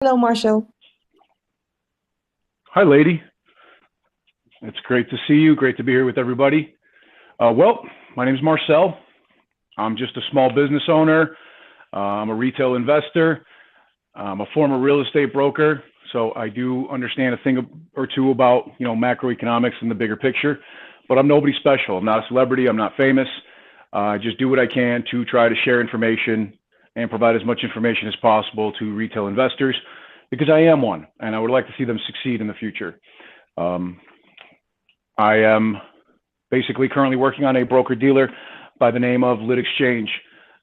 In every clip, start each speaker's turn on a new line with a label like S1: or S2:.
S1: Hello, Marcel.
S2: Hi, lady. It's great to see you. Great to be here with everybody. My name is Marcel. I'm just a small business owner. I'm a retail investor. I'm a former real estate broker, so I do understand a thing or two about macroeconomics and the bigger picture. But I'm nobody special. I'm not a celebrity. I'm not famous. I just do what I can to try to share information and provide as much information as possible to retail investors because I am one, and I would like to see them succeed in the future. Um, I am basically currently working on a broker dealer by the name of Lit Exchange.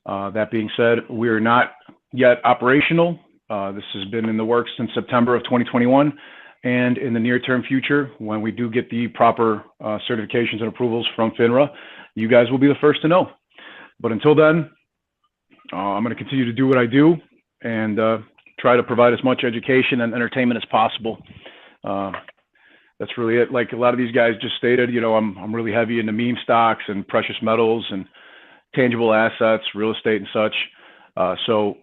S2: That being said, we are not yet operational. This has been in the works since September of 2021. And in the near term future, when we do get the proper certifications and approvals from FINRA, you guys will be the first to know. But until then, I'm going to continue to do what I do and try to provide as much education and entertainment as possible. That's really it. Like a lot of these guys just stated, I'm really heavy into meme stocks and precious metals and tangible assets, real estate and such. So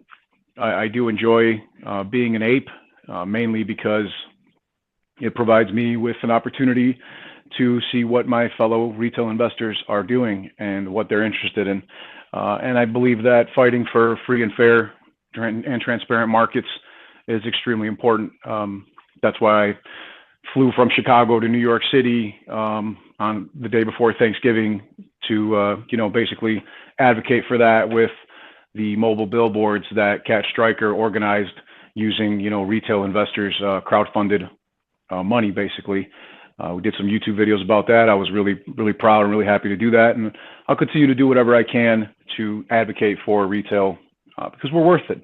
S2: I do enjoy being an ape, mainly because it provides me with an opportunity to see what my fellow retail investors are doing and what they're interested in. And I believe that fighting for free and fair and transparent markets is extremely important. That's why I flew from Chicago to New York City on the day before Thanksgiving to, basically advocate for that with the mobile billboards that Cat Stryker organized using, retail investors' crowdfunded money, basically. We did some YouTube videos about that. I was really, really proud and really happy to do that. And I'll continue to do whatever I can to advocate for retail because we're worth it,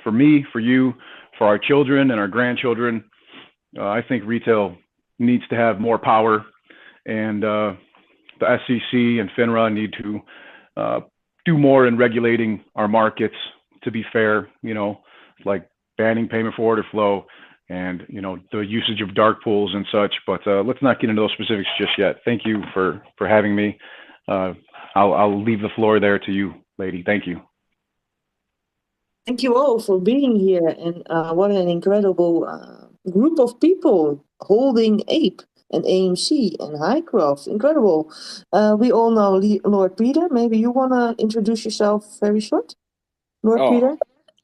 S2: for me, for you, for our children and our grandchildren. I think retail needs to have more power, and the SEC and FINRA need to do more in regulating our markets to be fair, like banning payment for order flow and, the usage of dark pools and such. But let's not get into those specifics just yet. Thank you for having me. I'll leave the floor there to you, lady. Thank you.
S1: Thank you all for being here. And what an incredible group of people holding APE and AMC and Highcroft. Incredible. We all know Lord Peter. Maybe you want to introduce yourself very short? Lord
S3: Oh,
S1: Peter?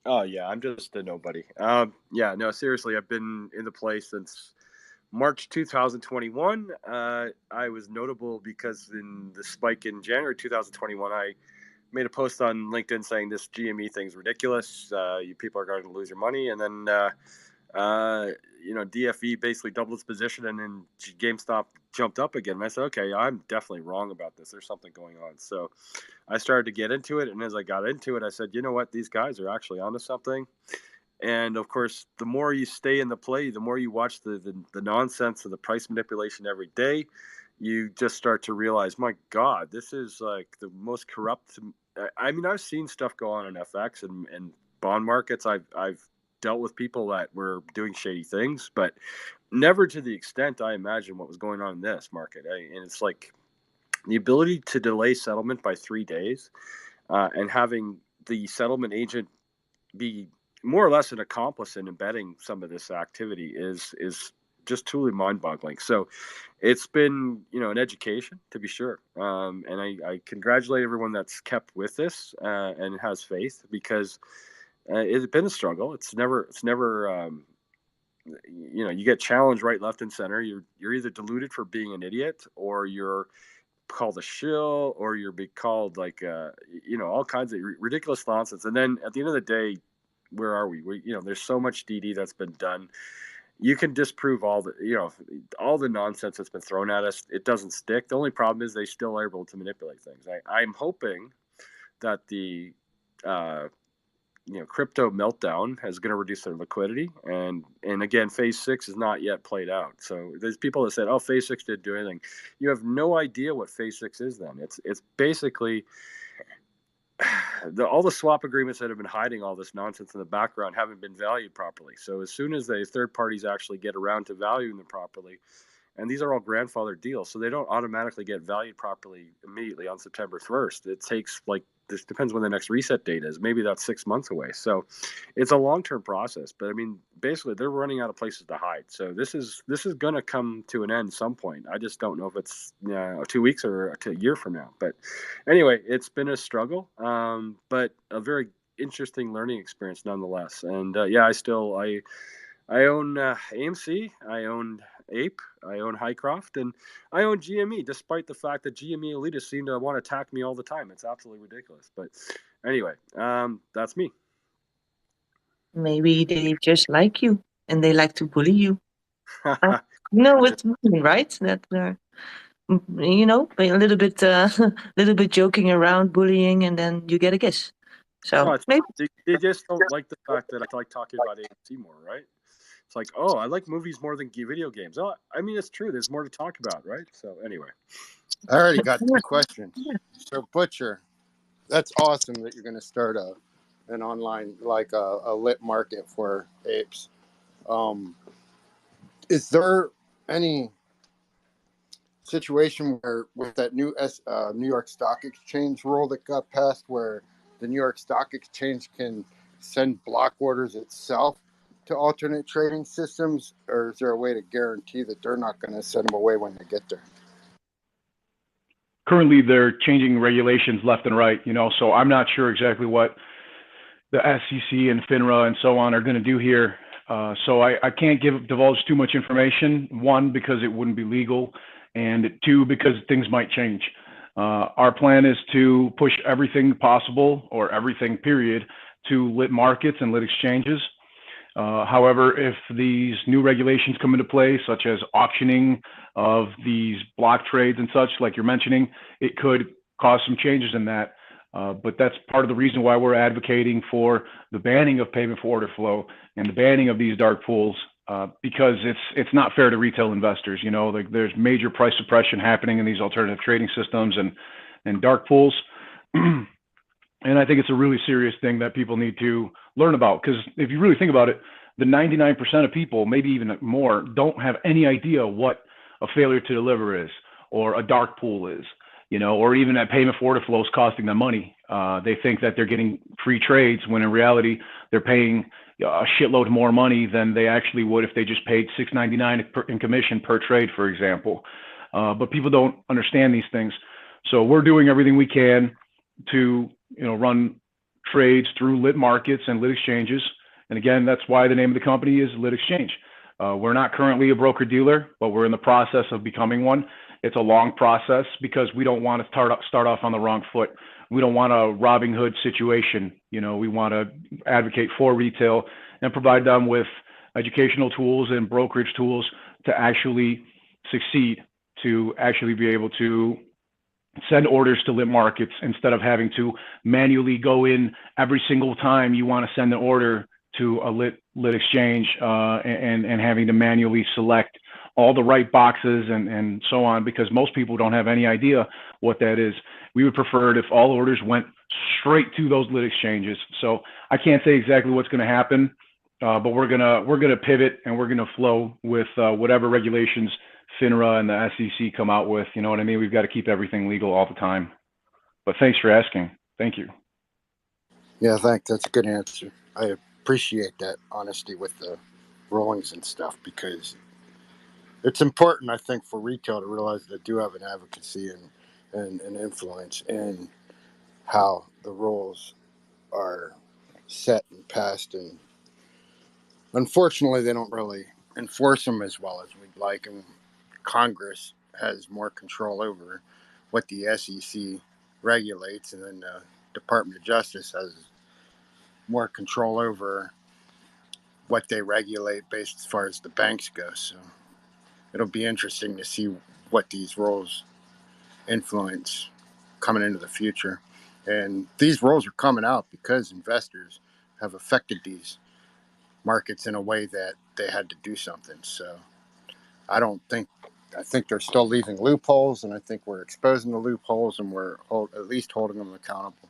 S3: oh yeah, I'm just a nobody. Yeah, no, seriously, I've been in the play since March 2021. I was notable because in the spike in January 2021, I made a post on LinkedIn saying this GME thing's ridiculous. You people are going to lose your money, and then DFE basically doubled its position, and then GameStop jumped up again. And I said, okay, I'm definitely wrong about this. There's something going on. So I started to get into it, and as I got into it, I said, you know what, these guys are actually onto something. And of course, the more you stay in the play, the more you watch the nonsense of the price manipulation every day, you just start to realize, my God, this is like the most corrupt. I mean, I've seen stuff go on in FX and bond markets. I've dealt with people that were doing shady things, but never to the extent I imagine what was going on in this market. And it's like the ability to delay settlement by 3 days and having the settlement agent be more or less an accomplice in embedding some of this activity is just truly mind-boggling. So it's been an education, to be sure, and I congratulate everyone that's kept with this and has faith, because it's been a struggle. It's never you get challenged right, left, and center. You're either deluded for being an idiot, or you're called a shill, or you're be called like all kinds of ridiculous nonsense. And then at the end of the day, where are we? There's so much DD that's been done. You can disprove all the nonsense that's been thrown at us. It doesn't stick. The only problem is they still are able to manipulate things. I'm hoping that the crypto meltdown is going to reduce their liquidity, and again, phase 6 is not yet played out. So there's people that said, oh, phase 6 didn't do anything. You have no idea what phase 6 is. Then it's basically all the swap agreements that have been hiding all this nonsense in the background haven't been valued properly. So as soon as the third parties actually get around to valuing them properly, and these are all grandfathered deals, so they don't automatically get valued properly immediately on September 1st. It takes like this depends when the next reset date is. Maybe that's 6 months away. So it's a long-term process. But I mean, basically, they're running out of places to hide. So this is going to come to an end some point. I just don't know if it's 2 weeks or a year from now. But anyway, it's been a struggle, but a very interesting learning experience nonetheless. And I own AMC, I own APE, I own Highcroft, and I own GME, despite the fact that GME elitists seem to want to attack me all the time. It's absolutely ridiculous. But anyway, that's me.
S1: Maybe they just like you and they like to bully you. No, it's mine, right? That a little bit, little bit joking around, bullying, and then you get a kiss. So maybe
S3: they just don't like the fact that I like talking about AMC more, right? It's like, oh, I like movies more than video games. Oh, I mean, it's true. There's more to talk about, right? So anyway.
S4: I already got 2 questions. So Butcher, that's awesome that you're going to start an online, like a lit market for apes. Is there any situation where with that new New York Stock Exchange rule that got passed where the New York Stock Exchange can send block orders itself to alternate trading systems, or is there a way to guarantee that they're not going to send them away when they get there?
S2: Currently, they're changing regulations left and right, so I'm not sure exactly what the SEC and FINRA and so on are going to do here. So I can't divulge too much information. One, because it wouldn't be legal, and two, because things might change. Our plan is to push everything possible, or everything period, to lit markets and lit exchanges. However, if these new regulations come into play, such as auctioning of these block trades and such, like you're mentioning, it could cause some changes in that. But that's part of the reason why we're advocating for the banning of payment for order flow and the banning of these dark pools, because it's not fair to retail investors. Like there's major price suppression happening in these alternative trading systems and dark pools. And I think it's a really serious thing that people need to learn about, because if you really think about it, the 99% of people, maybe even more, don't have any idea what a failure to deliver is, or a dark pool is, or even that payment for order flow is costing them money. They think that they're getting free trades when in reality they're paying a shitload more money than they actually would if they just paid $6.99 in commission per trade, for example. But people don't understand these things. So we're doing everything we can to run trades through lit markets and lit exchanges. And again, that's why the name of the company is Lit Exchange. We're not currently a broker dealer, but we're in the process of becoming one. It's a long process because we don't want to start off on the wrong foot. We don't want a Robin Hood situation. We want to advocate for retail and provide them with educational tools and brokerage tools to actually succeed, to actually be able to send orders to lit markets instead of having to manually go in every single time you want to send an order to a lit exchange, and having to manually select all the right boxes and so on, because most people don't have any idea what that is. We would prefer it if all orders went straight to those lit exchanges. So I can't say exactly what's going to happen, but we're gonna pivot and we're gonna flow with whatever regulations FINRA and the SEC come out with. You know what I mean? We've got to keep everything legal all the time. But thanks for asking. Thank you.
S4: Yeah, thanks. That's a good answer. I appreciate that honesty with the rulings and stuff, because it's important, I think, for retail to realize they do have an advocacy and influence in how the rules are set and passed. And unfortunately, they don't really enforce them as well as we'd like. And Congress has more control over what the SEC regulates, and then the Department of Justice has more control over what they regulate based as far as the banks go. So it'll be interesting to see what these rules influence coming into the future. And these rules are coming out because investors have affected these markets in a way that they had to do something. So I think they're still leaving loopholes, and I think we're exposing the loopholes, and we're at least holding them accountable.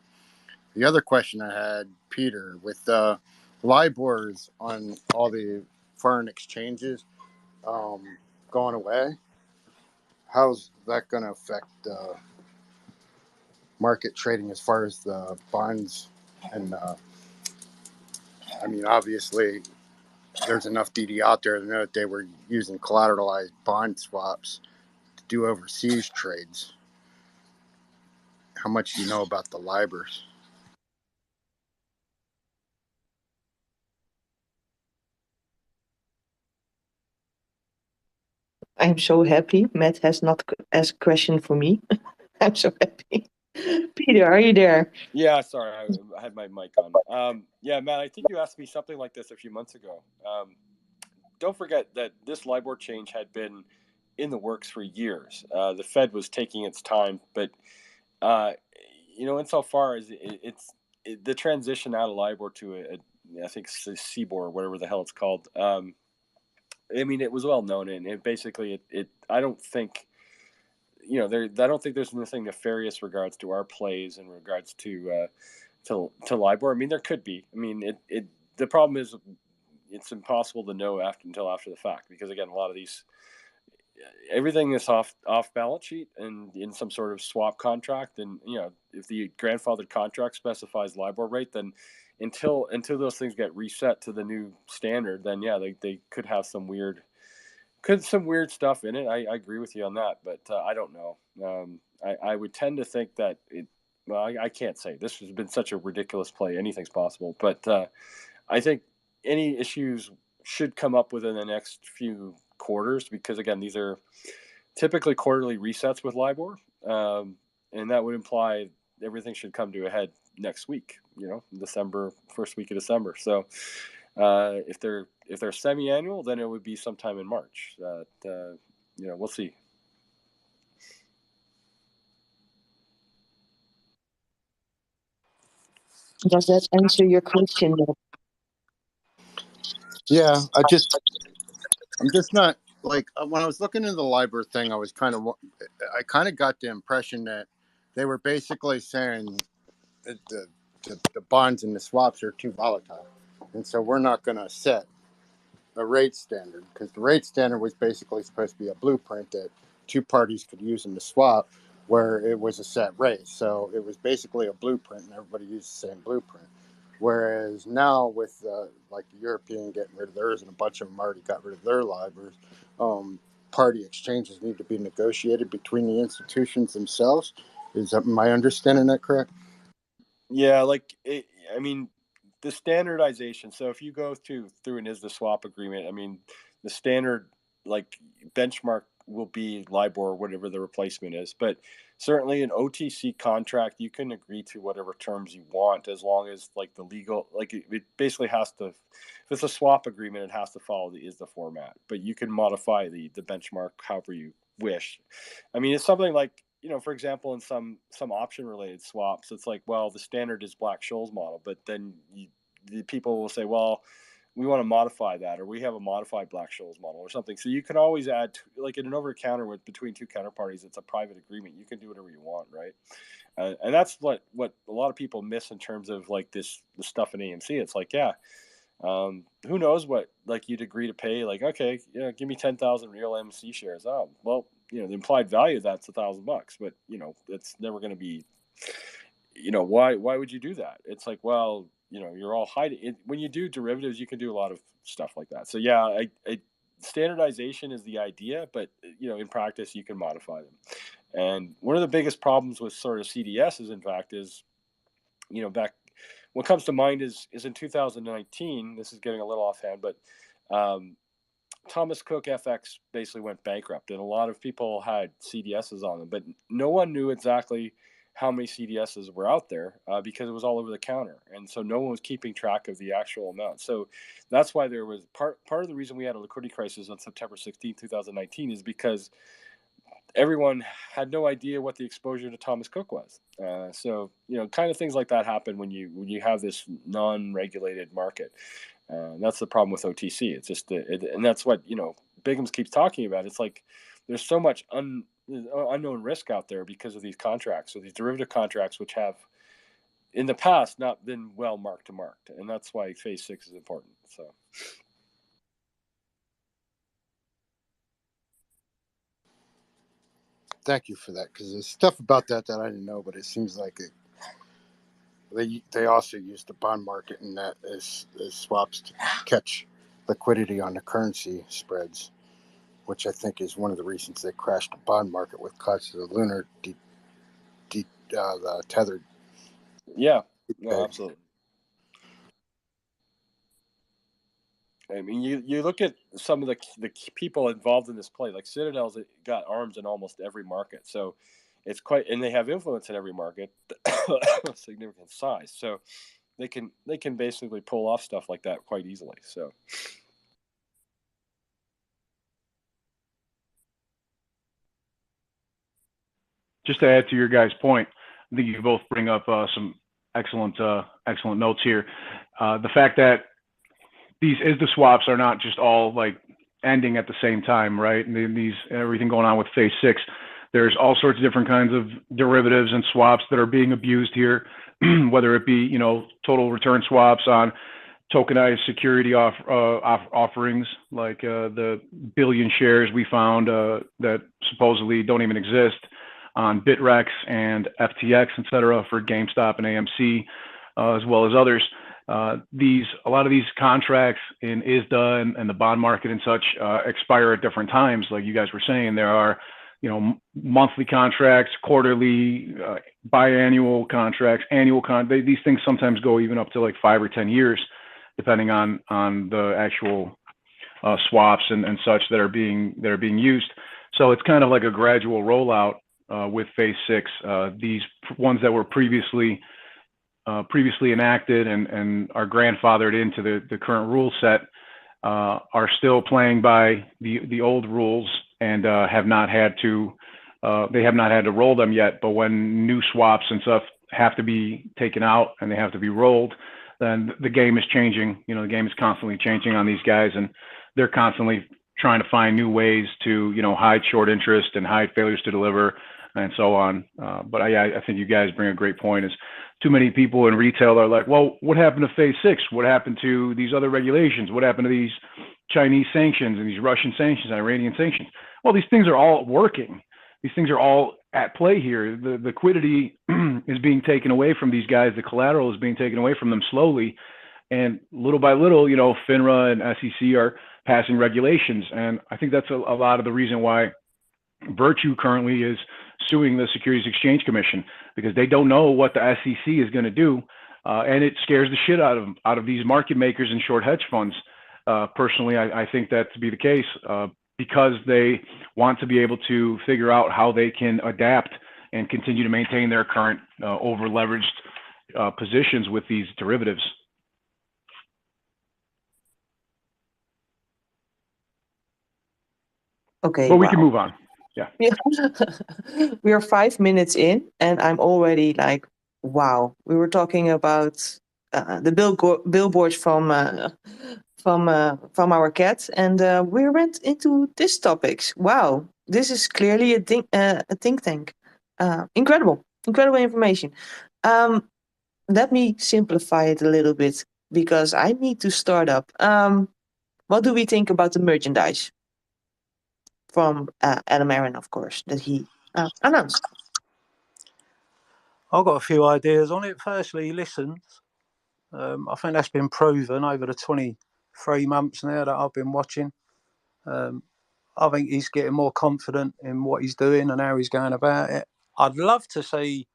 S4: The other question I had, Peter, with Libors on all the foreign exchanges going away, how's that going to affect market trading as far as the bonds. And I mean, obviously, there's enough DD out there to know that they were using collateralized bond swaps to do overseas trades. How much do you know about the Libors?
S1: I'm so happy Matt has not asked a question for me. I'm so happy. Peter, are you there?
S3: Yeah, sorry, I had my mic on. Yeah, Matt, I think you asked me something like this a few months ago. Don't forget that this Libor change had been in the works for years. The Fed was taking its time, but insofar as the transition out of Libor to I think CBOR or whatever the hell it's called. I mean, it was well known, and basically, I don't think, I don't think there's anything nefarious regards to our plays in regards to Libor. I mean, there could be. I mean, the problem is it's impossible to know until after the fact, because again, a lot of these, everything is off balance sheet and in some sort of swap contract, and if the grandfathered contract specifies Libor rate, then until those things get reset to the new standard, then yeah, they could have some weird stuff in it. I agree with you on that, but I don't know. I would tend to think that I can't say. This has been such a ridiculous play. Anything's possible, but I think any issues should come up within the next few quarters, because again, these are typically quarterly resets with Libor, and that would imply everything should come to a head next week. December, first week of December. So if they're semi-annual, then it would be sometime in March. We'll see.
S1: Does that answer your question?
S4: Yeah, I'm just not like when I was looking into the Libor thing, I kind of got the impression that they were basically saying that the bonds and the swaps are too volatile, and so we're not going to set a rate standard, because the rate standard was basically supposed to be a blueprint that two parties could use in the swap, where it was a set rate. So it was basically a blueprint, and everybody used the same blueprint. Whereas now, with like the European getting rid of theirs, and a bunch of them already got rid of their Libors, party exchanges need to be negotiated between the institutions themselves. Is that my understanding that correct?
S3: Yeah, I mean, the standardization. So if you go through an ISDA swap agreement, I mean, the standard benchmark will be Libor or whatever the replacement is. But certainly an OTC contract, you can agree to whatever terms you want, as long as the legal, it basically has to, if it's a swap agreement, it has to follow the ISDA format. But you can modify the benchmark however you wish. I mean, it's something like, for example, in some option related swaps, it's like, well, the standard is Black-Scholes model, but then the people will say, well, we want to modify that, or we have a modified Black-Scholes model or something. So you can always add, in an over-the-counter between two counterparties, it's a private agreement. You can do whatever you want, right? And that's what a lot of people miss in terms of the stuff in AMC. It's like, yeah, who knows what you'd agree to pay? Okay, give me 10,000 real AMC shares. Oh, well, the implied value of that's $1,000, but it's never going to be. Why would you do that? It's like, well, you're all hiding it. When you do derivatives, you can do a lot of stuff like that. So yeah, standardization is the idea, but in practice you can modify them. And one of the biggest problems with sort of CDS in fact is, back, what comes to mind is in 2019. This is getting a little offhand, but Thomas Cook FX basically went bankrupt, and a lot of people had CDSs on them, but no one knew exactly how many CDSs were out there, because it was all over the counter, and so no one was keeping track of the actual amount. So that's why there was part of the reason we had a liquidity crisis on September 16, 2019, is because everyone had no idea what the exposure to Thomas Cook was. So kind of things like that happen when you have this non-regulated market. That's the problem with OTC. It's just and that's what Bigham's keeps talking about. It's like there's so much unknown risk out there because of these contracts, so these derivative contracts, which have in the past not been well marked to market, and that's why phase 6 is important. So.
S4: thank you for that, because there's stuff about that I didn't know, but it seems like they also use the bond market and that as swaps to catch liquidity on the currency spreads, which I think is one of the reasons they crashed the bond market with cuts to the lunar the tethered.
S3: Yeah, no, absolutely. I mean, you look at some of the people involved in this play, like Citadel's got arms in almost every market. So it's quite, and they have influence in every market, significant size. So they can basically pull off stuff like that quite easily. So.
S2: Just to add to your guys' point, I think you both bring up some excellent notes here. The fact that these ISDA swaps are not just all like ending at the same time, right? And these everything going on with phase 6, there's all sorts of different kinds of derivatives and swaps that are being abused here, whether it be, total return swaps on tokenized security offerings, like the billion shares we found that supposedly don't even exist, on Bitrex and FTX, et cetera, for GameStop and AMC, as well as others. A lot of these contracts in ISDA and the bond market and such expire at different times. Like you guys were saying, there are, monthly contracts, quarterly, biannual contracts, annual these things sometimes go even up to like 5 or 10 years, depending on the actual swaps and such that are being used. So it's kind of like a gradual rollout with phase 6. These ones that were previously enacted and are grandfathered into the current rule set are still playing by the old rules and have not had to roll them yet. But when new swaps and stuff have to be taken out and they have to be rolled, then the game is changing. The game is constantly changing on these guys, and they're constantly trying to find new ways to hide short interest and hide failures to deliver and so on. But I think you guys bring a great point. Is too many people in retail are like, well, what happened to phase 6? What happened to these other regulations? What happened to these Chinese sanctions and these Russian sanctions, Iranian sanctions? Well, these things are all working. These things are all at play here. The liquidity is being taken away from these guys. The collateral is being taken away from them slowly. And little by little, FINRA and SEC are passing regulations. And I think that's a lot of the reason why Virtue currently is suing the Securities Exchange Commission, because they don't know what the SEC is going to do. And it scares the shit out of these market makers and short hedge funds. Personally, I think that to be the case because they want to be able to figure out how they can adapt and continue to maintain their current over-leveraged positions with these derivatives.
S1: Okay.
S2: But we can move on. Yeah.
S1: We are 5 minutes in, and I'm already like, wow. We were talking about the billboards from our cat, and we went into this topics. Wow, this is clearly a think tank. Incredible information. Let me simplify it a little bit because I need to start up. What do we think about the merchandise from Adam Aaron, of course, that he announced?
S5: I've got a few ideas on it. Firstly, he listens. I think that's been proven over the 23 months now that I've been watching. I think he's getting more confident in what he's doing and how he's going about it. I'd love to see,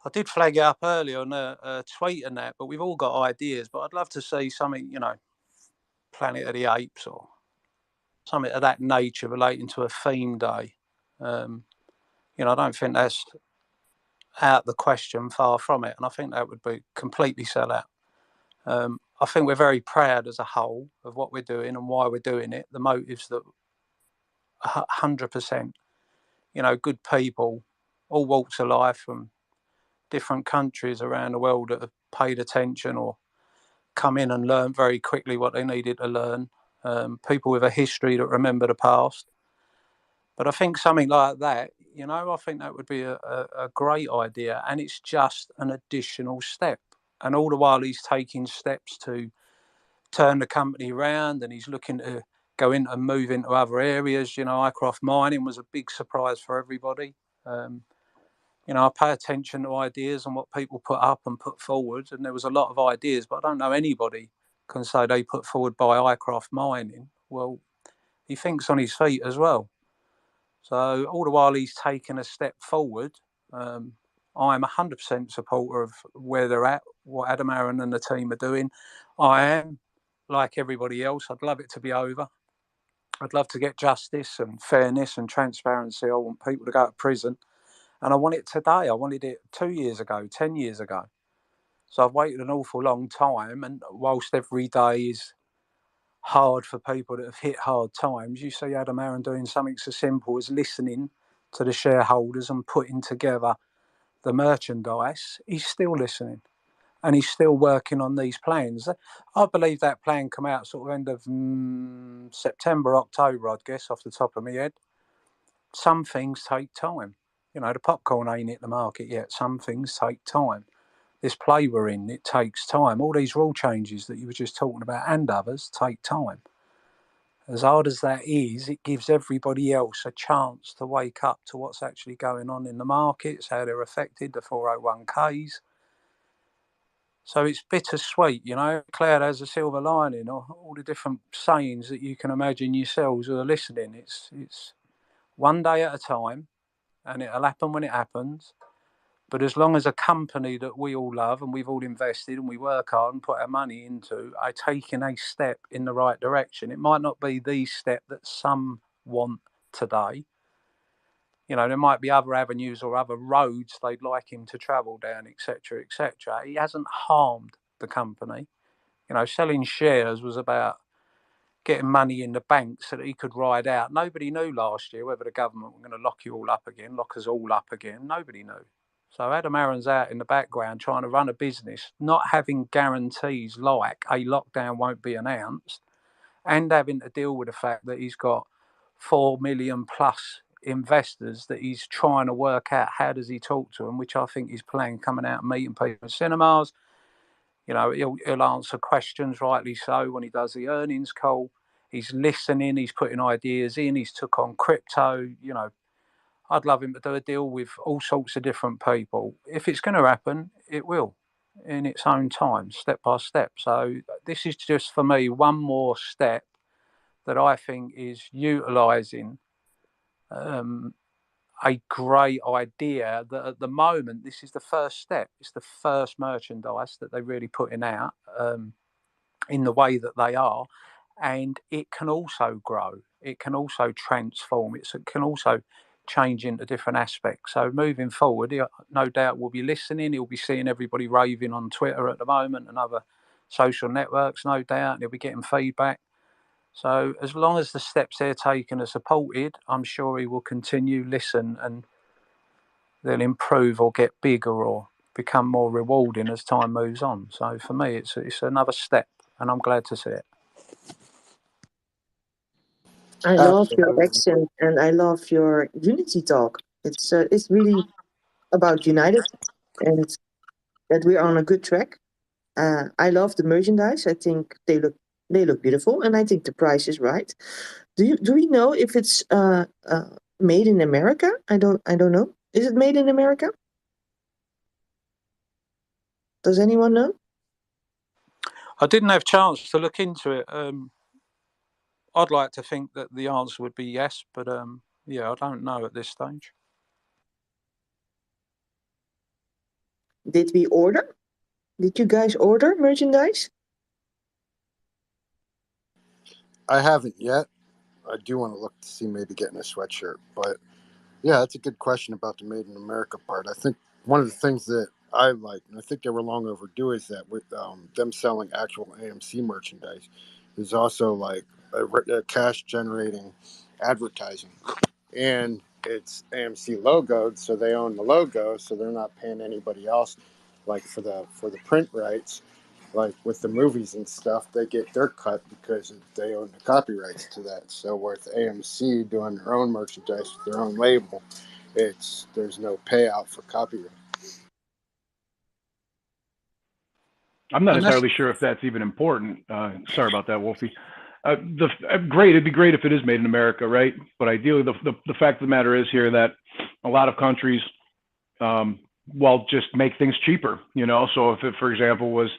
S5: I did flag it up earlier on a tweet and that, but we've all got ideas, but I'd love to see something, Planet of the Apes or something of that nature relating to a theme day. I don't think that's out the question, far from it, and I think that would be completely sell out. I think we're very proud as a whole of what we're doing and why we're doing it. The motives that 100%, good people, all walks of life from different countries around the world that have paid attention or come in and learned very quickly what they needed to learn. People with a history that remember the past. But I think something like that, I think that would be a great idea. And it's just an additional step. And all the while he's taking steps to turn the company around and he's looking to go in and move into other areas. You know, Mycroft mining was a big surprise for everybody. You know, I pay attention to ideas and what people put up and put forward, and there was a lot of ideas, but I don't know anybody can say they put forward by Mycroft mining. Well, he thinks on his feet as well. So all the while he's taken a step forward, I'm 100% supporter of where they're at, what Adam Aaron and the team are doing. I am, like everybody else, I'd love it to be over. I'd love to get justice and fairness and transparency. I want people to go to prison. And I want it today. I wanted it 2 years ago, 10 years ago. So I've waited an awful long time. And whilst every day is hard for people that have hit hard times, you see Adam Aaron doing something so simple as listening to the shareholders and putting together the merchandise. He's still listening. And he's still working on these plans. I believe that plan come out sort of end of September, October, I'd guess, off the top of my head. Some things take time. You know, the popcorn ain't hit the market yet. Some things take time. This play we're in, it takes time. All these rule changes that you were just talking about and others take time. As hard as that is, it gives everybody else a chance to wake up to what's actually going on in the markets, how they're affected, the 401ks. So it's bittersweet, you know. Cloud has a silver lining, or all the different sayings that you can imagine yourselves who are listening. It's one day at a time, and it'll happen when it happens. But as long as a company that we all love and we've all invested and we work hard and put our money into are taking a step in the right direction, it might not be the step that some want today. You know, there might be other avenues or other roads they'd like him to travel down, etc., etc. He hasn't harmed the company. You know, selling shares was about getting money in the bank so that he could ride out. Nobody knew last year whether the government were going to lock you all up again, lock us all up again. Nobody knew. So Adam Aaron's out in the background trying to run a business, not having guarantees like a lockdown won't be announced, and having to deal with the fact that he's got 4 million plus investors that he's trying to work out how does he talk to them, which I think he's playing coming out and meeting people in cinemas. You know, he'll answer questions, rightly so, when he does the earnings call. He's listening, he's putting ideas in, he's took on crypto. You know, I'd love him to do a deal with all sorts of different people. If it's going to happen, it will in its own time, step by step. So this is just, for me, one more step that I think is utilising a great idea that at the moment, this is the first step. It's the first merchandise that they're really putting out in the way that they are. And it can also grow. It can also transform. It can also change into different aspects. So moving forward, no doubt we'll be listening. He'll be seeing everybody raving on Twitter at the moment and other social networks, no doubt. And he'll be getting feedback. So as long as the steps they're taking are supported, I'm sure he will continue, listen, and they'll improve or get bigger or become more rewarding as time moves on. So for me, it's another step, and I'm glad to see it.
S1: I love your
S4: Absolutely.
S1: accent and I love your unity talk. It's really about united and that we are on a good track. I love the merchandise. I think they look beautiful, and I think the price is right. Do we know if it's made in America? I don't know. Is it made in America? Does anyone know?
S5: I didn't have a chance to look into it. I'd like to think that the answer would be yes, but yeah, I don't know at this stage.
S1: Did we order? Did you guys order merchandise?
S4: I haven't yet. I do want to look to see maybe getting a sweatshirt. But yeah, that's a good question about the Made in America part. I think one of the things that I like, and I think they were long overdue, is that with them selling actual AMC merchandise is also like a cash generating advertising. And it's AMC logoed, so they own the logo, so they're not paying anybody else like for the print rights. Like with the movies and stuff, they get their cut because they own the copyrights to that. So with AMC doing their own merchandise with their own label, there's no payout for copyright.
S2: I'm not entirely sure if that's even important. Sorry about that, Wolfie. Great. It'd be great if it is made in America, right? But ideally, the fact of the matter is here that a lot of countries, well, just make things cheaper. You know, so if it, for example, was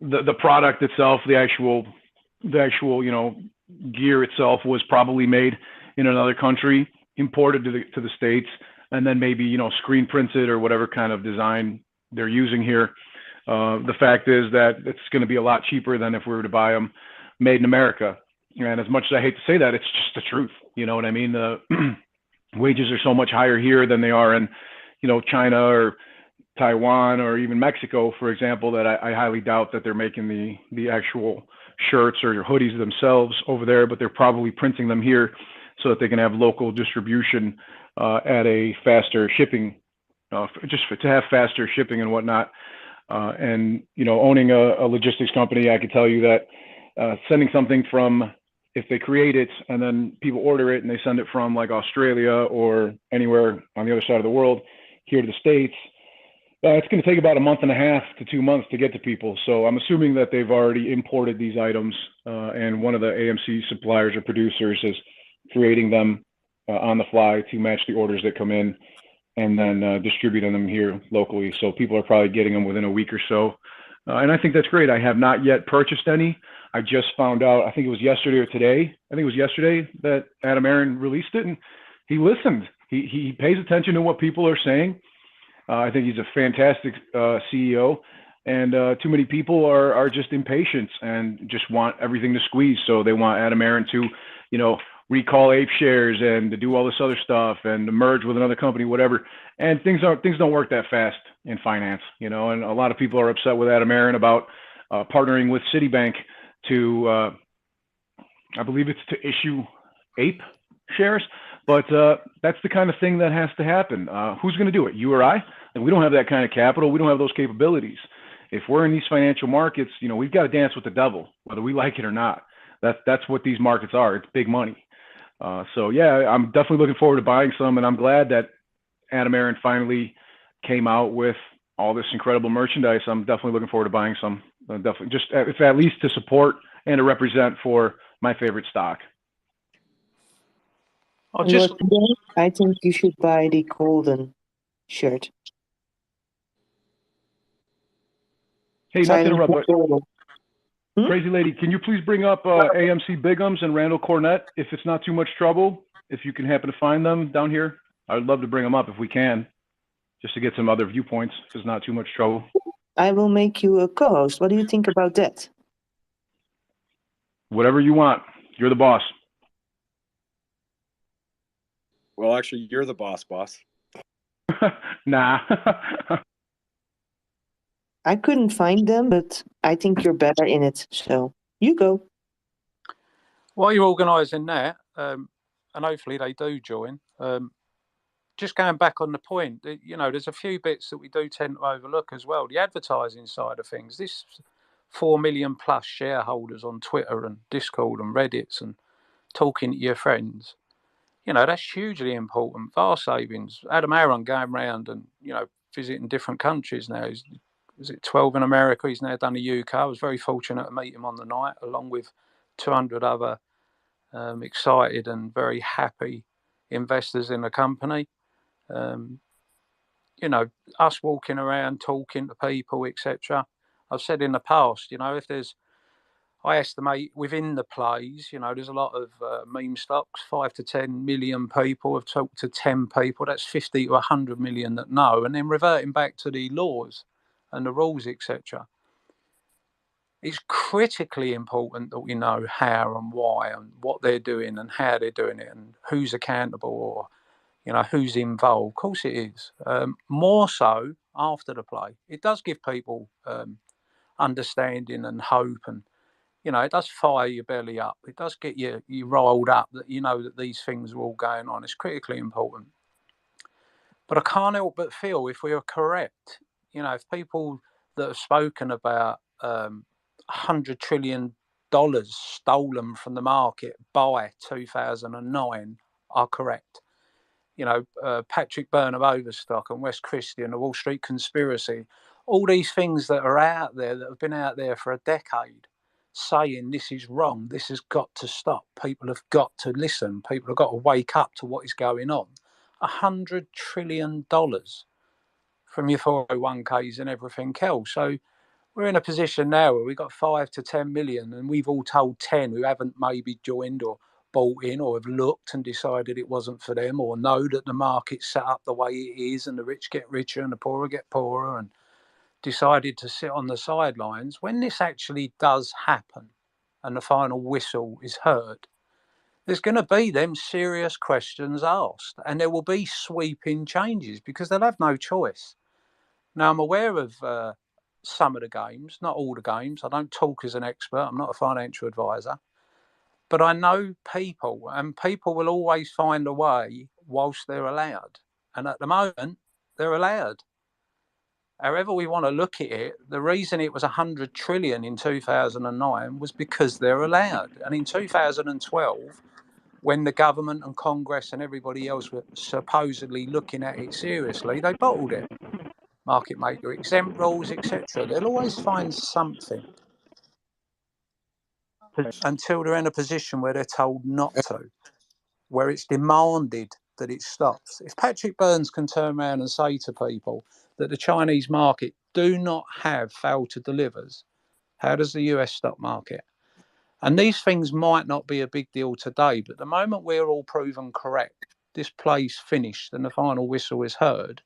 S2: the product itself, the actual gear itself was probably made in another country, imported to the States, and then maybe screen printed or whatever kind of design they're using here. The fact is that it's going to be a lot cheaper than if we were to buy them made in America. And as much as I hate to say that, it's just the truth. You know what I mean? The wages are so much higher here than they are in, China or Taiwan or even Mexico, for example, that I highly doubt that they're making the actual shirts or hoodies themselves over there, but they're probably printing them here so that they can have local distribution at a faster shipping, just to have faster shipping and whatnot. And owning a logistics company, I could tell you that sending something from, if they create it and then people order it and they send it from like Australia or anywhere on the other side of the world here to the States, it's going to take about a month and a half to 2 months to get to people. So I'm assuming that they've already imported these items, and one of the AMC suppliers or producers is creating them on the fly to match the orders that come in, and then distributing them here locally. So people are probably getting them within a week or so. And I think that's great. I have not yet purchased any. I just found out, I think it was yesterday or today. I think it was yesterday that Adam Aron released it, and he listened. He pays attention to what people are saying. I think he's a fantastic CEO, and too many people are just impatient and just want everything to squeeze. So they want Adam Aron to, recall APE shares and to do all this other stuff and to merge with another company, whatever. And things don't work that fast in finance, and a lot of people are upset with Adam Aron about partnering with Citibank to, I believe it's to issue APE shares. But that's the kind of thing that has to happen. Who's going to do it? You or I? And we don't have that kind of capital. We don't have those capabilities. If we're in these financial markets, we've got to dance with the devil, whether we like it or not. That's what these markets are. It's big money. So yeah, I'm definitely looking forward to buying some, and I'm glad that Adam Aron finally came out with all this incredible merchandise. I'm definitely looking forward to buying some. Definitely, just if at least to support and to represent for my favorite stock.
S1: I think you should buy the golden shirt.
S2: Hey, not to interrupt, but Crazy Lady, can you please bring up AMC Bigums and Randall Cornett if it's not too much trouble? If you can happen to find them down here, I would love to bring them up if we can, just to get some other viewpoints if it's not too much trouble.
S1: I will make you a co-host. What do you think about that?
S2: Whatever you want. You're the boss.
S3: Well, actually, you're the boss.
S2: Nah.
S1: I couldn't find them, but I think you're better in it. So you go.
S5: While you're organising that, and hopefully they do join, just going back on the point, there's a few bits that we do tend to overlook as well. The advertising side of things, this 4 million plus shareholders on Twitter and Discord and Reddits and talking to your friends, that's hugely important. Vast savings. Adam Aron going around and, visiting different countries now. Was it 12 in America? He's now done the UK. I was very fortunate to meet him on the night, along with 200 other excited and very happy investors in the company. Us walking around, talking to people, etc. I've said in the past, if I estimate within the plays, there's a lot of meme stocks, 5 to 10 million people have talked to 10 people. That's 50 to 100 million that know. And then reverting back to the laws and the rules, etc. It's critically important that we know how and why and what they're doing and how they're doing it and who's accountable or, who's involved. Of course it is. More so after the play. It does give people understanding and hope, and, it does fire your belly up. It does get you rolled up that that these things are all going on. It's critically important. But I can't help but feel if we are correct, if people that have spoken about $100 trillion stolen from the market by 2009 are correct. Patrick Byrne of Overstock and Wes Christian, the Wall Street Conspiracy, all these things that are out there that have been out there for a decade, saying this is wrong, this has got to stop, people have got to listen, people have got to wake up to what is going on. $100 trillion from your 401ks and everything else. So we're in a position now where we've got 5 to 10 million, and we've all told 10 who haven't maybe joined or bought in or have looked and decided it wasn't for them, or know that the market's set up the way it is and the rich get richer and the poorer get poorer, and decided to sit on the sidelines. When this actually does happen and the final whistle is heard, there's going to be them serious questions asked, and there will be sweeping changes because they'll have no choice. Now, I'm aware of some of the games, not all the games. I don't talk as an expert. I'm not a financial advisor. But I know people, and people will always find a way whilst they're allowed. And at the moment, they're allowed. However we want to look at it, the reason it was 100 trillion in 2009 was because they're allowed. And in 2012, when the government and Congress and everybody else were supposedly looking at it seriously, they bottled it. Market maker exempt rules, etc. They'll always find something until they're in a position where they're told not to, where it's demanded that it stops. If Patrick Burns can turn around and say to people that the Chinese market do not have fail to delivers, how does the US stock market? And these things might not be a big deal today, but the moment we're all proven correct, this play's finished and the final whistle is heard,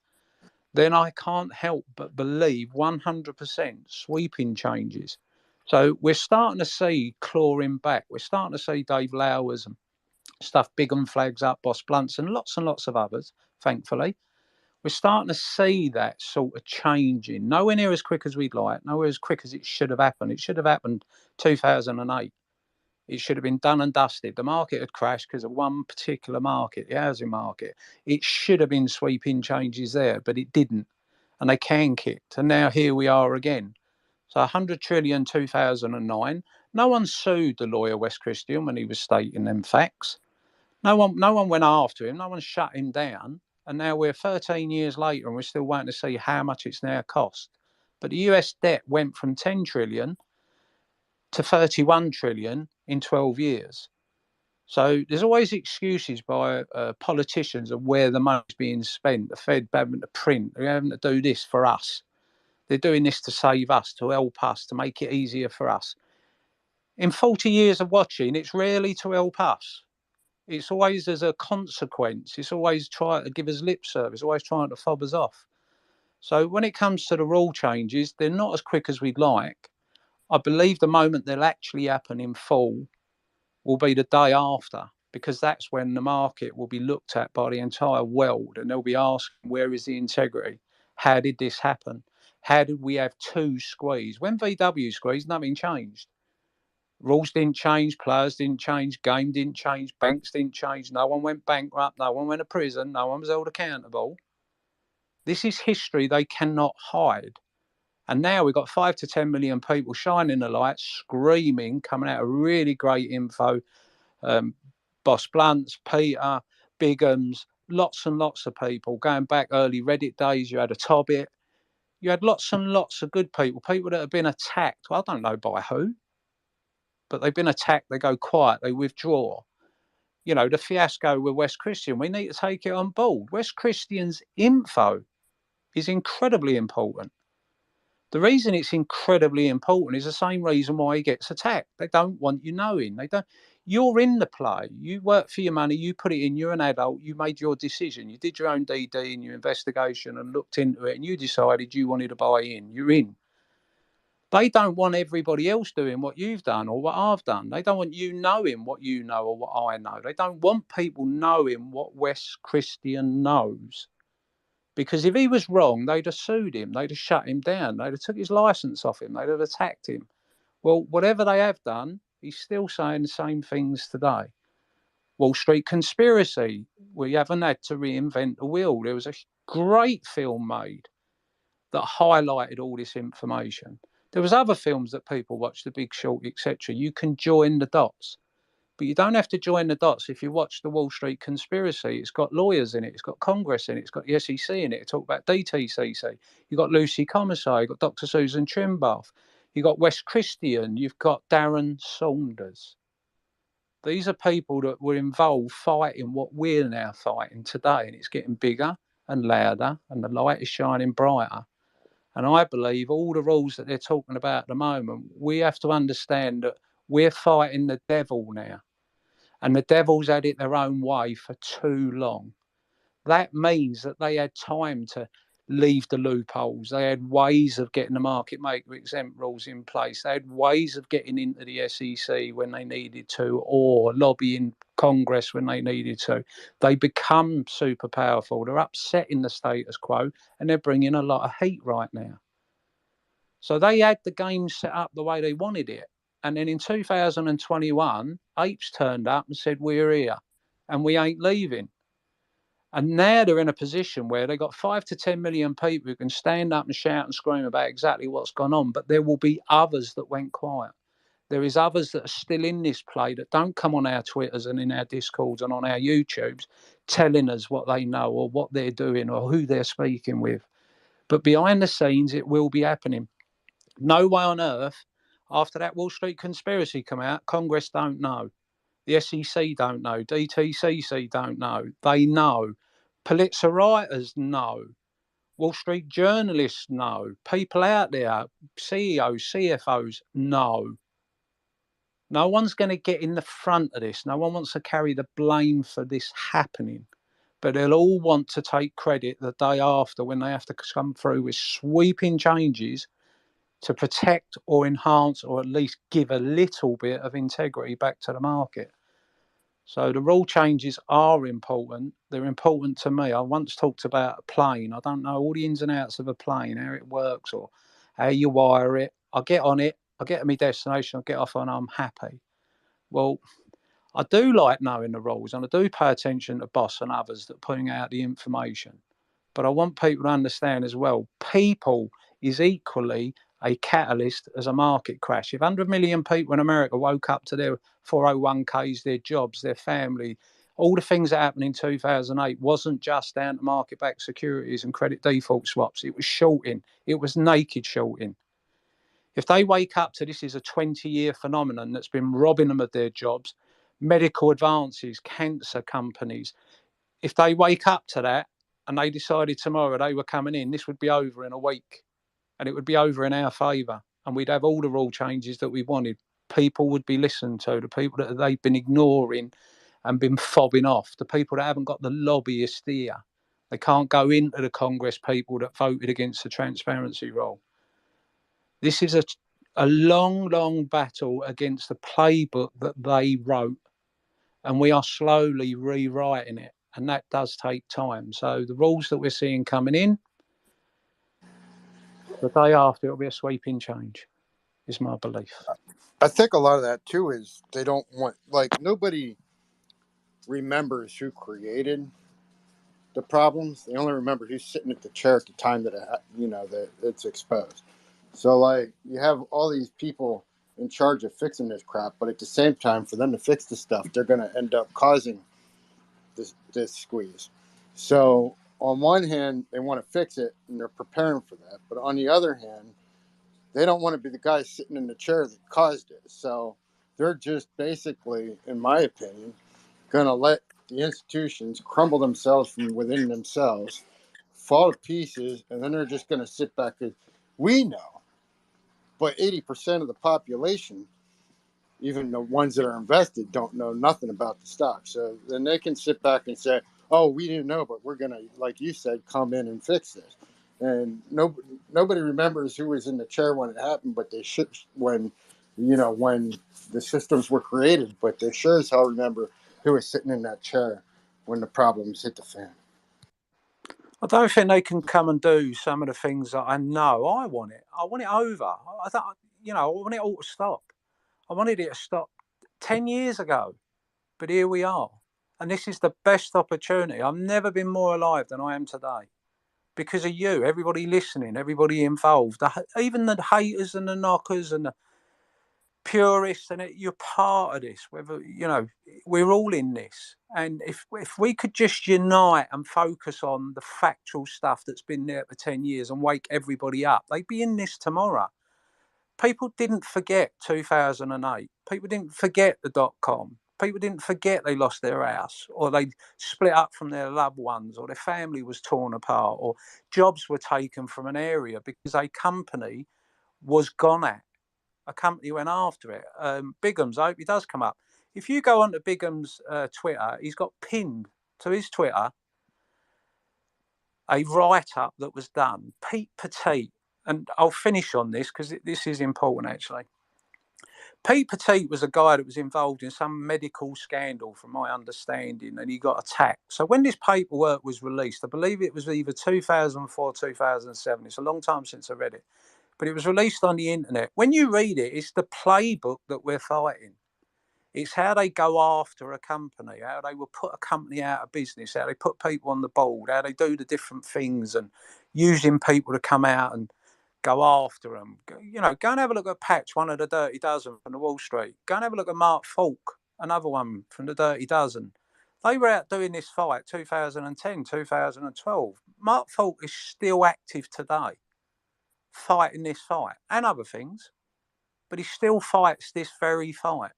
S5: then I can't help but believe 100% sweeping changes. So we're starting to see clawing back. We're starting to see Dave Lowers and stuff, Big and Flags Up, Boss Blunts, and lots of others, thankfully. We're starting to see that sort of changing. Nowhere near as quick as we'd like, nowhere as quick as it should have happened. It should have happened 2008. It should have been done and dusted. The market had crashed because of one particular market, the housing market. It should have been sweeping changes there, but it didn't. And they can-kicked. And now here we are again. So 100 trillion 2009. No one sued the lawyer West Christian when he was stating them facts. No one went after him. No one shut him down. And now we're 13 years later and we're still waiting to see how much it's now cost. But the US debt went from 10 trillion to 31 trillion in 12 years. So there's always excuses by politicians of where the money's being spent. The Fed having to print, they're having to do this for us. They're doing this to save us, to help us, to make it easier for us. In 40 years of watching, it's rarely to help us. It's always as a consequence. It's always trying to give us lip service, always trying to fob us off. So when it comes to the rule changes, they're not as quick as we'd like. I believe the moment they'll actually happen in full will be the day after, because that's when the market will be looked at by the entire world and they'll be asking, where is the integrity? How did this happen? How did we have two squeeze? When VW squeezed, nothing changed. Rules didn't change, players didn't change, game didn't change, banks didn't change, no one went bankrupt, no one went to prison, no one was held accountable. This is history they cannot hide. And now we've got 5 to 10 million people shining the light, screaming, coming out of really great info. Boss Blunts, Peter, Bigham's, lots and lots of people. Going back early Reddit days, you had a Tobbit. You had lots and lots of good people, people that have been attacked. Well, I don't know by who, but they've been attacked. They go quiet, they withdraw. You know, the fiasco with West Christian, we need to take it on board. West Christian's info is incredibly important. The reason it's incredibly important is the same reason why he gets attacked. They don't want you knowing. They don't. You're in the play. You work for your money. You put it in. You're an adult. You made your decision. You did your own DD and your investigation and looked into it, and you decided you wanted to buy in. You're in. They don't want everybody else doing what you've done or what I've done. They don't want you knowing what you know or what I know. They don't want people knowing what West Christian knows. Because if he was wrong, they'd have sued him. They'd have shut him down. They'd have took his license off him. They'd have attacked him. Well, whatever they have done, he's still saying the same things today. Wall Street Conspiracy. We haven't had to reinvent the wheel. There was a great film made that highlighted all this information. There was other films that people watched, The Big Short, etc. You can join the dots. But you don't have to join the dots if you watch the Wall Street Conspiracy. It's got lawyers in it. It's got Congress in it. It's got the SEC in it. It talk about DTCC. You've got Lucy Commissar. You've got Dr. Susan Trimbath. You've got Wes Christian, you've got Darren Saunders. These are people that were involved fighting what we're now fighting today, and it's getting bigger and louder, and the light is shining brighter. And I believe all the rules that they're talking about at the moment, we have to understand that we're fighting the devil now. And the devil's had it their own way for too long. That means that they had time to leave the loopholes. They had ways of getting the market maker exempt rules in place. They had ways of getting into the SEC when they needed to, or lobbying Congress when they needed to. They become super powerful. They're upsetting the status quo, and they're bringing a lot of heat right now. So they had the game set up the way they wanted it. And then in 2021, apes turned up and said, we're here and we ain't leaving. And now they're in a position where they've got 5 to 10 million people who can stand up and shout and scream about exactly what's gone on. But there will be others that went quiet. There is others that are still in this play that don't come on our Twitters and in our Discords and on our YouTubes telling us what they know or what they're doing or who they're speaking with. But behind the scenes, it will be happening. No way on earth, after that Wall Street conspiracy come out, Congress don't know. The SEC don't know. DTCC don't know. They know. Pulitzer writers know. Wall Street journalists know. People out there, CEOs, CFOs know. No one's going to get in the front of this. No one wants to carry the blame for this happening. But they'll all want to take credit the day after when they have to come through with sweeping changes to protect or enhance or at least give a little bit of integrity back to the market. So the rule changes are important. They're important to me. I once talked about a plane. I don't know all the ins and outs of a plane, how it works or how you wire it. I get on it, I get to my destination, I get off and I'm happy. Well, I do like knowing the rules and I do pay attention to boss and others that are putting out the information. But I want people to understand as well, people is equally a catalyst as a market crash. If 100 million people in America woke up to their 401ks, their jobs, their family, all the things that happened in 2008 wasn't just down to market-backed securities and credit default swaps. It was shorting. It was naked shorting. If they wake up to this is a 20-year phenomenon that's been robbing them of their jobs, medical advances, cancer companies, if they wake up to that and they decided tomorrow they were coming in, this would be over in a week and it would be over in our favour and we'd have all the rule changes that we wanted. People would be listened to, the people that they've been ignoring and been fobbing off, the people that haven't got the lobbyist ear. They can't go into the Congress people that voted against the transparency rule. This is a long, long battle against the playbook that they wrote, and we are slowly rewriting it, and that does take time. So the rules that we're seeing coming in, the day after, it'll be a sweeping change, is my belief.
S4: I think a lot of that too is they don't want, like, nobody remembers who created the problems. They only remember who's sitting at the chair at the time that that it's exposed. So, like, you have all these people in charge of fixing this crap, but at the same time, for them to fix the stuff, they're going to end up causing this squeeze. So, on one hand, they want to fix it and they're preparing for that, but on the other hand, they don't want to be the guy sitting in the chair that caused it. So, they're just basically, in my opinion, going to let the institutions crumble themselves from within themselves, fall to pieces, and then they're just going to sit back. We know, but 80% of the population, even the ones that are invested, don't know nothing about the stock. So then they can sit back and say, oh, we didn't know, but we're going to, like you said, come in and fix this. And nobody remembers who was in the chair when it happened, but they should, when the systems were created, but they sure as hell remember who was sitting in that chair when the problems hit the fan.
S5: I don't think they can come and do some of the things that I know. I want it over. I want it all to stop. I wanted it to stop 10 years ago, but here we are. And this is the best opportunity. I've never been more alive than I am today because of you, everybody listening, everybody involved, even the haters and the knockers and the purists, and you're part of this. Whether we're all in this, and if we could just unite and focus on the factual stuff that's been there for 10 years and wake everybody up, they'd be in this tomorrow. people didn't forget 2008. People didn't forget the dot-com. People didn't forget they lost their house, or they split up from their loved ones, or their family was torn apart, or jobs were taken from an area because a company was gone at. A company went after it. Bigham's, I hope he does come up. If you go onto Bigham's Twitter, he's got pinned to his Twitter a write-up that was done. Pete Petit, and I'll finish on this because this is important actually. Pete Petit was a guy that was involved in some medical scandal, from my understanding, and he got attacked. So when this paperwork was released, I believe it was either 2004, 2007. It's a long time since I read it, but it was released on the internet. When you read it, it's the playbook that we're fighting. It's how they go after a company, how they will put a company out of business, how they put people on the board, how they do the different things, and using people to come out and go after them. You know, go and have a look at Patch, one of the Dirty Dozen from the Wall Street. Go and have a look at Mark Falk, another one from the Dirty Dozen. They were out doing this fight 2010, 2012. Mark Falk is still active today, fighting this fight and other things, but he still fights this very fight.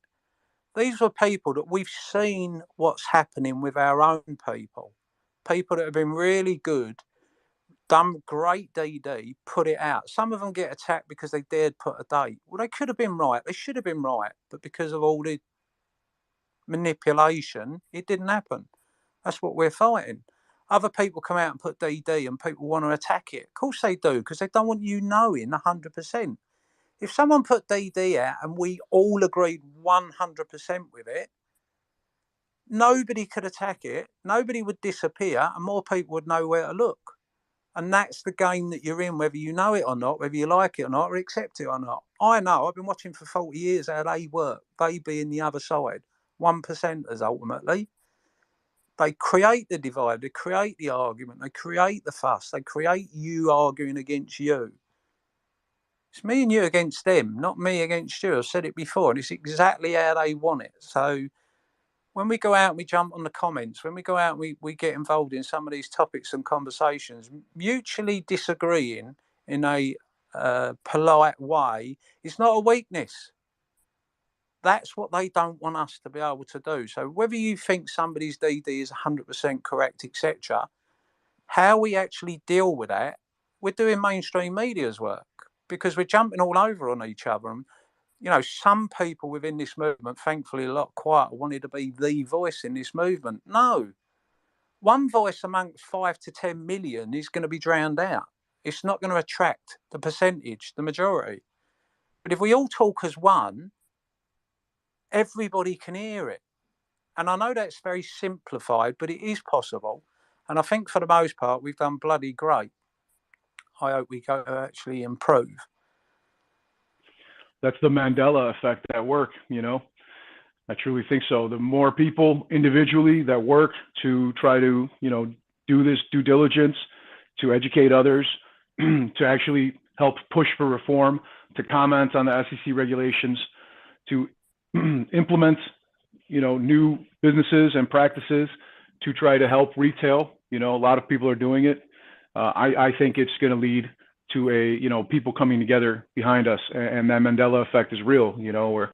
S5: These were people that we've seen what's happening with our own people that have been really good, done great DD, put it out. Some of them get attacked because they dared put a date. Well, they could have been right. They should have been right. But because of all the manipulation, it didn't happen. That's what we're fighting. Other people come out and put DD and people want to attack it. Of course they do, because they don't want you knowing 100%. If someone put DD out and we all agreed 100% with it, nobody could attack it, nobody would disappear, and more people would know where to look. And that's the game that you're in, whether you know it or not, whether you like it or not, or accept it or not. I know, I've been watching for 40 years how they work, they being the other side, 1%ers ultimately. They create the divide, they create the argument, they create the fuss, they create you arguing against you. It's me and you against them, not me against you. I've said it before, and it's exactly how they want it. So when we go out and we jump on the comments, when we go out and we get involved in some of these topics and conversations, mutually disagreeing in a polite way is not a weakness. That's what they don't want us to be able to do. So whether you think somebody's DD is 100% correct, etc., how we actually deal with that, we're doing mainstream media's work, because we're jumping all over on each other. And, you know, some people within this movement, thankfully a lot quieter, wanted to be the voice in this movement. No. One voice amongst 5 to 10 million is going to be drowned out. It's not going to attract the percentage, the majority. But if we all talk as one, everybody can hear it. And I know that's very simplified, but it is possible. And I think for the most part, we've done bloody great. I hope we go actually improve.
S2: That's the Mandela effect at work, you know. I truly think so. The more people individually that work to try to, you know, do this due diligence, to educate others, to actually help push for reform, to comment on the SEC regulations, to implement, you know, new businesses and practices to try to help retail. You know, a lot of people are doing it. I think it's going to lead to a, you know, people coming together behind us, and that Mandela effect is real, you know, where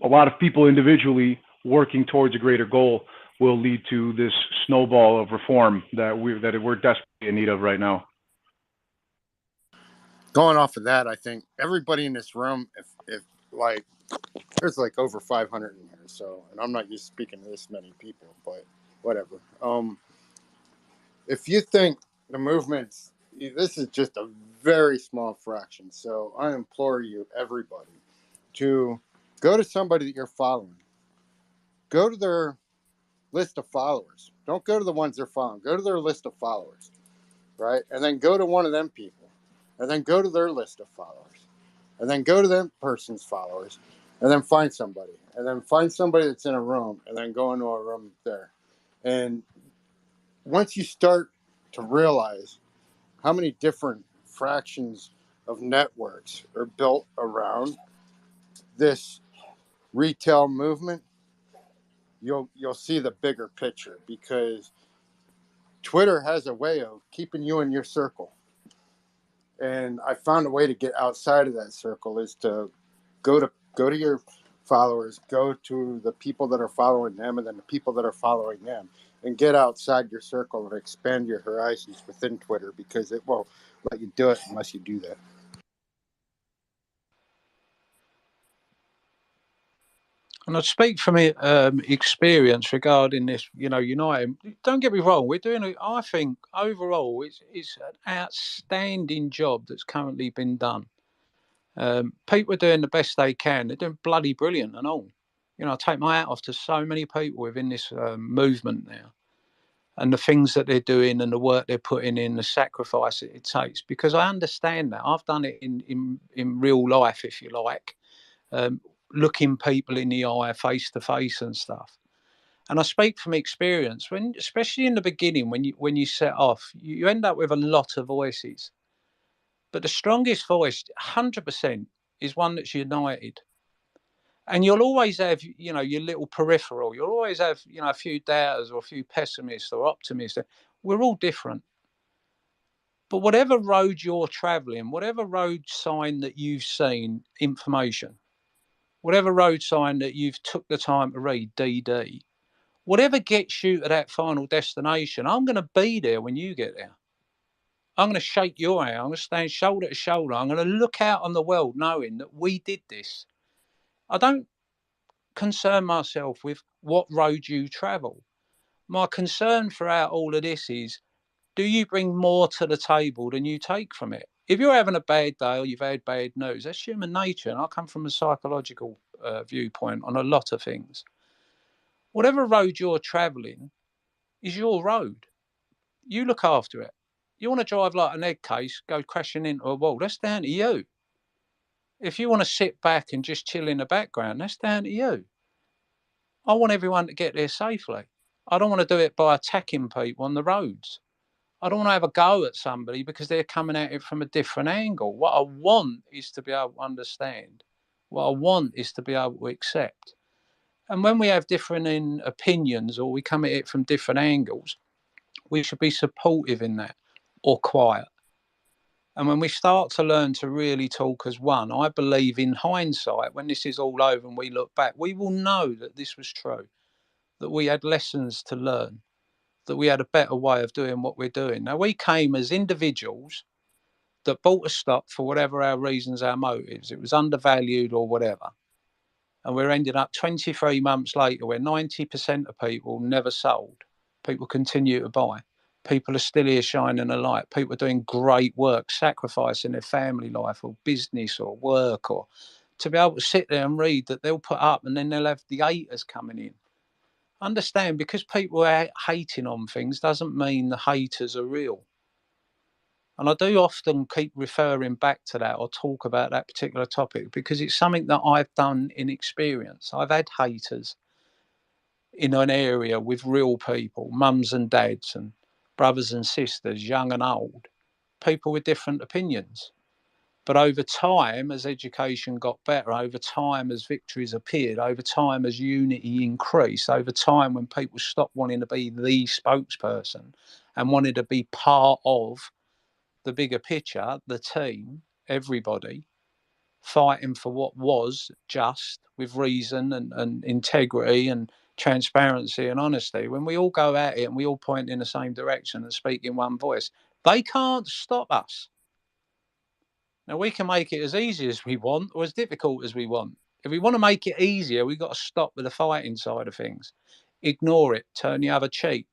S2: a lot of people individually working towards a greater goal will lead to this snowball of reform that we're desperately in need of right now.
S4: Going off of that, I think everybody in this room, if like, there's like over 500 in here, so, and I'm not used to speaking to this many people, but whatever. If you think the movement's, this is just a very small fraction, so I implore you, everybody, to go to somebody that you're following. Go to their list of followers. Don't go to the ones they're following. Go to their list of followers, right? And then go to one of them people. And then go to their list of followers. And then go to that person's followers. And then find somebody. And then find somebody that's in a room. And then go into a room there. And once you start to realize how many different fractions of networks are built around this retail movement, you'll see the bigger picture, because Twitter has a way of keeping you in your circle. And I found a way to get outside of that circle is to go to your followers, go to the people that are following them, and then the people that are following them, and get outside your circle and expand your horizons within Twitter, because it won't let you do it unless you do that.
S5: And I speak from experience regarding this, United. Don't get me wrong, we're doing it. I think overall it's an outstanding job that's currently been done. People are doing the best they can. They're doing bloody brilliant and all. I take my hat off to so many people within this movement now, and the things that they're doing and the work they're putting in, the sacrifice it takes, because I understand that. I've done it in real life, if you like. Looking people in the eye face to face and stuff. And I speak from experience, especially in the beginning, when you set off, you end up with a lot of voices. But the strongest voice, 100%, is one that's united. And you'll always have, your little peripheral. You'll always have, a few doubters or a few pessimists or optimists. We're all different. But whatever road you're traveling, whatever road sign that you've seen, information, whatever road sign that you've took the time to read, DD, whatever gets you to that final destination, I'm going to be there when you get there. I'm going to shake your hand. I'm going to stand shoulder to shoulder. I'm going to look out on the world knowing that we did this. I don't concern myself with what road you travel. My concern throughout all of this is, do you bring more to the table than you take from it? If you're having a bad day or you've had bad news, that's human nature. And I come from a psychological viewpoint on a lot of things. Whatever road you're traveling is your road. You look after it. You want to drive like an egg case, go crashing into a wall, that's down to you. If you want to sit back and just chill in the background, that's down to you. I want everyone to get there safely. I don't want to do it by attacking people on the roads. I don't want to have a go at somebody because they're coming at it from a different angle. What I want is to be able to understand. What I want is to be able to accept. And when we have different opinions or we come at it from different angles, we should be supportive in that, or quiet. And when we start to learn to really talk as one, I believe in hindsight, when this is all over and we look back, we will know that this was true, that we had lessons to learn, that we had a better way of doing what we're doing. Now, we came as individuals that bought a stock for whatever our reasons, our motives. It was undervalued or whatever. And we're ending up 23 months later where 90% of people never sold. People continue to buy. People are still here shining a light. People are doing great work, sacrificing their family life or business or work, or to be able to sit there and read that they'll put up and then they'll have the haters coming in. Understand, because people are hating on things doesn't mean the haters are real. And I do often keep referring back to that or talk about that particular topic because it's something that I've done in experience. I've had haters in an area with real people, mums and dads and brothers and sisters, young and old, people with different opinions. But over time, as education got better, over time as victories appeared, over time as unity increased, over time when people stopped wanting to be the spokesperson and wanted to be part of the bigger picture, the team, everybody, fighting for what was just with reason and integrity and transparency and honesty, when we all go at it and we all point in the same direction and speak in one voice, they can't stop us. Now, we can make it as easy as we want or as difficult as we want. If we want to make it easier, we've got to stop with the fighting side of things. Ignore it, turn the other cheek,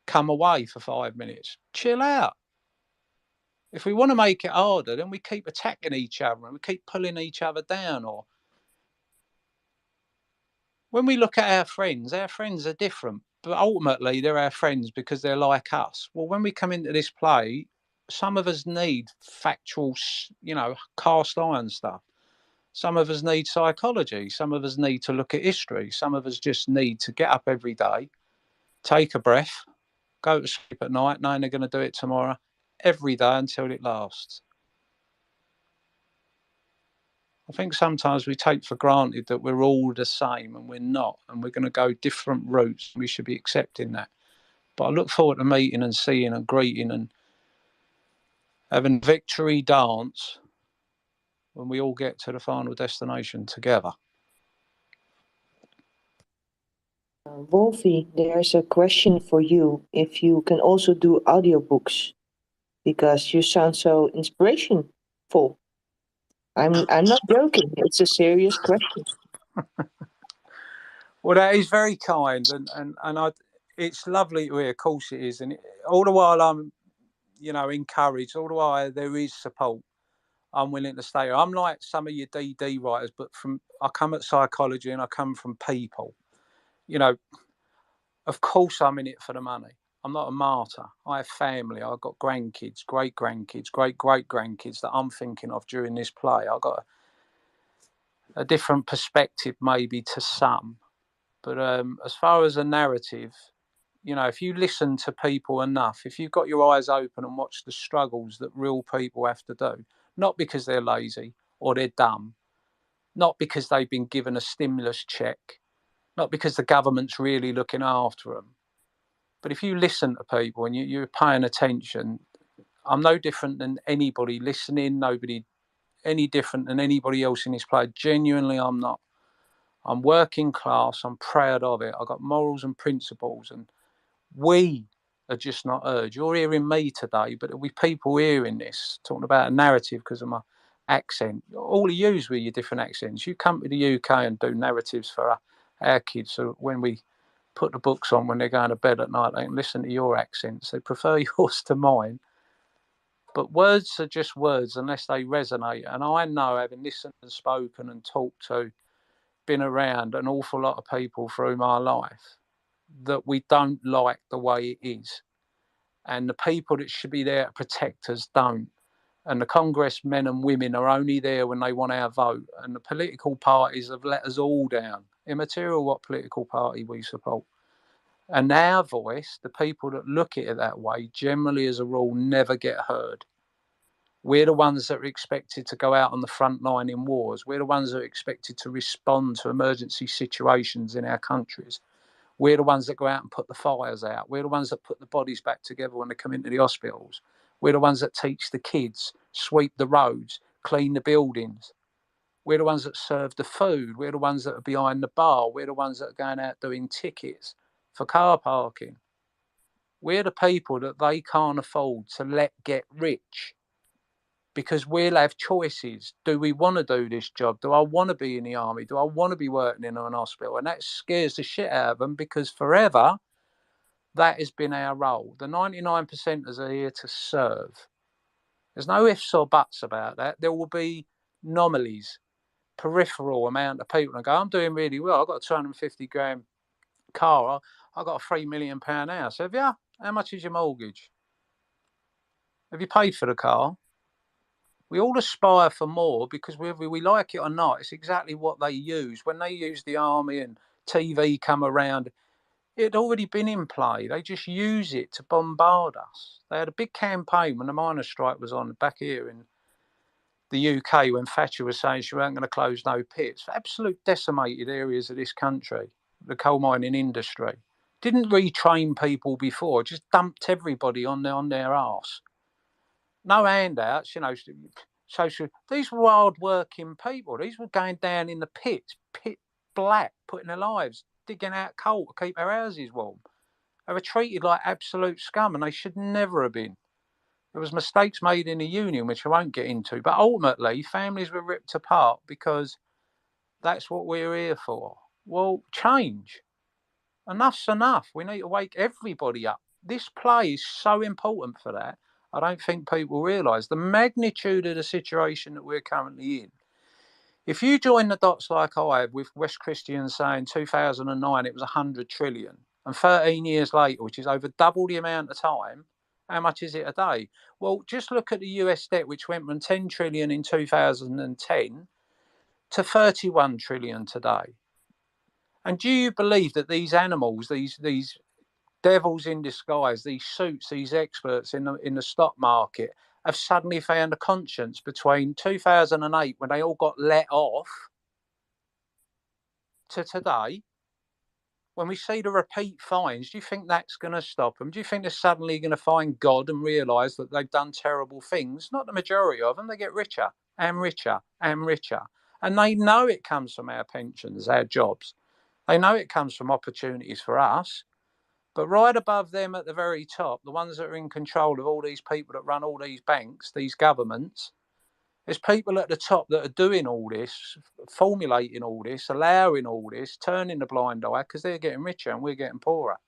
S5: come away for 5 minutes, chill out. If we want to make it harder, then we keep attacking each other and we keep pulling each other down. Or when we look at our friends are different, but ultimately they're our friends because they're like us. Well, when we come into this play, some of us need factual, cast iron stuff. Some of us need psychology. Some of us need to look at history. Some of us just need to get up every day, take a breath, go to sleep at night, knowing they're going to do it tomorrow, every day until it lasts. I think sometimes we take for granted that we're all the same and we're not, and we're going to go different routes. We should be accepting that. But I look forward to meeting and seeing and greeting and having victory dance when we all get to the final destination together.
S1: Wolfie, there's a question for you. If you can also do audiobooks, because you sound so inspirational. I'm not joking. It's a serious question.
S5: Well, that is very kind, and it's lovely to hear. Of course, it is, and all the while I'm, encouraged. All the while there is support. I'm willing to stay. I'm like some of your DD writers, but I come at psychology and I come from people. Of course I'm in it for the money. I'm not a martyr. I have family. I've got grandkids, great-grandkids, great-great-grandkids that I'm thinking of during this play. I've got a different perspective maybe to some. But as far as a narrative, if you listen to people enough, if you've got your eyes open and watch the struggles that real people have to do, not because they're lazy or they're dumb, not because they've been given a stimulus check, not because the government's really looking after them. But if you listen to people and you're paying attention, I'm no different than anybody listening, nobody any different than anybody else in this play. Genuinely, I'm not. I'm working class. I'm proud of it. I've got morals and principles, and we are just not heard. You're hearing me today, but there'll be people hearing this, talking about a narrative because of my accent. All of yous with your different accents. You come to the UK and do narratives for our kids, so when we put the books on when they're going to bed at night, they can listen to your accents. They prefer yours to mine. But words are just words unless they resonate. And I know, having listened and spoken and talked to, been around an awful lot of people through my life, that we don't like the way it is. And the people that should be there to protect us don't. And the Congress men and women are only there when they want our vote. And the political parties have let us all down, immaterial what political party we support. And our voice, the people that look at it that way, generally as a rule never get heard. We're the ones that are expected to go out on the front line in wars. We're the ones that are expected to respond to emergency situations in our countries. We're the ones that go out and put the fires out. We're the ones that put the bodies back together when they come into the hospitals. We're the ones that teach the kids, sweep the roads, clean the buildings. We're the ones that serve the food. We're the ones that are behind the bar. We're the ones that are going out doing tickets for car parking. We're the people that they can't afford to let get rich, because we'll have choices. Do we want to do this job? Do I want to be in the army? Do I want to be working in an hospital? And that scares the shit out of them, because forever that has been our role. The 99%ers are here to serve. There's no ifs or buts about that. There will be anomalies, peripheral amount of people and go, I'm doing really well. I've got a 250 grand car. I've got a £3 million house. Have you? How much is your mortgage? Have you paid for the car? We all aspire for more, because whether we like it or not, it's exactly what they use. When they use the army and TV come around, it had already been in play. They just use it to bombard us. They had a big campaign when the miners' strike was on back here in the UK, when Thatcher was saying she weren't going to close no pits. Absolute decimated areas of this country, the coal mining industry. Didn't retrain people before, just dumped everybody on their arse. No handouts, social. These were hard-working people. These were going down in the pits, pit black, putting their lives, digging out coal to keep their houses warm. They were treated like absolute scum, and they should never have been. There was mistakes made in the union, which I won't get into, but ultimately families were ripped apart, because that's what we're here for. Well, change. Enough's enough. We need to wake everybody up. This play is so important for that. I don't think people realise the magnitude of the situation that we're currently in. If you join the dots like I have, with West Christian saying 2009 it was 100 trillion, and 13 years later, which is over double the amount of time, how much is it a day? Well, just look at the US debt, which went from 10 trillion in 2010 to 31 trillion today. And do you believe that these animals, these devils in disguise, these suits, these experts in the stock market, have suddenly found a conscience between 2008, when they all got let off, to today? when we see the repeat finds, do you think that's going to stop them? Do you think they're suddenly going to find God and realise that they've done terrible things? Not the majority of them. They get richer and richer and richer. And they know it comes from our pensions, our jobs. They know it comes from opportunities for us. But right above them at the very top, the ones that are in control of all these people that run all these banks, these governments, there's people at the top that are doing all this, formulating all this, allowing all this, turning the blind eye because they're getting richer and we're getting poorer.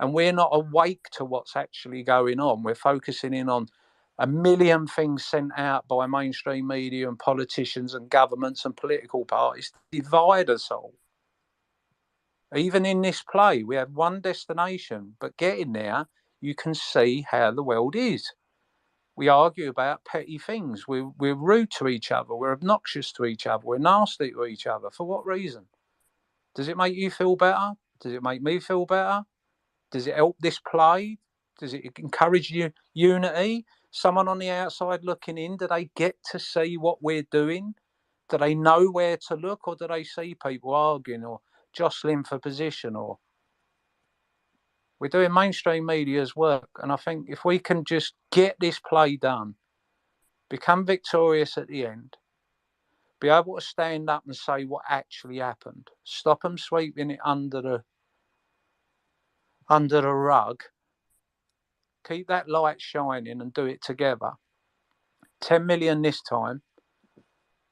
S5: And we're not awake to what's actually going on. We're focusing in on a million things sent out by mainstream media and politicians and governments and political parties to divide us all. Even in this play, we have one destination, but getting there, you can see how the world is. We argue about petty things. We're rude to each other. We're obnoxious to each other. We're nasty to each other. For what reason? Does it make you feel better? Does it make me feel better? Does it help this play? Does it encourage unity? Someone on the outside looking in, do they get to see what we're doing? Do they know where to look, or do they see people arguing or jostling for position? Or we're doing mainstream media's work, and I think if we can just get this play done, become victorious at the end, be able to stand up and say what actually happened, stop them sweeping it under the rug, keep that light shining and do it together. 10 million this time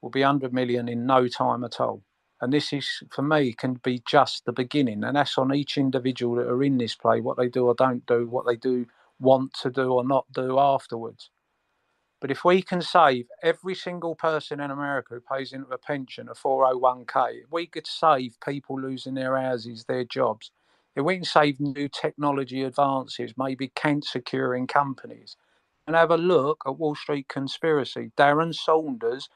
S5: will be 100 million in no time at all. And this is, for me, can be just the beginning. And that's on each individual that are in this play, what they do or don't do, what they do want to do or not do afterwards. But if we can save every single person in America who pays into a pension, a 401k, if we could save people losing their houses, their jobs, if we can save new technology advances, maybe cancer-curing companies, and have a look at Wall Street conspiracy. Darren Saunders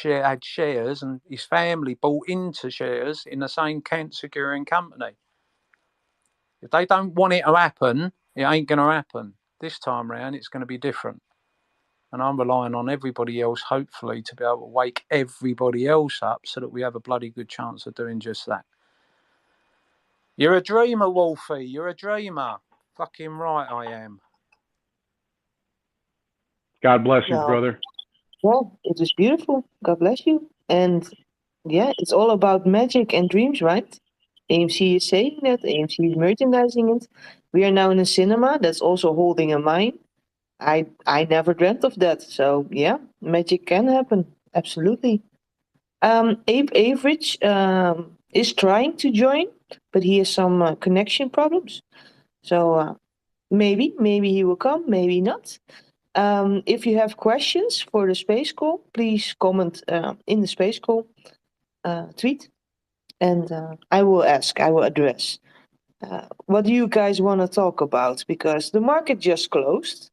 S5: had shares, and his family bought into shares in the same cancer-curing company. If they don't want it to happen, it ain't going to happen. This time round, it's going to be different. And I'm relying on everybody else, hopefully, to be able to wake everybody else up so that we have a bloody good chance of doing just that. You're a dreamer, Wolfie. You're a dreamer. Fucking right I am.
S2: God bless you, brother.
S1: Well, it was beautiful. God bless you. And yeah, it's all about magic and dreams, right? AMC is saying that. AMC is merchandising it. We are now in a cinema that's also holding a mine. I never dreamt of that. So yeah, magic can happen. Absolutely. Abe Average is trying to join, but he has some connection problems. So maybe he will come, maybe not. If you have questions for the SpaceCall, please comment in the SpaceCall tweet, and I will address. What do you guys want to talk about? Because the market just closed.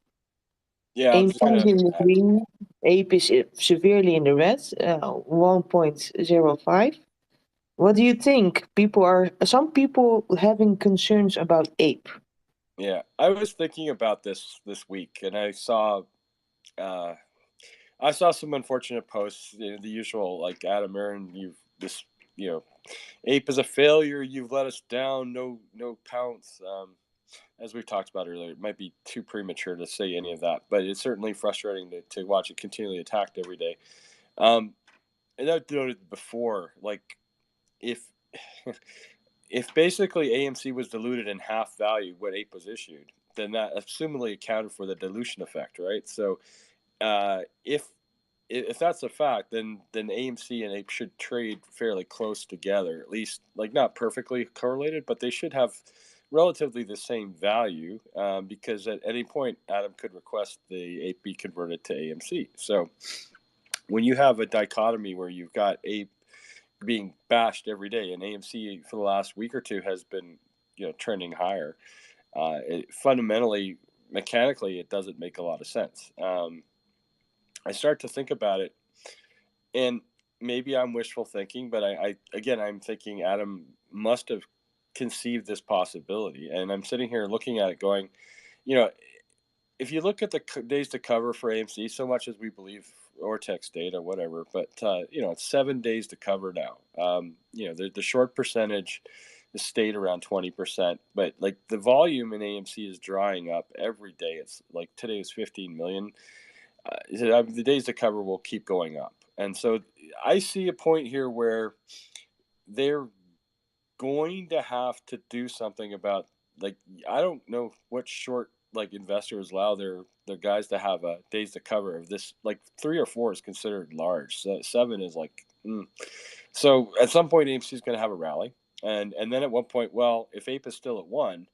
S3: Yeah,
S1: AIM is in the green. APE is severely in the red, 1.05. What do you think? Some people having concerns about APE.
S3: Yeah, I was thinking about this week, and I saw some unfortunate posts. The usual, like, Adam Aaron, APE is a failure. You've let us down. No pounce. As we've talked about earlier, it might be too premature to say any of that, but it's certainly frustrating to watch it continually attacked every day. And I've noted before, like, if basically AMC was diluted in half value when APE was issued, then that assumedly accounted for the dilution effect, right? So if that's a fact, then AMC and APE should trade fairly close together, at least, like, not perfectly correlated, but they should have relatively the same value, because at any point Adam could request the APE be converted to AMC. So when you have a dichotomy where you've got APE being bashed every day, and AMC for the last week or two has been trending higher, fundamentally, mechanically, it doesn't make a lot of sense. I start to think about it, and maybe I'm wishful thinking, but I'm thinking Adam must have conceived this possibility, and I'm sitting here looking at it going, if you look at the days to cover for AMC, so much as we believe Ortex data, whatever, but it's 7 days to cover now. The short percentage stayed around 20%, but like the volume in AMC is drying up every day. It's like today is 15 million. The days to cover will keep going up. And so I see a point here where they're going to have to do something about, like, I don't know what short like investors allow their guys to have a days to cover of this. Like 3 or 4 is considered large. So 7 is like, So at some point AMC is going to have a rally, and then at one point, well, if APE is still at 1,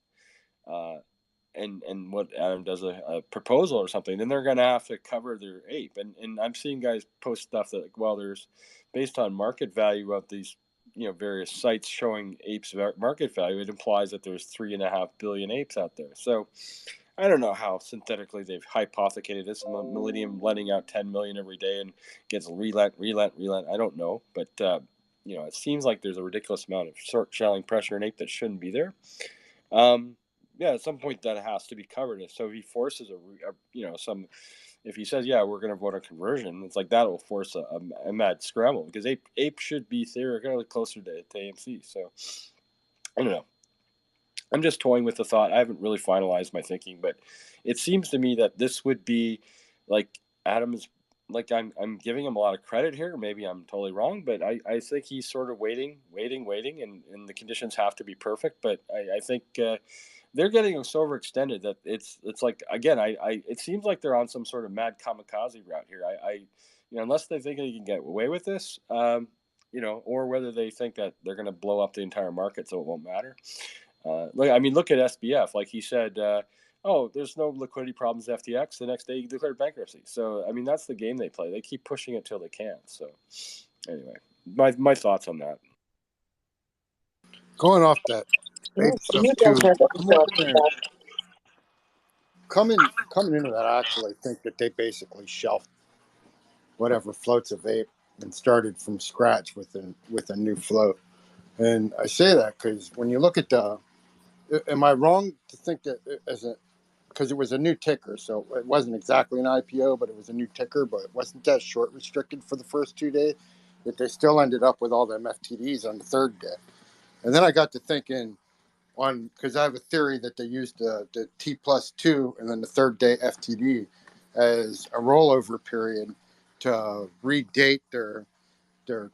S3: and what Adam does a proposal or something, then they're going to have to cover their APE. And I'm seeing guys post stuff that, like, well, there's based on market value of these, various sites showing APE's market value, it implies that there's 3.5 billion APEs out there. So I don't know how synthetically they've hypothecated this. Millennium letting out 10 million every day and gets relent. I don't know, but it seems like there's a ridiculous amount of short selling pressure in APE that shouldn't be there. At some point that has to be covered. So if he forces if he says, yeah, we're going to vote on conversion, it's like that will force a mad scramble, because APE should be theoretically closer to AMC. So I don't know. I'm just toying with the thought. I haven't really finalized my thinking, but it seems to me that this would be like Adam's. Like I'm giving him a lot of credit here. Maybe I'm totally wrong, but I think he's sort of waiting, and the conditions have to be perfect. But I think they're getting so overextended that it's like, again, it seems like they're on some sort of mad kamikaze route here. Unless they think they can get away with this, or whether they think that they're going to blow up the entire market so it won't matter. Look at SBF. Like he said, there's no liquidity problems at FTX. The next day he declared bankruptcy. So, that's the game they play. They keep pushing it till they can. So, anyway, my thoughts on that.
S4: Going off that
S1: Yeah,
S4: stuff
S1: you
S4: too,
S1: guys have
S4: I'm looking at coming into that. I actually think that they basically shelved whatever floats of APE and started from scratch with a new float. And I say that because when you look at am I wrong to think that because it was a new ticker, so it wasn't exactly an IPO, but it was a new ticker, but it wasn't that short restricted for the first 2 days, that they still ended up with all them FTDs on the third day. And then I got to thinking because I have a theory that they used the T+2 and then the third day FTD as a rollover period to redate their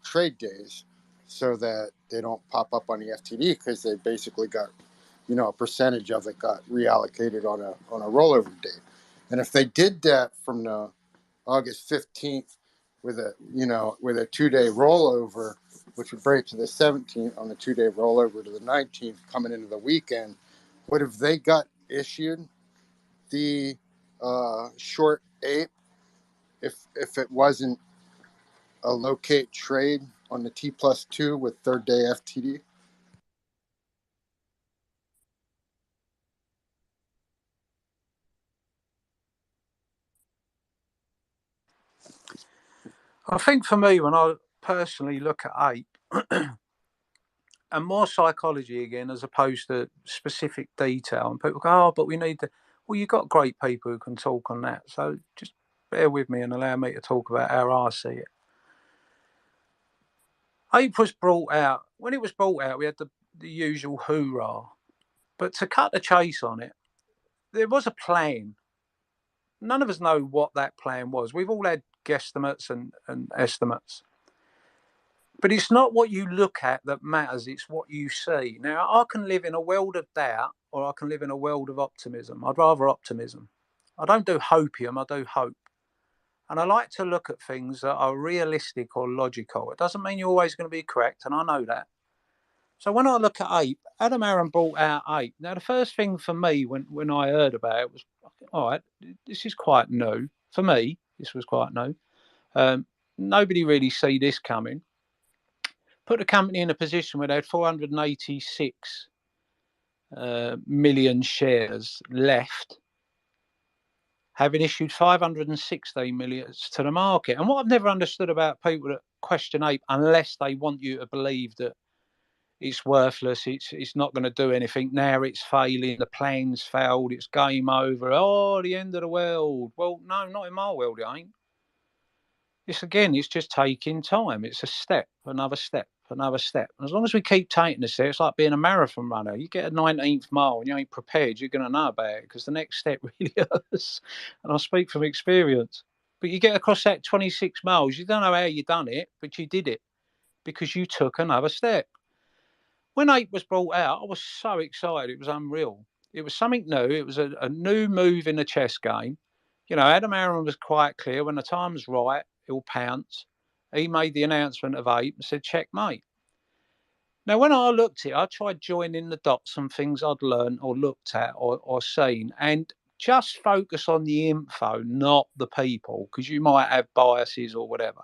S4: trade days so that they don't pop up on the FTD, because they basically got, a percentage of it got reallocated on a rollover date. And if they did that from the August 15th with a 2-day rollover, which would break to the 17th on the 2-day rollover to the 19th coming into the weekend, what if they got issued the short APE if it wasn't a locate trade on the T+2 with third day FTD?
S5: I think for me, when I personally look at APE, and more psychology again, as opposed to specific detail, and people go, but we need to. Well, you've got great people who can talk on that. So just bear with me and allow me to talk about how I see it. APE was brought out. When it was brought out, we had the usual hoorah. But to cut the chase on it, there was a plan. None of us know what that plan was. We've all had guesstimates and estimates. But it's not what you look at that matters, it's what you see. Now, I can live in a world of doubt, or I can live in a world of optimism. I'd rather optimism. I don't do hopium, I do hope. And I like to look at things that are realistic or logical. It doesn't mean you're always going to be correct, and I know that. So when I look at APE, Adam Aaron brought out APE. Now, the first thing for me when I heard about it was, all right, this is quite new. For me, this was quite new. Nobody really see this coming. Put the company in a position where they had 486 million shares left, having issued 516 million to the market. And what I've never understood about people that question APE, unless they want you to believe that it's worthless, it's not going to do anything, now it's failing, the plan's failed, it's game over, the end of the world. Well, no, not in my world, it ain't. It's just taking time. It's a step, another step, another step. As long as we keep taking the steps, it's like being a marathon runner. You get a 19th mile and you ain't prepared, you're going to know about it because the next step really hurts. And I speak from experience. But you get across that 26 miles, you don't know how you done it, but you did it because you took another step. When APE was brought out, I was so excited. It was unreal. It was something new. It was a new move in the chess game. You know, Adam Aaron was quite clear when the time's right, he'll pounce. He made the announcement of APE and said, checkmate. Now, when I looked at it, I tried joining the dots and things I'd learned or looked at or seen and just focus on the info, not the people, because you might have biases or whatever.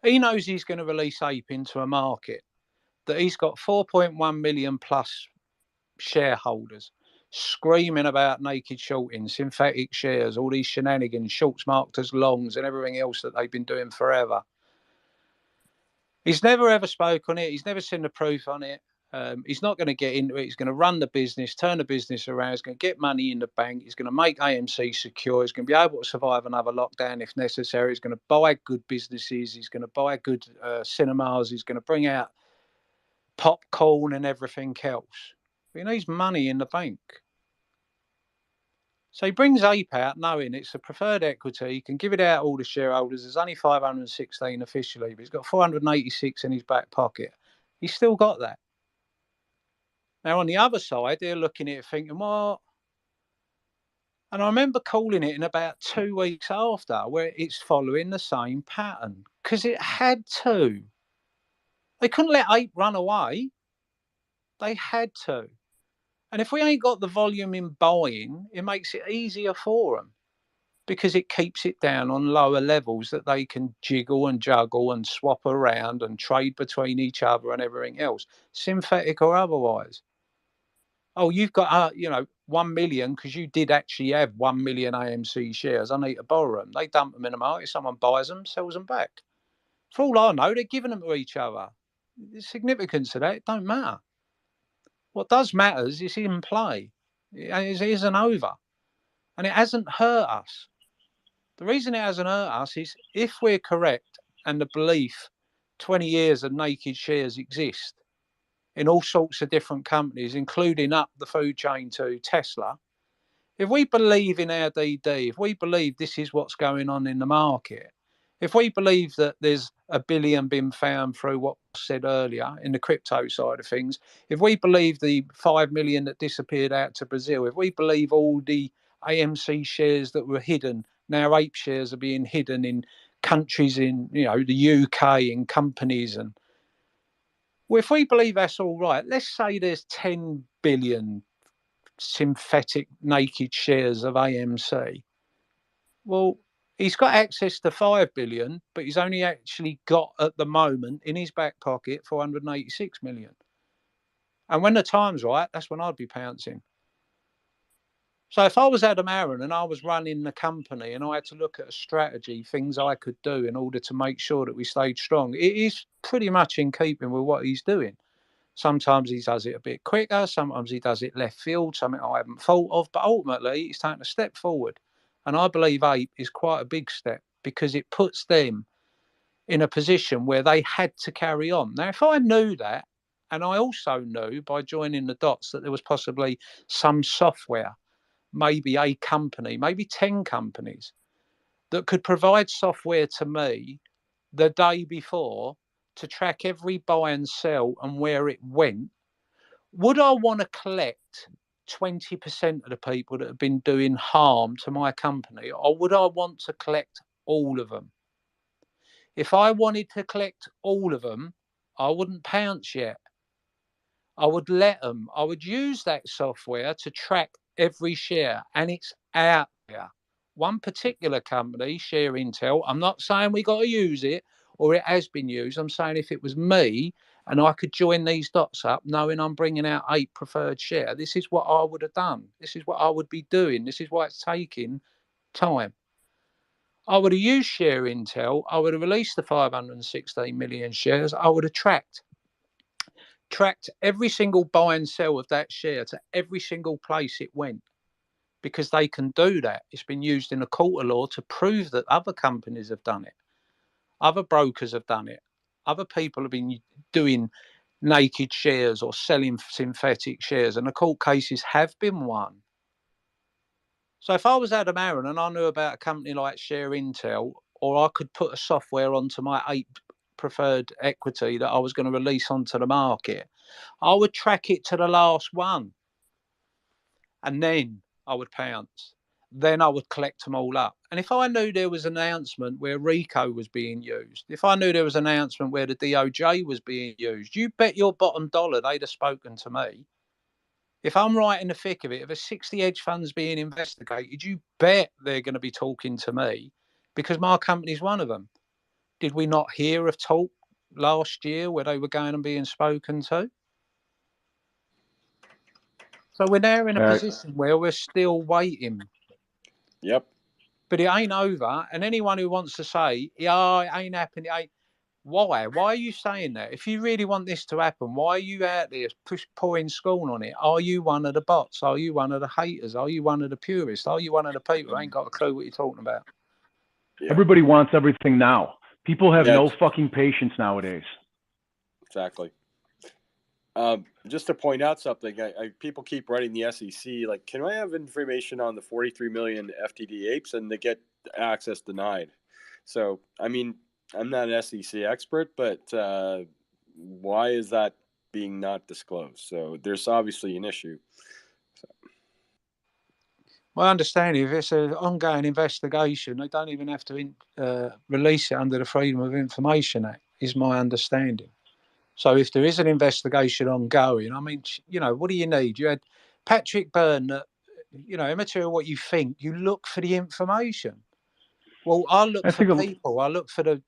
S5: He knows he's going to release APE into a market that he's got 4.1 million plus shareholders screaming about naked shorting, synthetic shares, all these shenanigans, shorts marked as longs and everything else that they've been doing forever. He's never ever spoke on it. He's never seen the proof on it. He's not going to get into it. He's going to run the business, turn the business around. He's going to get money in the bank. He's going to make AMC secure. He's going to be able to survive another lockdown if necessary. He's going to buy good businesses. He's going to buy good cinemas. He's going to bring out popcorn and everything else. He needs money in the bank. So he brings APE out knowing it's a preferred equity. He can give it out all the shareholders. There's only 516 officially, but he's got 486 in his back pocket. He's still got that. Now, on the other side, they're looking at it thinking, well, and I remember calling it in about 2 weeks after, where it's following the same pattern, because it had to. They couldn't let APE run away. They had to. And if we ain't got the volume in buying, it makes it easier for them because it keeps it down on lower levels that they can jiggle and juggle and swap around and trade between each other and everything else, synthetic or otherwise. Oh, you've got, 1 million because you did actually have 1 million AMC shares. I need to borrow them. They dump them in the market. Someone buys them, sells them back. For all I know, they're giving them to each other. The significance of that, it don't matter. What does matter is it's in play. It isn't over. And it hasn't hurt us. The reason it hasn't hurt us is if we're correct and the belief 20 years of naked shares exist in all sorts of different companies, including up the food chain to Tesla, if we believe in our DD, if we believe this is what's going on in the market, if we believe that there's $1 billion been found through what was said earlier in the crypto side of things, if we believe the 5 million that disappeared out to Brazil, if we believe all the AMC shares that were hidden, now APE shares are being hidden in countries in, the UK, in companies, and well, if we believe that's all right, let's say there's 10 billion synthetic naked shares of AMC. Well, he's got access to 5 billion, but he's only actually got at the moment in his back pocket 486 million. And when the time's right, that's when I'd be pouncing. So if I was Adam Aaron and I was running the company and I had to look at a strategy, things I could do in order to make sure that we stayed strong, it is pretty much in keeping with what he's doing. Sometimes he does it a bit quicker. Sometimes he does it left field, something I haven't thought of. But ultimately, he's taken a step forward. And I believe APE is quite a big step because it puts them in a position where they had to carry on. Now, if I knew that, and I also knew by joining the dots that there was possibly some software, maybe a company, maybe 10 companies that could provide software to me the day before to track every buy and sell and where it went, would I want to collect 20% of the people that have been doing harm to my company, or would I want to collect all of them? If I wanted to collect all of them, I wouldn't pounce yet. I would let them. I would use that software to track every share, and it's out there. One particular company, Share Intel, I'm not saying we got to use it or it has been used. I'm saying if it was me and I could join these dots up knowing I'm bringing out APE preferred share, this is what I would have done. This is what I would be doing. This is why it's taking time. I would have used Share Intel. I would have released the 516 million shares. I would have tracked every single buy and sell of that share to every single place it went. because they can do that. It's been used in a court of law to prove that other companies have done it. Other brokers have done it. Other people have been doing naked shares or selling synthetic shares, and the court cases have been won. So if I was Adam Aaron and I knew about a company like Share Intel, or I could put a software onto my APE preferred equity that I was going to release onto the market, I would track it to the last one. And then I would pounce. Then I would collect them all up. And if I knew there was an announcement where RICO was being used, if I knew there was an announcement where the DOJ was being used, you bet your bottom dollar they'd have spoken to me. If I'm right in the thick of it, if there's 60 hedge funds being investigated, you bet they're going to be talking to me, because my company's one of them. Did we not hear of talk last year where they were going and being spoken to? So we're now in a position where we're still waiting.
S3: Yep.
S5: But it ain't over. And anyone who wants to say, yeah, it ain't happened, it ain't. Why? Why are you saying that? If you really want this to happen, why are you out there pouring scorn on it? Are you one of the bots? Are you one of the haters? Are you one of the purists? Are you one of the people who ain't got a clue what you're talking about?
S2: Yeah. Everybody wants everything now. People have no fucking patience nowadays.
S3: Exactly. Just to point out something, people keep writing the SEC, like, can I have information on the 43 million FTD apes? And they get access denied. So, I mean, I'm not an SEC expert, but why is that being not disclosed? So there's obviously an issue. So.
S5: My understanding, if it's an ongoing investigation, they don't even have to release it under the Freedom of Information Act, is my understanding. So if there is an investigation ongoing, I mean, you know, what do you need? You had Patrick Byrne that, you know, immaterial what you think, you look for the information. Well, I look for people. I look for the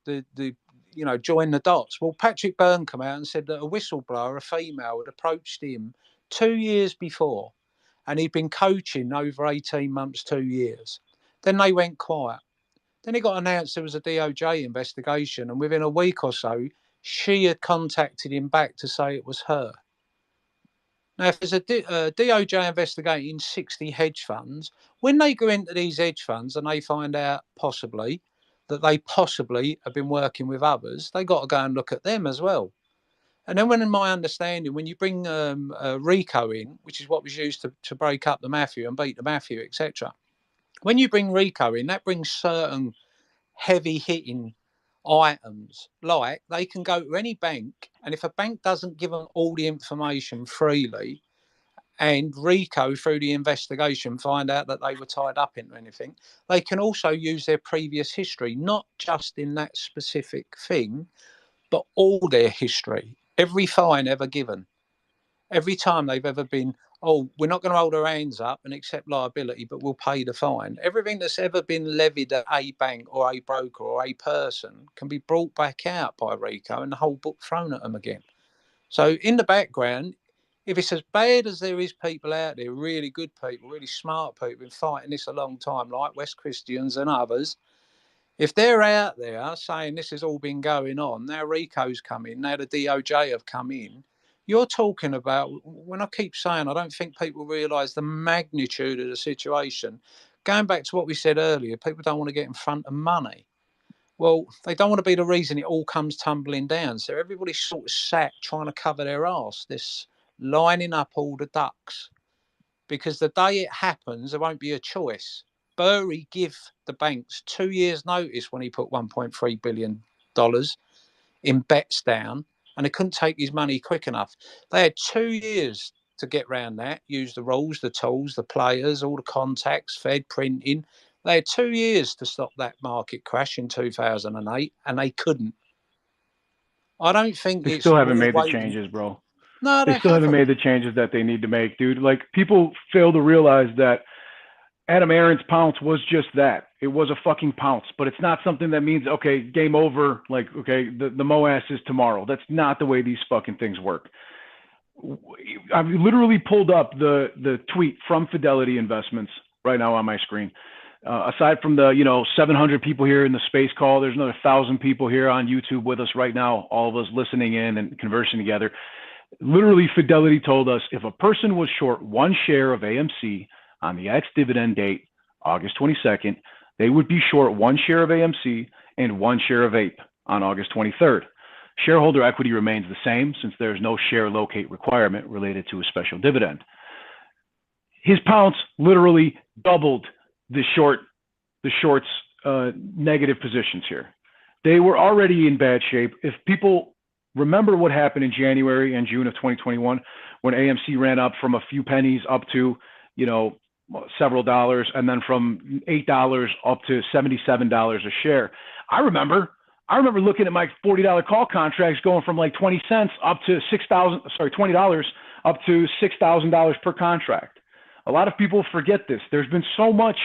S5: you know, join the dots. Well, Patrick Byrne came out and said that a whistleblower, a female, had approached him 2 years before, and he'd been coaching over 18 months, 2 years. Then they went quiet. Then it got announced there was a DOJ investigation, and within a week or so, she had contacted him back to say it was her. Now, if there's a DOJ investigating 60 hedge funds, when they go into these hedge funds and they find out possibly that they possibly have been working with others, they got to go and look at them as well. And then, when, in my understanding, when you bring RICO in, which is what was used to break up the mafia and beat the mafia, etc., when you bring RICO in, that brings certain heavy-hitting items, like they can go to any bank, and if a bank doesn't give them all the information freely, and RICO, through the investigation, find out that they were tied up into anything, they can also use their previous history, not just in that specific thing, but all their history, every fine ever given, every time they've ever been, oh, we're not going to hold our hands up and accept liability, but we'll pay the fine. Everything that's ever been levied at a bank or a broker or a person can be brought back out by RICO and the whole book thrown at them again. So in the background, if it's as bad as there is people out there, really good people, really smart people, been fighting this a long time, like West Christians and others, if they're out there saying this has all been going on, now RICO's come in, now the DOJ have come in, you're talking about, when I keep saying I don't think people realise the magnitude of the situation, going back to what we said earlier, people don't want to get in front of money. Well, they don't want to be the reason it all comes tumbling down. So everybody's sort of sat trying to cover their arse, this lining up all the ducks. Because the day it happens, there won't be a choice. Burry give the banks 2 years' notice when he put $1.3 billion in bets down, and they couldn't take his money quick enough. They had 2 years to get around that, use the rules, the tools, the players, all the contacts, Fed printing. They had 2 years to stop that market crash in 2008, and they couldn't. I don't think
S2: they still haven't made the changes, bro.
S5: No,
S2: they still haven't made the changes that they need to make, dude. Like, people fail to realize that Adam Aaron's pounce was just that. It was a fucking pounce, but it's not something that means, okay, game over. Like, okay, the MOAS is tomorrow. That's not the way these fucking things work. I've literally pulled up the tweet from Fidelity Investments right now on my screen. Aside from the 700 people here in the SpaceCall, there's another 1,000 people here on YouTube with us right now, all of us listening in and conversing together. Literally, Fidelity told us if a person was short one share of AMC on the ex-dividend date, August 22nd, they would be short 1 share of AMC and 1 share of APE on August 23rd. Shareholder equity remains the same since there is no share locate requirement related to a special dividend. His pounce literally doubled the shorts negative positions here. They were already in bad shape. If people remember what happened in January and June of 2021, when AMC ran up from a few pennies up to, several dollars, and then from $8 up to $77 a share. I remember looking at my $40 call contracts going from like 20 cents up to $20 up to $6,000 per contract. A lot of people forget this. There's been so much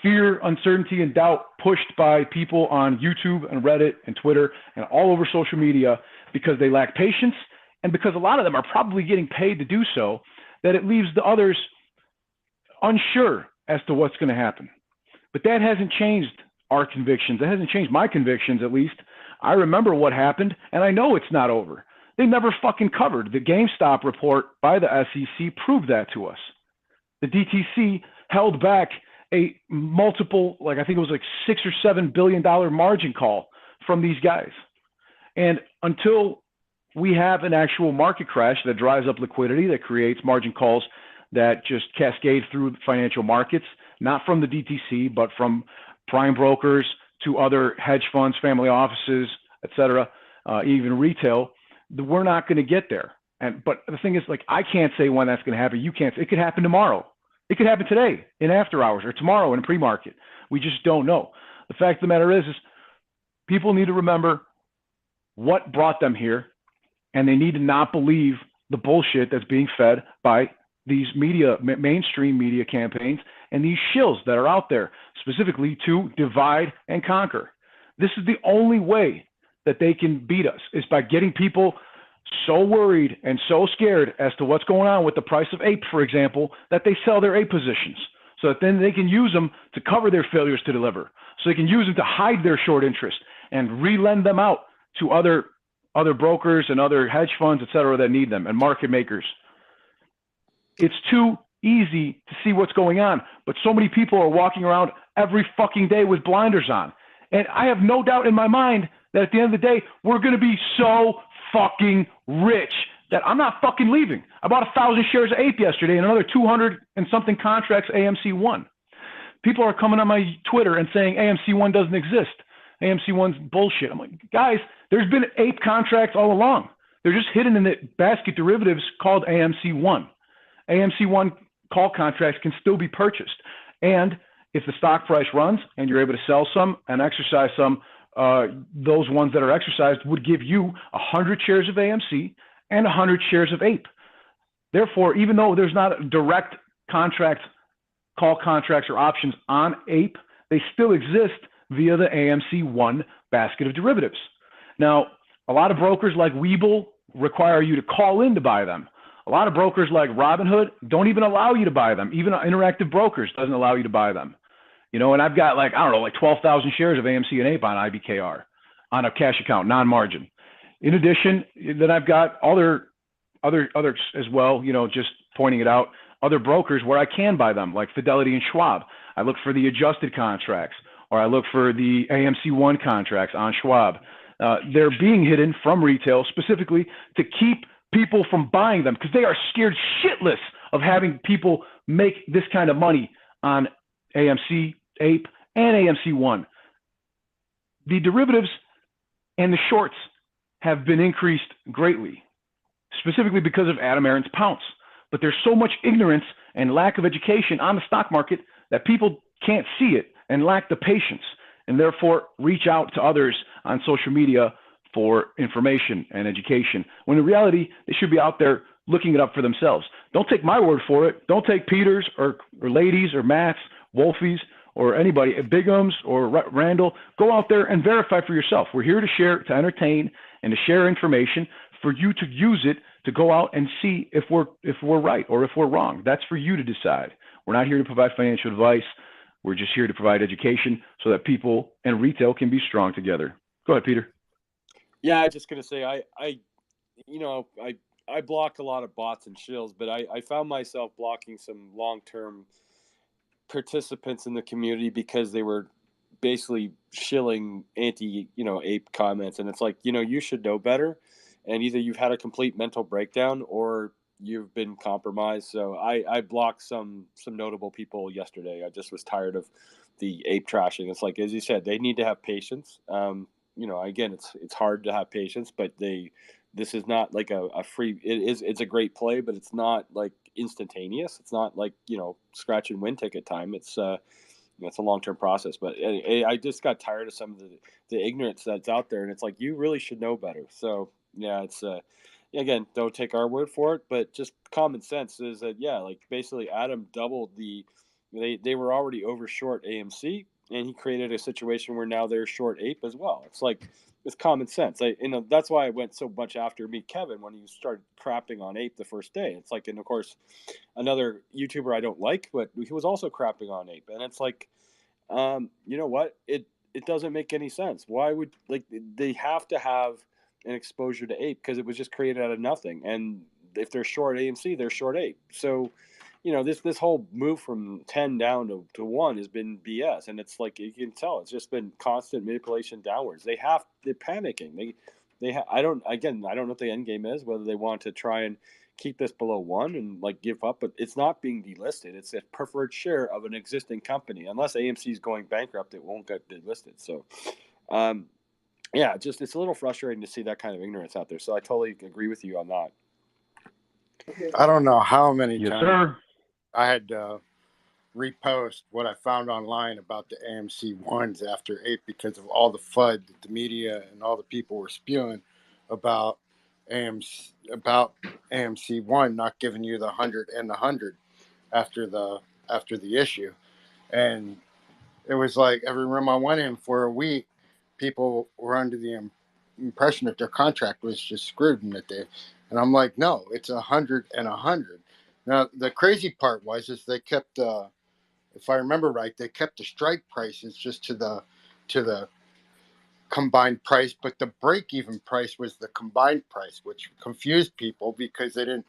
S2: fear, uncertainty, and doubt pushed by people on YouTube and Reddit and Twitter and all over social media because they lack patience and because a lot of them are probably getting paid to do so, that it leaves the others unsure as to what's going to happen. But that hasn't changed our convictions. It hasn't changed my convictions, at least. I remember what happened, and I know it's not over. They never fucking covered. The GameStop report by the SEC proved that to us. The DTC held back a multiple, I think it was like $6 or $7 billion margin call from these guys. And until we have an actual market crash that drives up liquidity, that creates margin calls that just cascade through financial markets, not from the DTC, but from prime brokers to other hedge funds, family offices, et cetera, even retail, we're not going to get there. But the thing is, I can't say when that's going to happen. You can't. It could happen tomorrow. It could happen today in after hours or tomorrow in pre-market. We just don't know. The fact of the matter is people need to remember what brought them here, and they need to not believe the bullshit that's being fed by these mainstream media campaigns and these shills that are out there specifically to divide and conquer. This is the only way that they can beat us, is by getting people so worried and so scared as to what's going on with the price of APE, for example, that they sell their APE positions so that then they can use them to cover their failures to deliver. So they can use them to hide their short interest and re-lend them out to other brokers and other hedge funds, et cetera, that need them, and market makers. It's too easy to see what's going on, but so many people are walking around every fucking day with blinders on. And I have no doubt in my mind that at the end of the day, we're going to be so fucking rich that I'm not fucking leaving. I bought 1,000 shares of APE yesterday and another 200 and something contracts AMC 1. People are coming on my Twitter and saying AMC 1 doesn't exist. AMC 1's bullshit. I'm like, guys, there's been APE contracts all along. They're just hidden in the basket derivatives called AMC 1. AMC 1 call contracts can still be purchased. And if the stock price runs and you're able to sell some and exercise some, those ones that are exercised would give you 100 shares of AMC and 100 shares of APE. Therefore, even though there's not a direct contract, call contracts or options on APE, they still exist via the AMC 1 basket of derivatives. Now, a lot of brokers like Webull require you to call in to buy them. A lot of brokers like Robinhood don't even allow you to buy them. Even Interactive Brokers doesn't allow you to buy them. And I've got 12,000 shares of AMC and APE on IBKR on a cash account, non-margin. In addition, then I've got others as well, just pointing it out, other brokers where I can buy them, like Fidelity and Schwab. I look for the adjusted contracts, or I look for the AMC 1 contracts on Schwab. They're being hidden from retail specifically to keep people from buying them because they are scared shitless of having people make this kind of money on AMC, APE, and AMC 1. The derivatives and the shorts have been increased greatly, specifically because of Adam Arond's pounce. But there's so much ignorance and lack of education on the stock market that people can't see it and lack the patience, and therefore reach out to others on social media for information and education, when in reality, they should be out there looking it up for themselves. Don't take my word for it. Don't take Peter's or Ladies or Matt's, Wolfie's, or anybody, Bigham's or Randall. Go out there and verify for yourself. We're here to share, to entertain, and to share information for you to use it to go out and see if we're right or if we're wrong. That's for you to decide. We're not here to provide financial advice. We're just here to provide education so that people and retail can be strong together. Go ahead, Peter.
S3: Yeah, I was just gonna say I block a lot of bots and shills, but I found myself blocking some long-term participants in the community because they were basically shilling ape comments, and it's like, you should know better, and either you've had a complete mental breakdown or you've been compromised. So I blocked some notable people yesterday. I just was tired of the ape trashing. It's like, as you said, they need to have patience. Again, it's hard to have patience, but this is not like a free. It's a great play, but it's not like instantaneous. It's not like scratch and win ticket time. It's a long-term process. But I just got tired of some of the ignorance that's out there, and it's like, you really should know better. So yeah, it's again, don't take our word for it, but just common sense is that, like basically Adam doubled they were already over short AMC, and he created a situation where now they're short ape as well. It's like, it's common sense. That's why I went so much after Kevin when he started crapping on ape the first day. It's like, and of course, another YouTuber I don't like, but he was also crapping on ape, and it's like, you know what? It doesn't make any sense. Why would, like, they have to have an exposure to ape because it was just created out of nothing, and if they're short AMC, they're short ape. So this whole move from 10 down to 1 has been BS, and it's like, you can tell it's just been constant manipulation downwards. They're panicking. I don't know what the end game is, whether they want to try and keep this below 1 and like give up, but it's not being delisted. It's a preferred share of an existing company. Unless AMC is going bankrupt, it won't get delisted. So it's a little frustrating to see that kind of ignorance out there. So I totally agree with you on that.
S4: I don't know how many
S2: Yes,
S4: times
S2: sir.
S4: I had to repost what I found online about the AMC ones after APE because of all the FUD that the media and all the people were spewing about AMC one not giving you the 100 and the 100 after the issue. And it was like every room I went in for a week, people were under the impression that their contract was just screwed, and I'm like, no, it's 100 and 100. Now the crazy part is they kept if I remember right, they kept the strike prices just to the combined price, but the break-even price was the combined price, which confused people because they didn't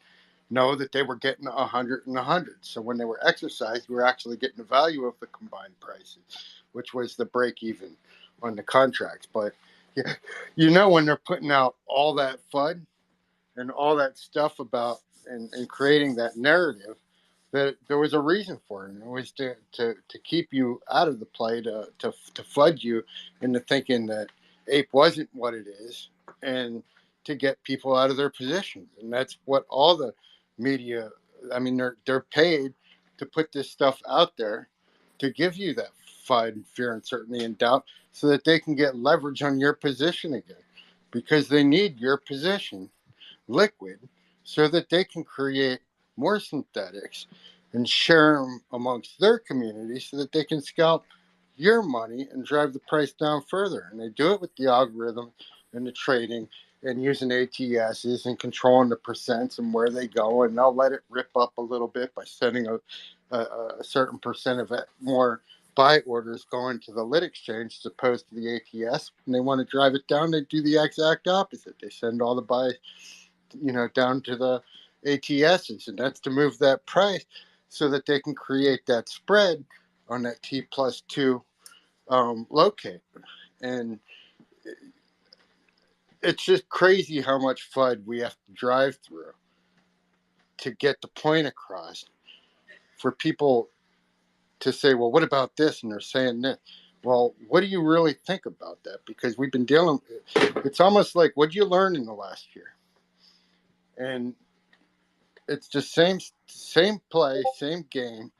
S4: know that they were getting 100 and 100. So when they were exercised, we were actually getting the value of the combined prices, which was the break-even on the contracts. But when they're putting out all that FUD and all that stuff about and creating that narrative, that there was a reason for it, and it was to keep you out of the play, to flood you into thinking that ape wasn't what it is, and to get people out of their positions. And that's what all the media, I mean, they're paid to put this stuff out there to give you that FUD, fear, uncertainty, and doubt, so that they can get leverage on your position again, because they need your position liquid so that they can create more synthetics and share them amongst their community so that they can scalp your money and drive the price down further. And they do it with the algorithm and the trading and using ATSs and controlling the percents and where they go. And they'll let it rip up a little bit by setting a certain percent of it, more buy orders going to the lit exchange as opposed to the ATS. When they want to drive it down, they do the exact opposite. They send all the buys down to the ATSs, and that's to move that price so that they can create that spread on that T+2 locate. And it's just crazy how much FUD we have to drive through to get the point across for people to say, well, what about this? And they're saying this. Well, what do you really think about that? Because we've been it's almost like, what did you learn in the last year? And it's the same play, same game,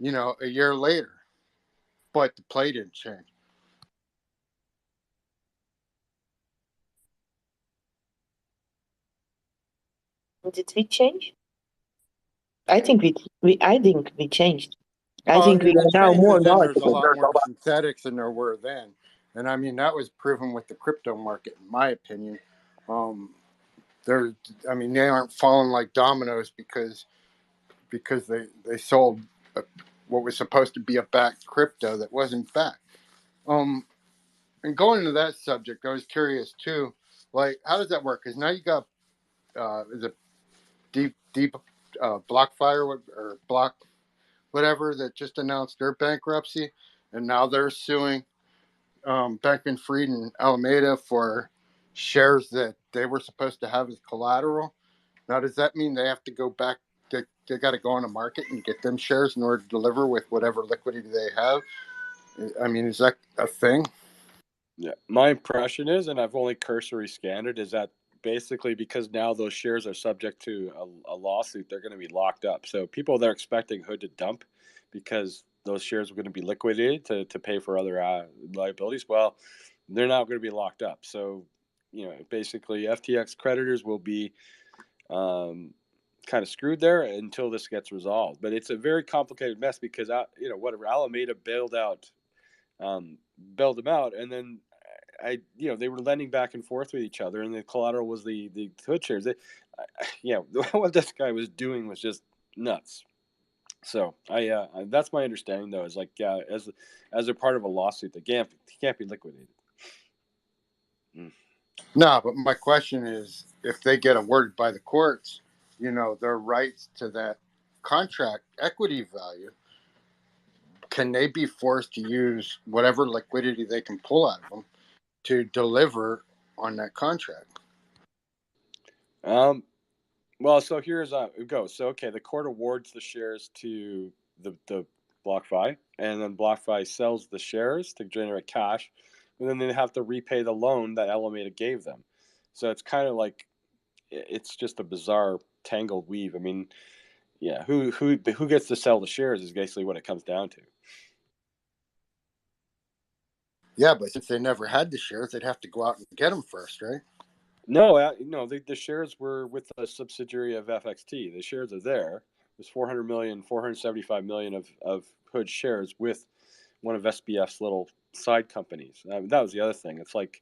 S4: a year later, but the play didn't change.
S1: Did we change? I think we changed. I think we are now more
S4: There's a
S1: knowledgeable.
S4: lot more synthetics than there were then, and I mean that was proven with the crypto market, in my opinion. They aren't falling like dominoes because they sold what was supposed to be a backed crypto that wasn't backed. And going into that subject, I was curious too, like, how does that work? Because now you got is it deep BlockFi or block whatever, that just announced their bankruptcy, and now they're suing Bankman-Fried and Alameda for shares that they were supposed to have as collateral. Now, does that mean they have to go back? They got to go on the market and get them shares in order to deliver with whatever liquidity they have? I mean, is that a thing?
S3: Yeah, my impression is, and I've only cursory scanned it, is that basically because now those shares are subject to a lawsuit, they're going to be locked up. So people that are expecting Hood to dump because those shares were going to be liquidated to pay for other liabilities, well, they're now going to be locked up. So, basically FTX creditors will be kind of screwed there until this gets resolved. But it's a very complicated mess because, whatever, Alameda bailed them out, and then they were lending back and forth with each other, and the collateral was the Hood shares. What this guy was doing was just nuts. So that's my understanding, though, is like, as a part of a lawsuit, they can't be liquidated.
S4: No, but my question is, if they get awarded by the courts, their rights to that contract equity value, can they be forced to use whatever liquidity they can pull out of them to deliver on that contract?
S3: Well, so here's it goes. So, okay, the court awards the shares to the BlockFi, and then BlockFi sells the shares to generate cash, and then they have to repay the loan that Alameda gave them. So it's kind of like, it's just a bizarre tangled weave. I mean, yeah, who gets to sell the shares is basically what it comes down to.
S4: Yeah, but since they never had the shares, they'd have to go out and get them first, right?
S3: No, the shares were with a subsidiary of FXT. The shares are there. There's 475 million of Hood shares with one of SBF's little side companies. That was the other thing. It's like,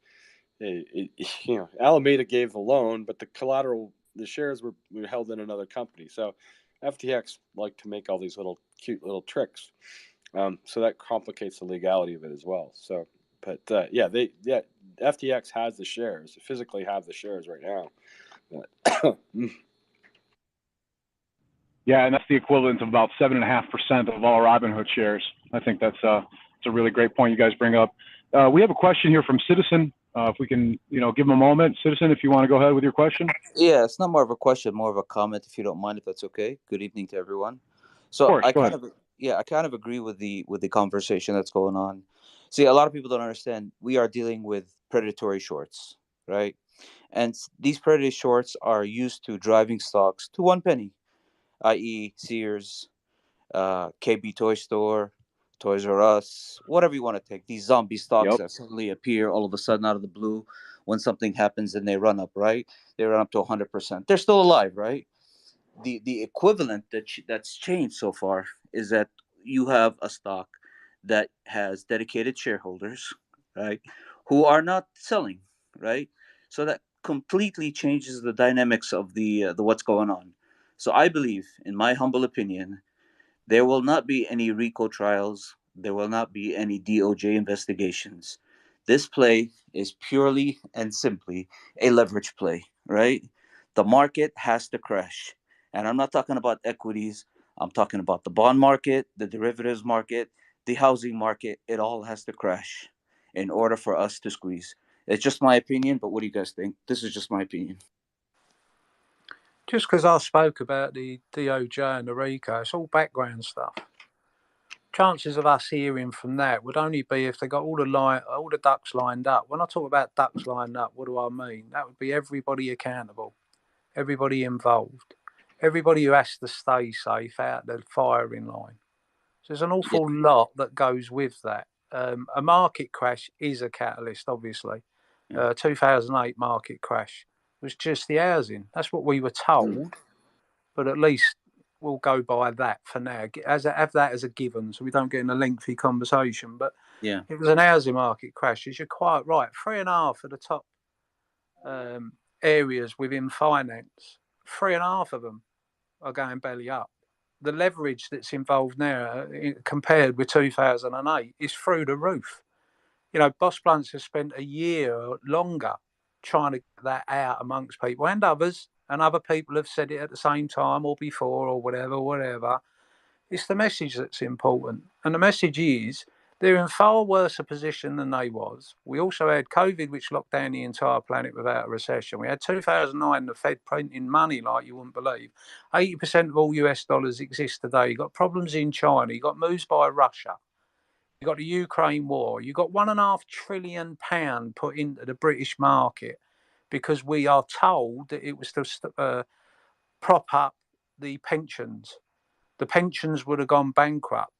S3: Alameda gave the loan, but the collateral, the shares were held in another company. So FTX like to make all these cute little tricks. So that complicates the legality of it as well. So, but FTX has the shares, physically have the shares right now.
S2: Yeah, and that's the equivalent of about 7.5% of all Robinhood shares. I think that's a really great point you guys bring up. We have a question here from Citizen. If we can, give him a moment. Citizen, if you want to go ahead with your question.
S6: Yeah, it's not more of a question, more of a comment, if you don't mind, if that's okay. Good evening to everyone. So
S2: Of course,
S6: I
S2: go
S6: kind
S2: ahead.
S6: I kind of agree with the conversation that's going on. See, a lot of people don't understand. We are dealing with predatory shorts, right? And these predatory shorts are used to driving stocks to one penny, i.e., Sears, KB Toy Store, Toys R Us, whatever you want to take. These zombie stocks
S2: Yep.
S6: that suddenly appear all of a sudden out of the blue when something happens and they run up, right? They run up to 100%. They're still alive, right? The equivalent that's changed so far is that you have a stock that has dedicated shareholders, right, who are not selling, right? So that completely changes the dynamics of the what's going on. So I believe, in my humble opinion, there will not be any RICO trials. There will not be any DOJ investigations. This play is purely and simply a leverage play, right? The market has to crash. And I'm not talking about equities. I'm talking about the bond market, the derivatives market, the housing market. It all has to crash in order for us to squeeze. It's just my opinion, but what do you guys think? This is just my opinion.
S5: Just because I spoke about the DOJ and the RICO, it's all background stuff. Chances of us hearing from that would only be if they got all the ducks lined up. When I talk about ducks lined up, what do I mean? That would be everybody accountable, everybody involved, everybody who has to stay safe out the firing line. So there's an awful lot that goes with that. A market crash is a catalyst, obviously. 2008 market crash was just the housing. That's what we were told, but at least we'll go by that for now. Have that as a given, so we don't get in a lengthy conversation. But it was an housing market crash, as you're quite right. 3.5 of the top areas within finance, 3.5 of them are going belly up. The leverage that's involved now, compared with 2008, is through the roof. Boss Blunts has spent a year or longer trying to get that out amongst people, and other people have said it at the same time or before or whatever. It's the message that's important. And the message is they're in far worse a position than they was. We also had COVID, which locked down the entire planet without a recession. We had 2009, the Fed printing money like you wouldn't believe. 80% of all US dollars exist today. You've got problems in China. You've got moves by Russia. You've got the Ukraine war. You've got £1.5 trillion put into the British market because we are told that it was to prop up the pensions. The pensions would have gone bankrupt.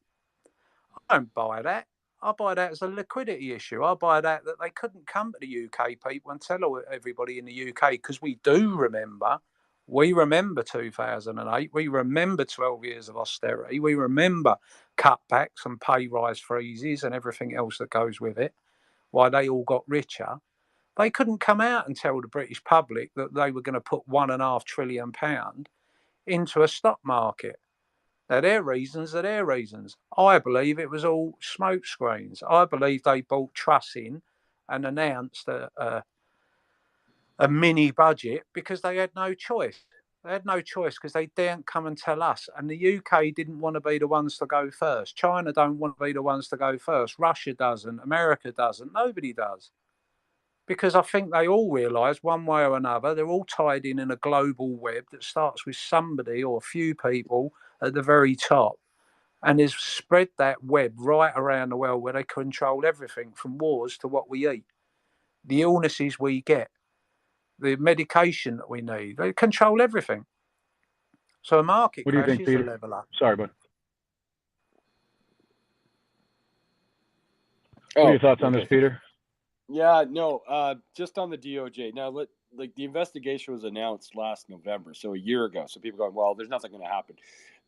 S5: I don't buy that. I buy that as a liquidity issue. I buy that they couldn't come to the UK people and tell everybody in the UK, because we do remember. We remember 2008. We remember 12 years of austerity. We remember cutbacks and pay rise freezes and everything else that goes with it, why they all got richer. They couldn't come out and tell the British public that they were going to put £1.5 trillion into a stock market. Now, their reasons are their reasons. I believe it was all smoke screens. I believe they bought Truss in and announced a mini budget because they had no choice. They had no choice because they daren't come and tell us. And the UK didn't want to be the ones to go first. China don't want to be the ones to go first. Russia doesn't. America doesn't. Nobody does. Because I think they all realise one way or another, they're all tied in a global web that starts with somebody or a few people at the very top, and has spread that web right around the world where they control everything from wars to what we eat, the illnesses we get, the medication that we need. They control everything. So a market
S2: What do you
S5: crash
S2: think,
S5: is a
S2: Peter?
S5: leveler.
S2: Sorry, bud. What are your thoughts on this, Peter?
S3: Yeah, no, just on the DOJ. Now, like the investigation was announced last November, so a year ago. So people going, well, there's nothing going to happen.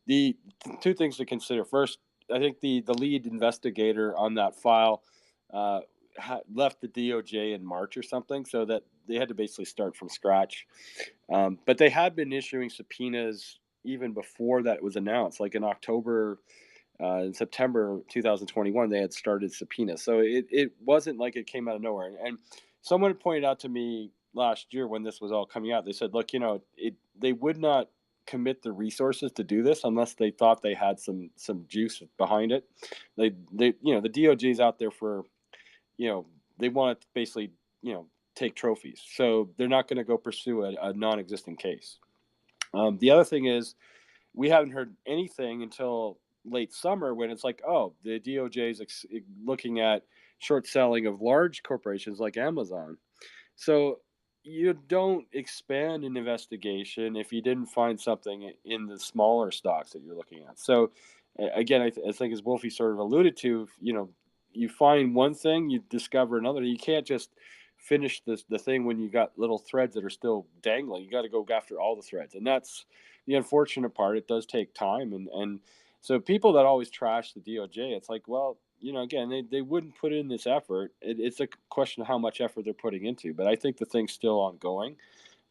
S3: The two things to consider. First, I think the lead investigator on that file left the DOJ in March or something, so that they had to basically start from scratch. But they had been issuing subpoenas even before that was announced, like in October. In September 2021, they had started subpoenas. So it wasn't like it came out of nowhere. And someone pointed out to me last year when this was all coming out, they said, look, they would not commit the resources to do this unless they thought they had some juice behind it. They the DOJ's out there for, they want to basically, take trophies. So they're not going to go pursue a non-existent case. The other thing is, we haven't heard anything until late summer when it's like, oh, the DOJ is looking at short selling of large corporations like Amazon. So you don't expand an investigation if you didn't find something in the smaller stocks that you're looking at. So again, I think as Wolfie sort of alluded to, you find one thing, you discover another. You can't just finish the thing when you got little threads that are still dangling. You got to go after all the threads, and that's the unfortunate part. It does take time, and so people that always trash the DOJ, it's like, well, again, they wouldn't put in this effort. It's a question of how much effort they're putting into. But I think the thing's still ongoing,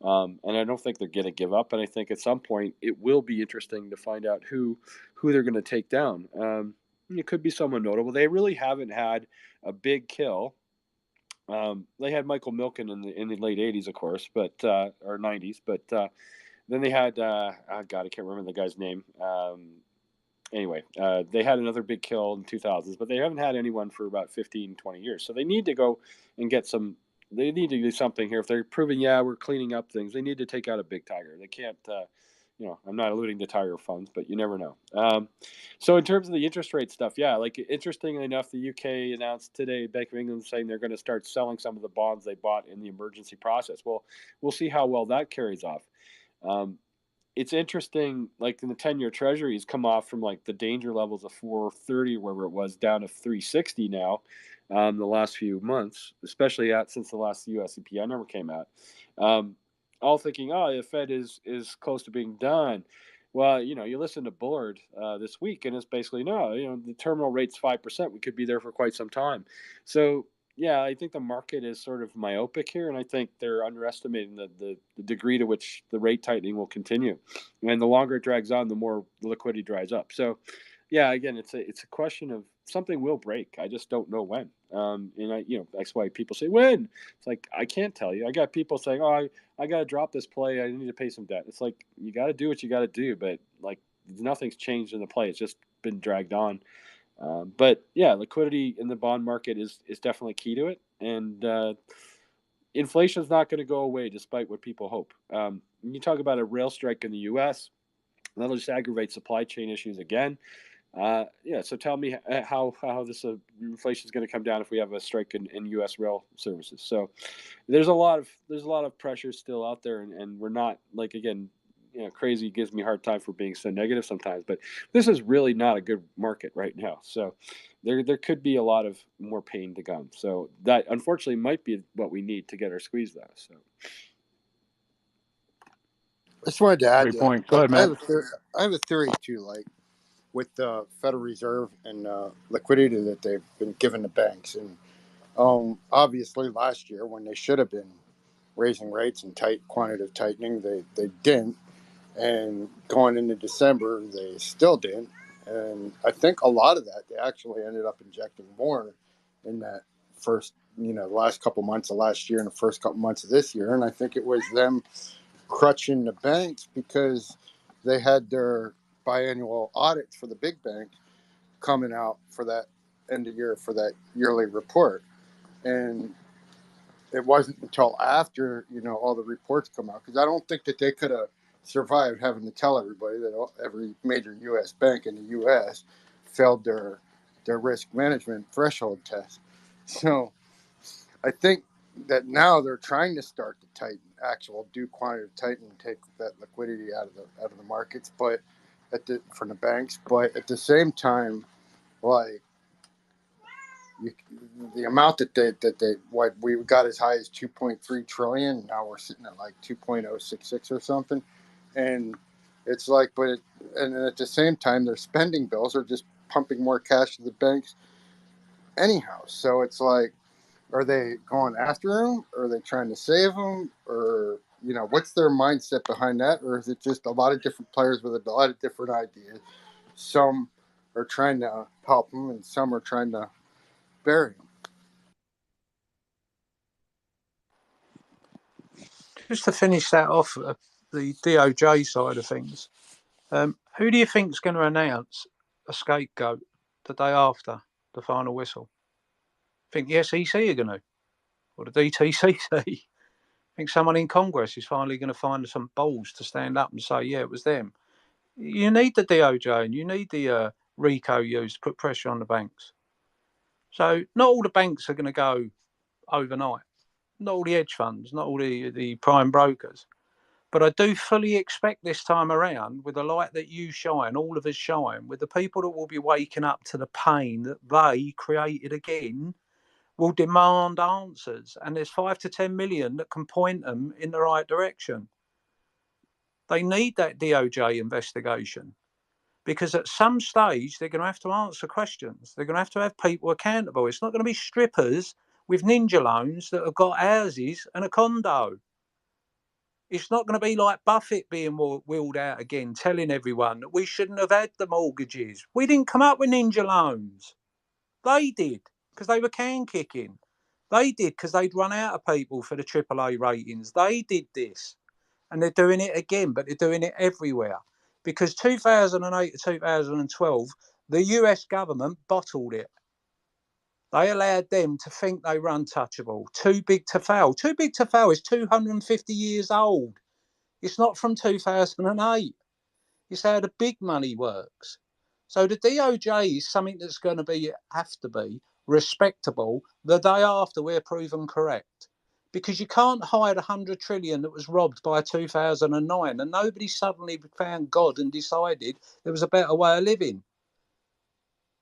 S3: and I don't think they're going to give up. And I think at some point it will be interesting to find out who they're going to take down. It could be someone notable. They really haven't had a big kill. They had Michael Milken in the late 80s, of course, but or 90s, but then they had I can't remember the guy's name. Anyway, they had another big kill in 2000s, but they haven't had anyone for about 15, 20 years. So they need to go and get some. They need to do something here. If they're proving, we're cleaning up things, they need to take out a big tiger. They can't. I'm not alluding to tiger funds, but you never know. So in terms of the interest rate stuff, like interestingly enough, the UK announced today, Bank of England saying they're going to start selling some of the bonds they bought in the emergency process. Well, we'll see how well that carries off. It's interesting, like in the 10-year treasuries come off from like the danger levels of 430, wherever it was, down to 360 now, the last few months, especially since the last US CPI number came out. All thinking, the Fed is close to being done. Well, you listen to Bullard this week, and it's basically, no, the terminal rate's 5%. We could be there for quite some time. So, I think the market is sort of myopic here, and I think they're underestimating the degree to which the rate tightening will continue. And the longer it drags on, the more the liquidity dries up. So, again, it's a question of something will break. I just don't know when. And that's why people say when. It's like, I can't tell you. I got people saying, I got to drop this play. I need to pay some debt. It's like, you got to do what you got to do, but like nothing's changed in the play. It's just been dragged on. But yeah, liquidity in the bond market is definitely key to it, and inflation is not going to go away despite what people hope. When you talk about a rail strike in the U.S., that'll just aggravate supply chain issues again. Yeah, so tell me how this inflation is going to come down if we have a strike in U.S. rail services. So there's a lot of pressure still out there, and we're not, like, again, crazy gives me a hard time for being so negative sometimes, but this is really not a good market right now. So there could be a lot of more pain to come. So that unfortunately might be what we need to get our squeeze though. So
S4: I just wanted to add
S2: Great
S4: to
S2: point. Go
S4: that.
S2: ahead, Matt.
S4: I have a theory too, like with the Federal Reserve and liquidity that they've been giving to banks. And obviously last year when they should have been raising rates and quantitative tightening, they didn't. And going into December, they still didn't. And I think a lot of that, they actually ended up injecting more in that first, last couple months of last year and the first couple months of this year. And I think it was them crutching the banks because they had their biannual audits for the big banks coming out for that end of year, for that yearly report. And it wasn't until after, all the reports come out, because I don't think that they could have survived having to tell everybody that every major U.S. bank in the U.S. failed their risk management threshold test. So I think that now they're trying to start to tighten, do quantitative tightening, take that liquidity out of the markets, but from the banks. But at the same time, like the amount that what we got as high as 2.3 trillion, now we're sitting at like 2.066 or something, and it's like, and at the same time, their spending bills are just pumping more cash to the banks anyhow. So it's like, are they going after them? Or are they trying to save them? Or, what's their mindset behind that? Or is it just a lot of different players with a lot of different ideas? Some are trying to help them and some are trying to bury them.
S5: Just to finish that off, the DOJ side of things, who do you think is going to announce a scapegoat the day after the final whistle? Think the SEC are going to, or the DTCC? Think someone in Congress is finally going to find some balls to stand up and say, yeah, it was them. You need the DOJ and you need the RICO used to put pressure on the banks. So not all the banks are going to go overnight. Not all the hedge funds, not all the prime brokers. But I do fully expect this time around, with the light that you shine, all of us shine, with the people that will be waking up to the pain that they created again, will demand answers. And there's 5 to 10 million that can point them in the right direction. They need that DOJ investigation, because at some stage they're going to have to answer questions. They're going to have people accountable. It's not going to be strippers with ninja loans that have got houses and a condo. It's not going to be like Buffett being wheeled out again, telling everyone that we shouldn't have had the mortgages. We didn't come up with ninja loans. They did, because they were can kicking. They did because they'd run out of people for the AAA ratings. They did this. And they're doing it again, but they're doing it everywhere. Because 2008 to 2012, the US government bottled it. They allowed them to think they were untouchable. Too big to fail. Too big to fail is 250 years old. It's not from 2008. It's how the big money works. So the DOJ is something that's going to have to be respectable the day after we're proven correct. Because you can't hide 100 trillion that was robbed by 2009, and nobody suddenly found God and decided there was a better way of living.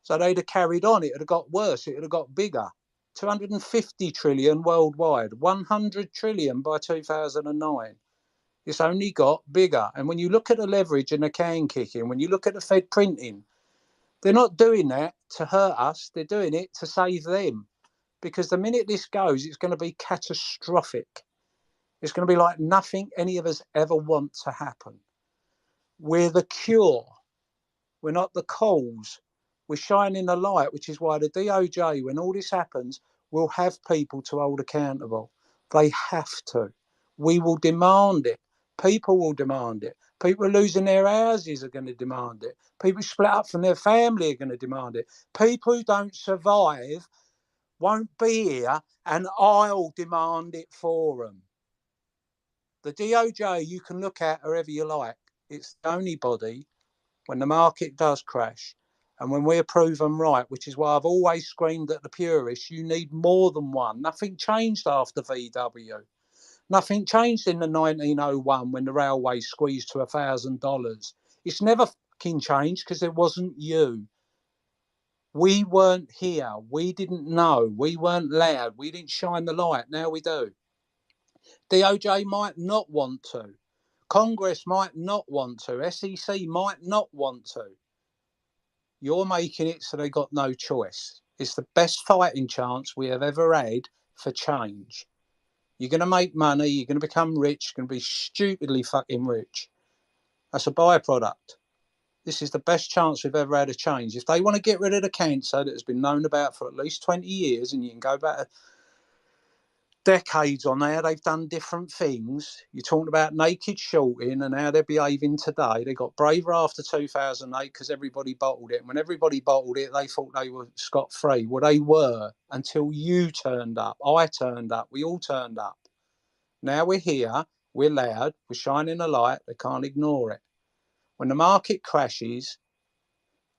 S5: So they'd have carried on. It would have got worse. It would have got bigger. 250 trillion worldwide, 100 trillion by 2009. It's only got bigger. And when you look at the leverage and the can kicking, when you look at the Fed printing, they're not doing that to hurt us. They're doing it to save them. Because the minute this goes, it's going to be catastrophic. It's going to be like nothing any of us ever want to happen. We're the cure. We're not the cause. We're shining a light, which is why the DOJ, when all this happens, will have people to hold accountable. They have to. We will demand it. People will demand it. People losing their houses are going to demand it. People split up from their family are going to demand it. People who don't survive won't be here, and I'll demand it for them. The DOJ you can look at wherever you like. It's the only body when the market does crash and when we're proven right, which is why I've always screamed at the purists, you need more than one. Nothing changed after VW. Nothing changed in the 1901 when the railway squeezed to $1,000. It's never fucking changed because it wasn't you. We weren't here. We didn't know. We weren't loud. We didn't shine the light. Now we do. DOJ might not want to. Congress might not want to. SEC might not want to. You're making it so they got no choice. It's the best fighting chance we have ever had for change. You're going to make money. You're going to become rich. You're going to be stupidly fucking rich. That's a byproduct. This is the best chance we've ever had of change. If they want to get rid of the cancer that has been known about for at least 20 years, and you can go back decades on there, they've done different things. You're talking about naked shorting and how they're behaving today. They got braver after 2008 because everybody bottled it. And when everybody bottled it, they thought they were scot-free. Well, they were until you turned up. I turned up. We all turned up. Now we're here. We're loud. We're shining a light. They can't ignore it. When the market crashes,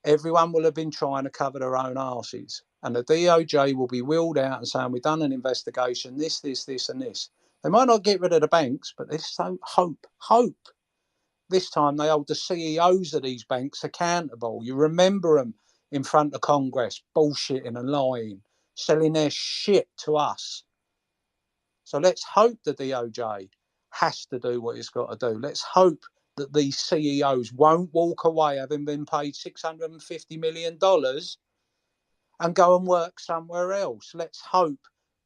S5: everyone will have been trying to cover their own arses. And the DOJ will be wheeled out and saying, we've done an investigation, this, and this. They might not get rid of the banks, but there's so hope. This time they hold the CEOs of these banks accountable. You remember them in front of Congress, bullshitting and lying, selling their shit to us. So let's hope the DOJ has to do what it's got to do. Let's hope that these CEOs won't walk away having been paid $650 million and go and work somewhere else. Let's hope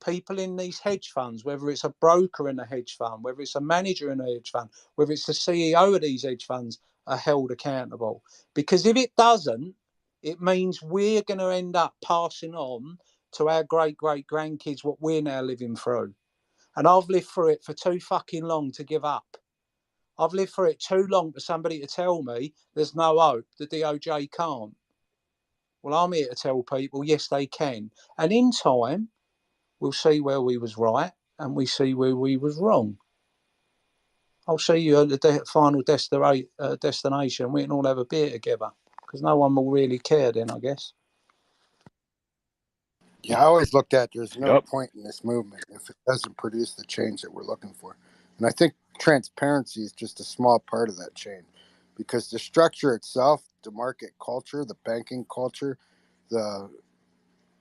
S5: people in these hedge funds, whether it's a broker in a hedge fund, whether it's a manager in a hedge fund, whether it's the CEO of these hedge funds, are held accountable. Because if it doesn't, it means we're going to end up passing on to our great-great-grandkids what we're now living through. And I've lived through it for too fucking long to give up. I've lived through it too long for somebody to tell me there's no hope, the DOJ can't. Well, I'm here to tell people, yes, they can. And in time, we'll see where we was right and we see where we was wrong. I'll see you at the final destination. We can all have a beer together because no one will really care then, I guess.
S4: Yeah, I always looked at there's no point in this movement if it doesn't produce the change that we're looking for. And I think transparency is just a small part of that change because the structure itself, the market culture, the banking culture, the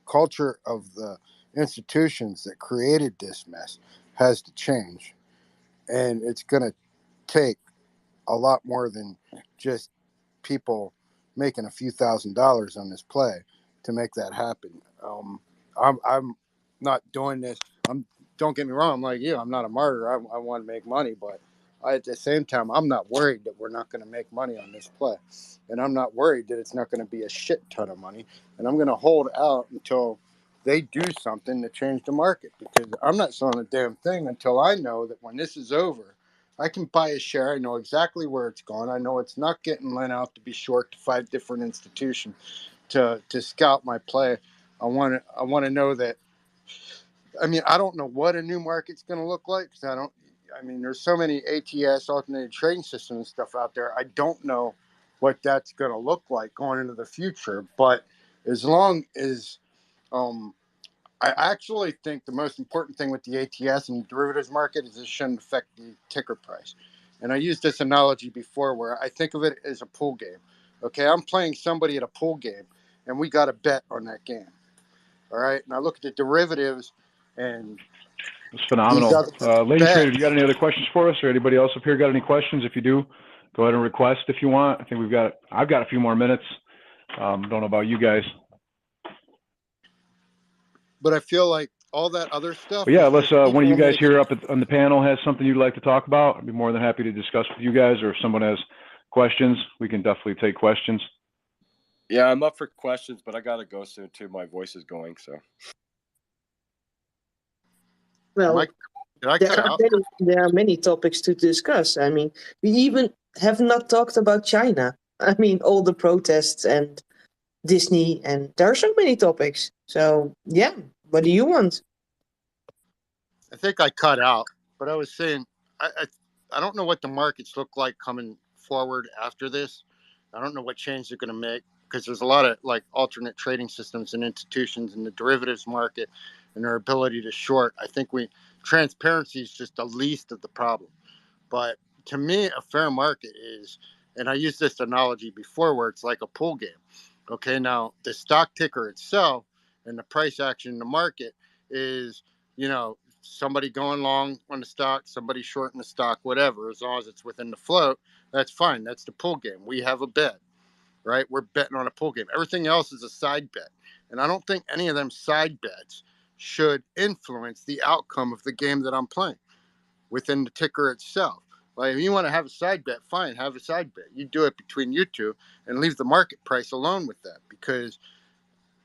S4: culture of the institutions that created this mess has to change. And it's going to take a lot more than just people making a few $1,000s on this play to make that happen. I'm not doing this. Don't get me wrong. I'm like you. I'm not a martyr. I want to make money, but at the same time, I'm not worried that we're not going to make money on this play, and I'm not worried that it's not going to be a shit ton of money. And I'm going to hold out until they do something to change the market because I'm not selling a damn thing until I know that when this is over, I can buy a share. I know exactly where it's gone. I know it's not getting lent out to be short to 5 different institutions to scout my play. I want to know that. I mean, I don't know what a new market's going to look like because there's so many ATS, alternative trading systems and stuff out there. I don't know what that's going to look like going into the future. But as long as I actually think the most important thing with the ATS and the derivatives market is it shouldn't affect the ticker price. And I used this analogy before where I think of it as a pool game. Okay, I'm playing somebody at a pool game, and we got a bet on that game. All right, and I look at the derivatives, and
S2: it's phenomenal. LadyTrader, you got any other questions for us, or anybody else up here got any questions? If you do, go ahead and request if you want. I think I've got a few more minutes. Don't know about you guys.
S4: But I feel like all that other stuff.
S2: But yeah, unless one of you guys here up on the panel has something you'd like to talk about, I'd be more than happy to discuss with you guys. Or if someone has questions, we can definitely take questions.
S3: Yeah, I'm up for questions, but I gotta go soon too. My voice is going, so.
S1: Well,
S4: Did I cut out?
S1: There are many topics to discuss. I mean, we even have not talked about China. I mean, all the protests and Disney, and there are so many topics. So, yeah, what do you want?
S4: I think I cut out, but I was saying I don't know what the markets look like coming forward after this. I don't know what change they're going to make because there's a lot of like alternate trading systems and institutions in the derivatives market and their ability to short. I think transparency is just the least of the problem. But to me, a fair market is, and I used this analogy before where it's like a pool game. Okay, now the stock ticker itself and the price action in the market is, somebody going long on the stock, somebody shorting the stock, whatever. As long as it's within the float, that's fine. That's the pool game. We have a bet, right? We're betting on a pool game. Everything else is a side bet. And I don't think any of them side bets should influence the outcome of the game that I'm playing within the ticker itself. Like, if you want to have a side bet, fine, have a side bet. You do it between you two and leave the market price alone with that, because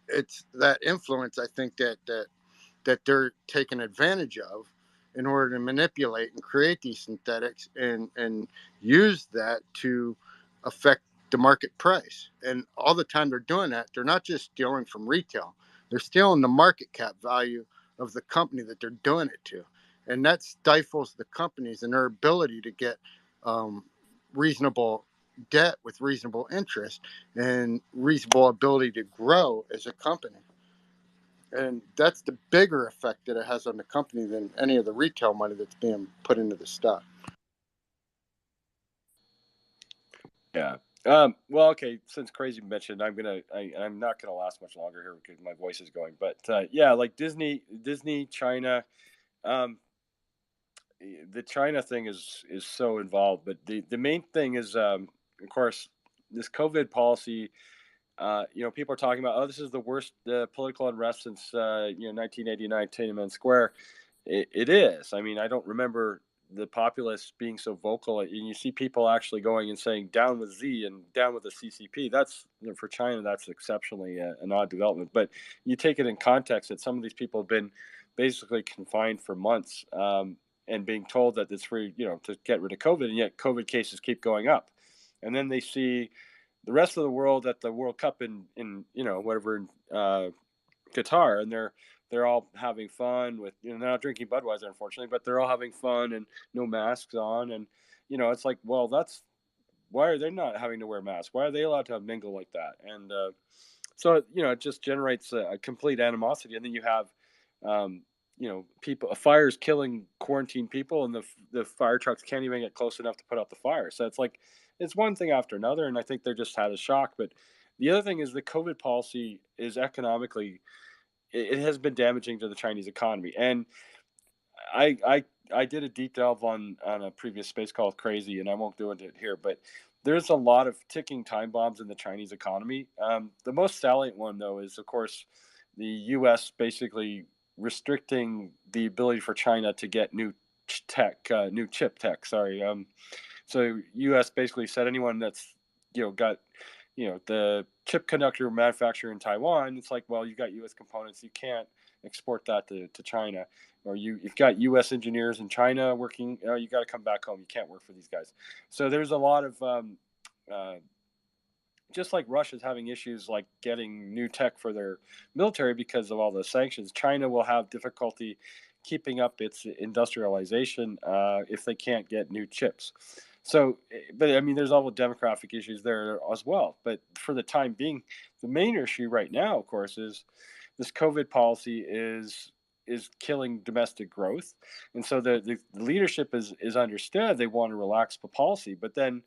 S4: it's that influence, I think, that they're taking advantage of in order to manipulate and create these synthetics and use that to affect the market price. And all the time they're doing that, they're not just stealing from retail, they're stealing the market cap value of the company that they're doing it to. And that stifles the companies and their ability to get reasonable debt with reasonable interest and reasonable ability to grow as a company. And that's the bigger effect that it has on the company than any of the retail money that's being put into the stock.
S3: Yeah. Well, okay. Since Crazy mentioned, I'm not gonna last much longer here because my voice is going. But yeah, like Disney, China, the China thing is so involved. But the main thing is, of course, this COVID policy. People are talking about, this is the worst political unrest since 1989 Tiananmen Square. It is. I mean, I don't remember the populace being so vocal, and you see people actually going and saying down with Z and down with the CCP. That's, for China, that's exceptionally an odd development. But you take it in context that some of these people have been basically confined for months, and being told that it's free, to get rid of COVID, and yet COVID cases keep going up. And then they see the rest of the world at the World Cup in whatever in Qatar, and they're all having fun with, they're not drinking Budweiser, unfortunately, but they're all having fun and no masks on, and it's like, well, that's why are they not having to wear masks? Why are they allowed to mingle like that? And so it just generates a complete animosity, and then you have fires killing quarantined people, and the fire trucks can't even get close enough to put out the fire. So it's like, it's one thing after another, and I think they're just had a shock. But the other thing is the COVID policy is economically, it has been damaging to the Chinese economy. And I did a deep delve on a previous SpaceCall with Crazy, and I won't go into it here, but there's a lot of ticking time bombs in the Chinese economy. The most salient one, though, is, of course, the U.S. basically restricting the ability for China to get new chip tech. Sorry. So U.S. basically said anyone that's got the chip conductor manufacturer in Taiwan, it's like, well, you got U.S. components, you can't export that to China, or you've got U.S. engineers in China working, you got to come back home. You can't work for these guys. So there's a lot of just like Russia's having issues like getting new tech for their military because of all the sanctions, China will have difficulty keeping up its industrialization if they can't get new chips. So, but I mean, there's all the demographic issues there as well. But for the time being, the main issue right now, of course, is this COVID policy is killing domestic growth, and so the leadership is understood. They want to relax the policy, but then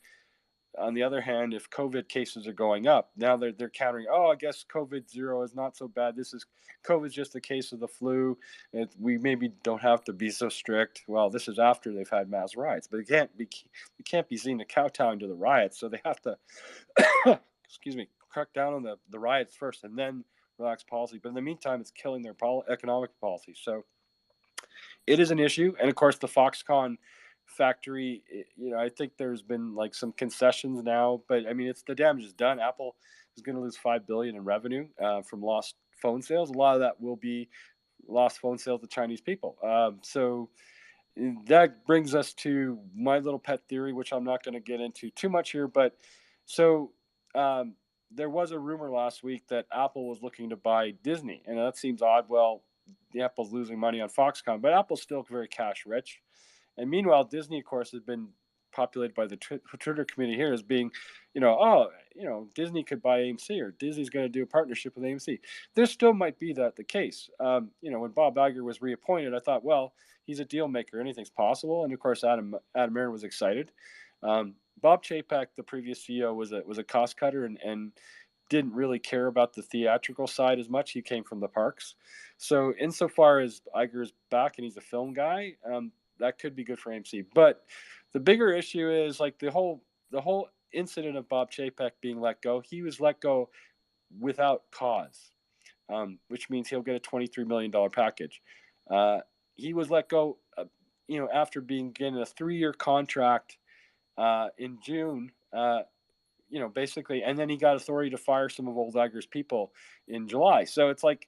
S3: on the other hand, if COVID cases are going up, now they're countering. Oh, I guess COVID zero is not so bad. COVID's just a case of the flu. We maybe don't have to be so strict. Well, this is after they've had mass riots, but it can't be seen to kowtow to the riots. So they have to, excuse me, crack down on the riots first and then relax policy. But in the meantime, it's killing their economic policy. So it is an issue, and of course, the Foxconn factory, I think there's been like some concessions now, but I mean, it's the damage is done. Apple is going to lose $5 billion in revenue from lost phone sales. A lot of that will be lost phone sales to Chinese people. So that brings us to my little pet theory, which I'm not going to get into too much here. But so there was a rumor last week that Apple was looking to buy Disney, and that seems odd. Well, the Apple's losing money on Foxconn, but Apple's still very cash rich. And meanwhile, Disney, of course, has been populated by the Twitter community here as being, Disney could buy AMC, or Disney's going to do a partnership with AMC. There still might be that the case. When Bob Iger was reappointed, I thought, well, he's a deal maker. Anything's possible. And of course, Adam Aaron was excited. Bob Chapek, the previous CEO, was a cost cutter and didn't really care about the theatrical side as much. He came from the parks. So insofar as Iger's back and he's a film guy, that could be good for AMC. But the bigger issue is like the whole incident of Bob Chapek being let go. He was let go without cause, which means he'll get a $23 million package. He was let go, after being given a 3-year contract in June, basically, and then he got authority to fire some of old Iger's people in July. So it's like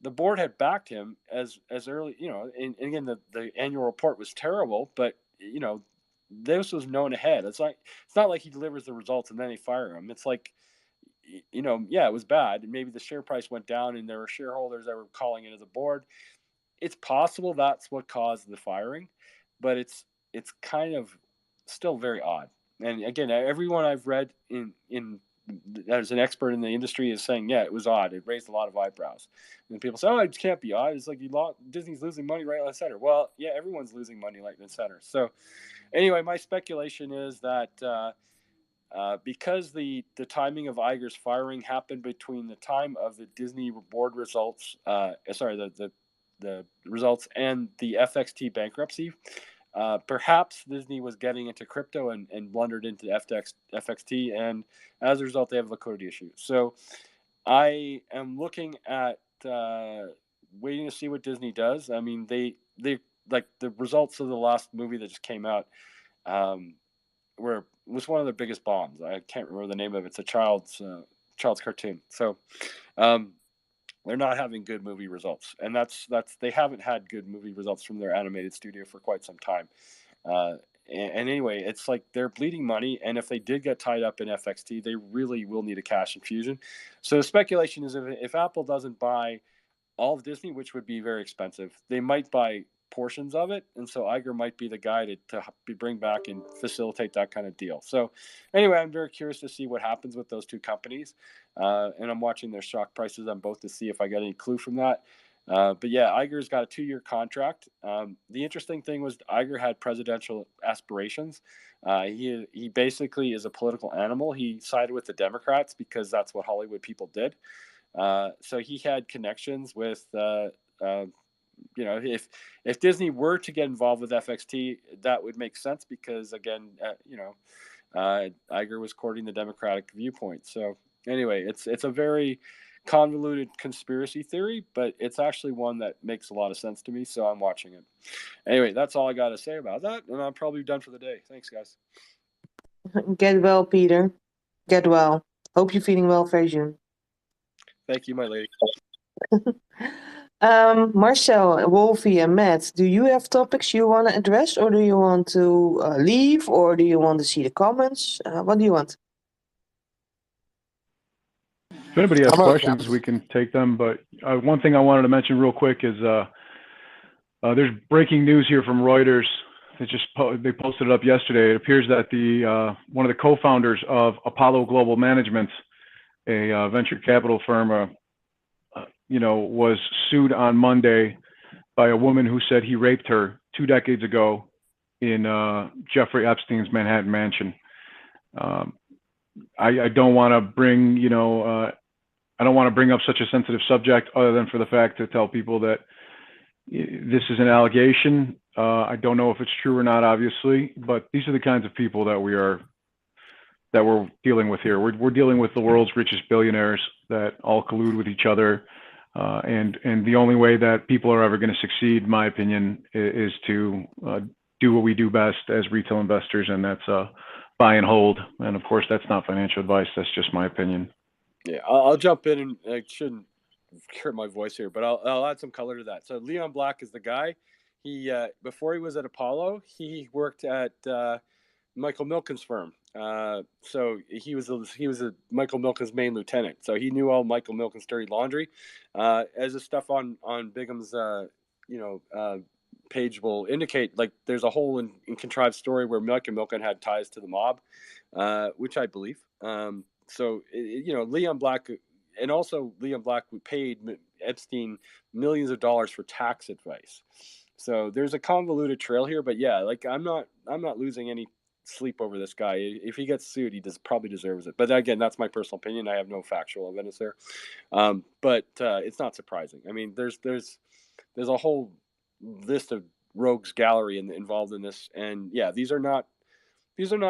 S3: the board had backed him as early, and again, the annual report was terrible, but, this was known ahead. It's not like he delivers the results and then they fire him. It's like, it was bad. And maybe the share price went down and there were shareholders that were calling into the board. It's possible that's what caused the firing, but it's kind of still very odd. And again, everyone I've read in as an expert in the industry is saying, yeah, it was odd. It raised a lot of eyebrows. And people say, oh, it can't be odd. It's like Disney's losing money right, left, center. Well, yeah, everyone's losing money right, left, center. So anyway, my speculation is that because the timing of Iger's firing happened between the time of the Disney board results, the results and the FXT bankruptcy, perhaps Disney was getting into crypto and blundered into FXT, and as a result, they have a liquidity issue. So I am looking at waiting to see what Disney does. I mean, they like the results of the last movie that just came out was one of the biggest bombs. I can't remember the name of it. It's a child's cartoon. So they're not having good movie results, and that's they haven't had good movie results from their animated studio for quite some time. And anyway, it's like they're bleeding money, and if they did get tied up in FXT, they really will need a cash infusion. So the speculation is if Apple doesn't buy all of Disney, which would be very expensive, they might buy portions of it, and so Iger might be the guy to bring back and facilitate that kind of deal. So anyway, I'm very curious to see what happens with those two companies, and I'm watching their stock prices on both to see if I get any clue from that. But yeah, Iger's got a 2-year contract. The interesting thing was Iger had presidential aspirations. He basically is a political animal. He sided with the Democrats because that's what Hollywood people did. So he had connections with if Disney were to get involved with FXT, that would make sense because again, Iger was courting the Democratic viewpoint. So anyway, it's a very convoluted conspiracy theory, but it's actually one that makes a lot of sense to me. So I'm watching it. Anyway, that's all I got to say about that, and I'm probably done for the day. Thanks, guys.
S1: Get well, Peter. Get well. Hope you're feeling well very soon.
S3: Thank you, my lady.
S1: Marcel, Wolfie, and Matt, do you have topics you want to address, or do you want to leave, or do you want to see the comments? What do you want?
S2: If anybody has questions, we can take them. But one thing I wanted to mention real quick is there's breaking news here from Reuters. They posted it up yesterday. It appears that one of the co-founders of Apollo Global Management, a venture capital firm, was sued on Monday by a woman who said he raped her 2 decades ago in Jeffrey Epstein's Manhattan mansion. I don't want to bring, I don't want to bring up such a sensitive subject other than for the fact to tell people that this is an allegation. I don't know if it's true or not, obviously, but these are the kinds of people that we're dealing with here. We're dealing with the world's richest billionaires that all collude with each other. And the only way that people are ever going to succeed, in my opinion, is to do what we do best as retail investors, and that's buy and hold. And of course, that's not financial advice. That's just my opinion.
S3: Yeah, I'll jump in, and I shouldn't hurt my voice here, but I'll add some color to that. So Leon Black is the guy. He before he was at Apollo, he worked at Michael Milken's firm. So he was a Michael Milken's main lieutenant. So he knew all Michael Milken's dirty laundry. As the stuff on Bigham's page will indicate, like there's a whole and contrived story where Michael Milken had ties to the mob, which I believe. So Leon Black, and also Leon Black paid Epstein millions of dollars for tax advice. So there's a convoluted trail here, but yeah, like I'm not losing any sleep over this guy. If he gets sued, he probably deserves it. But again, that's my personal opinion. I have no factual evidence there. But it's not surprising. I mean, there's a whole list of rogues gallery involved in this, and yeah, these are not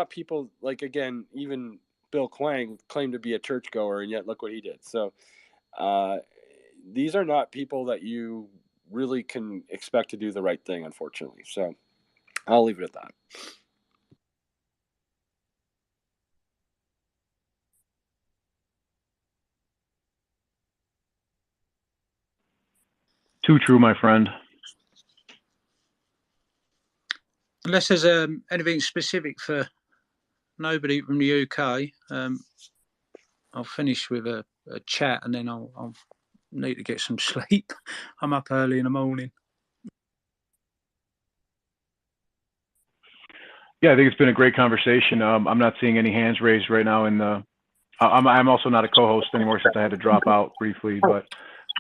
S3: people, like, again, even Bill Quang claimed to be a churchgoer, and yet look what he did. So these are not people that you really can expect to do the right thing, unfortunately. So I'll leave it at that.
S2: Too true, my friend.
S5: Unless there's anything specific for nobody from the UK, I'll finish with a chat, and then I'll need to get some sleep. I'm up early in the morning.
S2: Yeah, I think it's been a great conversation. I'm not seeing any hands raised right now I'm also not a co-host anymore since I had to drop out briefly. But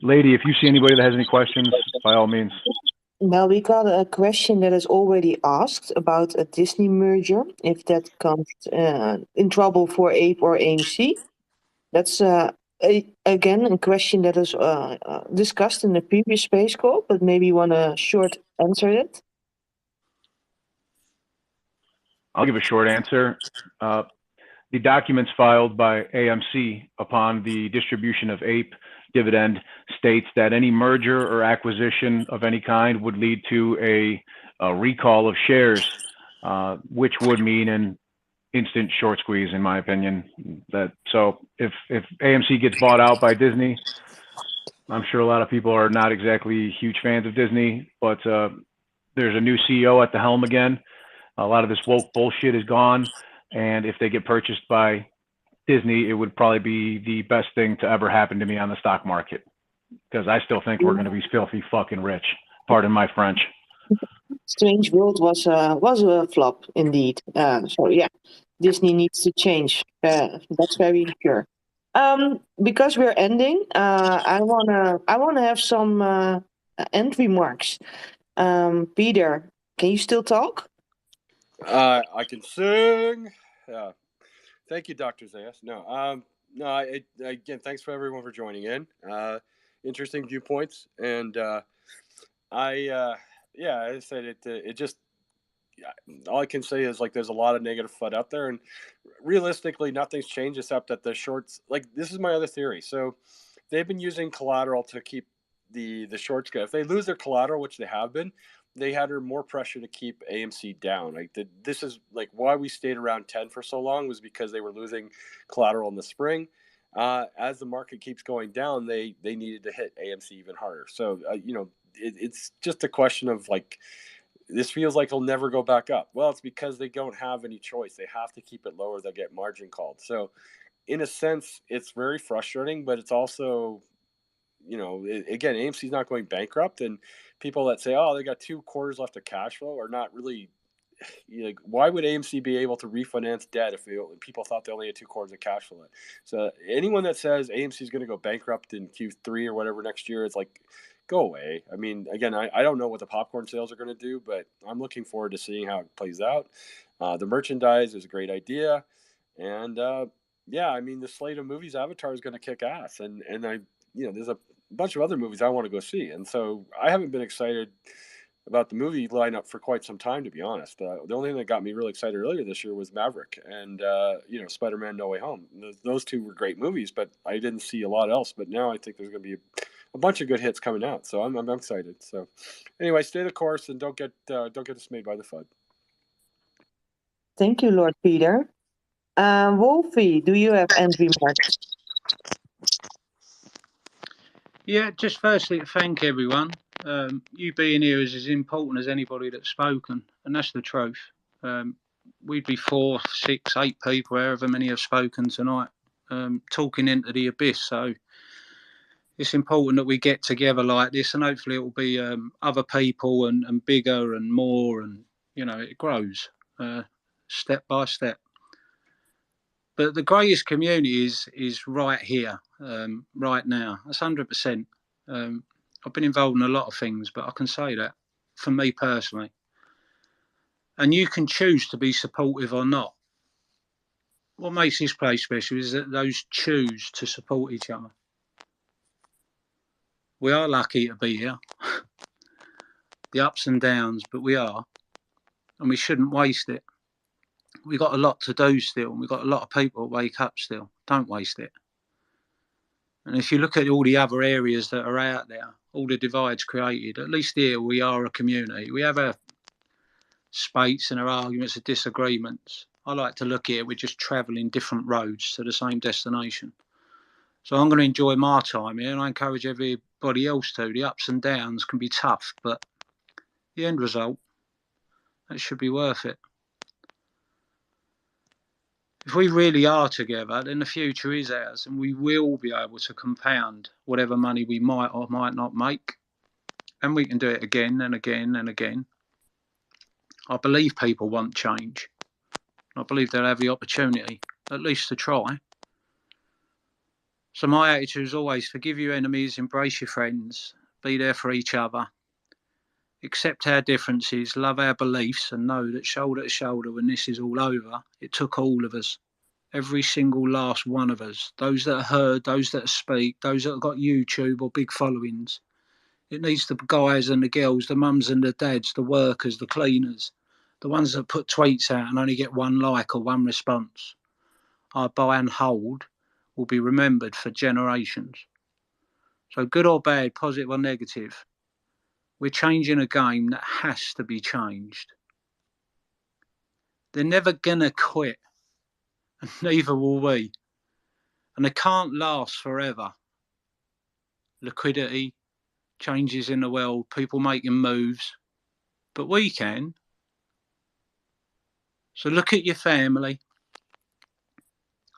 S2: Lady, if you see anybody that has any questions, by all means.
S1: Well, we got a question that is already asked about a Disney merger, if that comes in trouble for APE or AMC. That's again a question that is discussed in the previous space call, but maybe you want to short answer it.
S2: I'll give a short answer. The documents filed by AMC upon the distribution of APE dividend states that any merger or acquisition of any kind would lead to a recall of shares, which would mean an instant short squeeze, in my opinion. So if AMC gets bought out by Disney, I'm sure a lot of people are not exactly huge fans of Disney, but there's a new CEO at the helm again. A lot of this woke bullshit is gone, and if they get purchased by Disney, it would probably be the best thing to ever happen to me on the stock market, because I still think we're going to be filthy fucking rich. Pardon my French.
S1: Strange World was a flop indeed. So yeah, Disney needs to change. That's very sure. Because we're ending, I wanna have some end remarks. Peter, can you still talk?
S3: I can sing. Yeah. Thank you, Dr. Zayas. Again, thanks for everyone for joining in. Interesting viewpoints, and as I said, it just, all I can say is, like, there's a lot of negative FUD out there, and realistically, nothing's changed except that the shorts, like, this is my other theory. So they've been using collateral to keep the shorts good. If they lose their collateral, which they have been, they had more pressure to keep AMC down. Like, this is like why we stayed around 10 for so long, was because they were losing collateral in the spring. As the market keeps going down, they needed to hit AMC even harder. So it's just a question of, like, this feels like it'll never go back up. Well, it's because they don't have any choice. They have to keep it lower. They'll get margin called. So in a sense, it's very frustrating, but it's also, again, AMC's not going bankrupt, and people that say, oh, they got 2 quarters left of cash flow are not really, like, why would AMC be able to refinance debt if people thought they only had 2 quarters of cash flow? So anyone that says AMC is going to go bankrupt in Q3 or whatever next year, it's like, go away. I mean, again, I don't know what the popcorn sales are going to do, but I'm looking forward to seeing how it plays out. The merchandise is a great idea, and I mean, the slate of movies, Avatar is going to kick ass, and there's a bunch of other movies I want to go see, and so I haven't been excited about the movie lineup for quite some time, to be honest. The only thing that got me really excited earlier this year was Maverick and Spider-Man No Way Home. Those 2 were great movies, but I didn't see a lot else. But now I think there's going to be a bunch of good hits coming out, so I'm excited. So anyway, stay the course and don't get dismayed by the FUD.
S1: Thank you, Lord Peter. Wolfie, do you have end remarks?
S5: Yeah, just firstly to thank everyone. You being here is as important as anybody that's spoken, and that's the truth. We'd be 4, 6, 8 people, however many have spoken tonight, talking into the abyss. So it's important that we get together like this, and hopefully it will be other people and bigger and more, and it grows step by step. But the greatest community is right here, right now. That's 100%. I've been involved in a lot of things, but I can say that for me personally. And you can choose to be supportive or not. What makes this place special is that those choose to support each other. We are lucky to be here. The ups and downs, but we are. And we shouldn't waste it. We've got a lot to do still, and we've got a lot of people that wake up still. Don't waste it. And if you look at all the other areas that are out there, all the divides created, at least here we are a community. We have our spates and our arguments and disagreements. I like to look here, we're just travelling different roads to the same destination. So I'm going to enjoy my time here, and I encourage everybody else to. The ups and downs can be tough, but the end result, it should be worth it. If we really are together, then the future is ours, and we will be able to compound whatever money we might or might not make. And we can do it again and again and again. I believe people want change. I believe they'll have the opportunity, at least to try. So my attitude is always forgive your enemies, embrace your friends, be there for each other, accept our differences, love our beliefs, and know that shoulder to shoulder when this is all over, it took all of us. Every single last one of us, those that are heard, those that speak, those that have got YouTube or big followings. It needs the guys and the girls, the mums and the dads, the workers, the cleaners, the ones that put tweets out and only get one like or one response. Our buy and hold will be remembered for generations. So good or bad, positive or negative, we're changing a game that has to be changed. They're never going to quit, and neither will we. And they can't last forever. Liquidity, changes in the world, people making moves, but we can. So look at your family,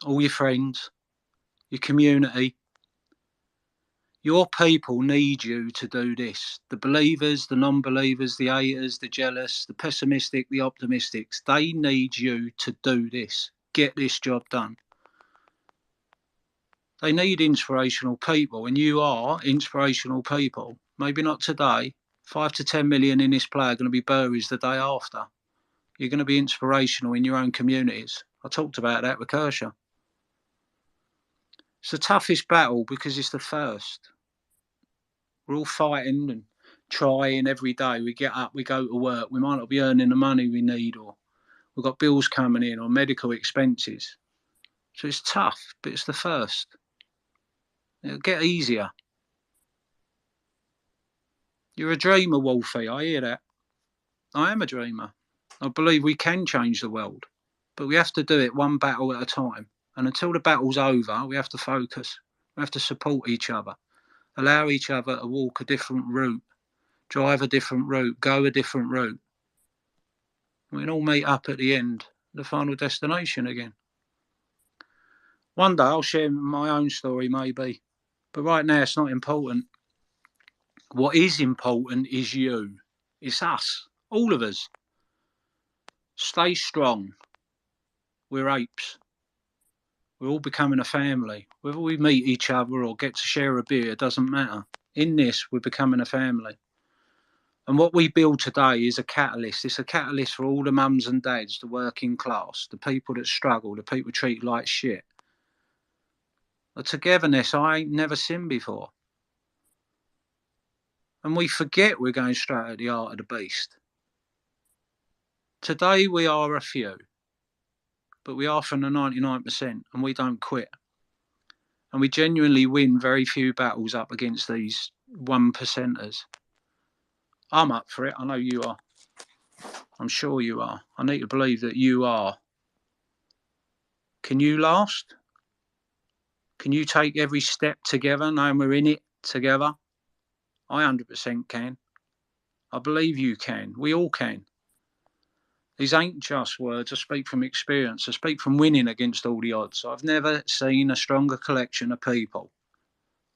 S5: all your friends, your community. Your people need you to do this. The believers, the non-believers, the haters, the jealous, the pessimistic, the optimistics, they need you to do this. Get this job done. They need inspirational people, and you are inspirational people. Maybe not today. 5 to 10 million in this play are going to be Burries the day after. You're going to be inspirational in your own communities. I talked about that with Kershaw. It's the toughest battle because it's the first. We're all fighting and trying every day. We get up, we go to work. We might not be earning the money we need, or we've got bills coming in or medical expenses. So it's tough, but it's the first. It'll get easier. You're a dreamer, Wolfie. I hear that. I am a dreamer. I believe we can change the world, but we have to do it one battle at a time. And until the battle's over, we have to focus. We have to support each other, allow each other to walk a different route, drive a different route, go a different route. We can all meet up at the end, the final destination again. One day I'll share my own story maybe, but right now it's not important. What is important is you. It's us, all of us. Stay strong. We're apes. We're all becoming a family. Whether we meet each other or get to share a beer, it doesn't matter. In this, we're becoming a family. And what we build today is a catalyst. It's a catalyst for all the mums and dads, the working class, the people that struggle, the people treated like shit. A togetherness I ain't never seen before. And we forget we're going straight at the heart of the beast. Today we are a few, but we are from the 99%, and we don't quit. And we genuinely win very few battles up against these 1%ers. I'm up for it. I know you are. I'm sure you are. I need to believe that you are. Can you last? Can you take every step together, knowing we're in it together? I 100% can. I believe you can. We all can. These ain't just words. I speak from experience. I speak from winning against all the odds. I've never seen a stronger collection of people,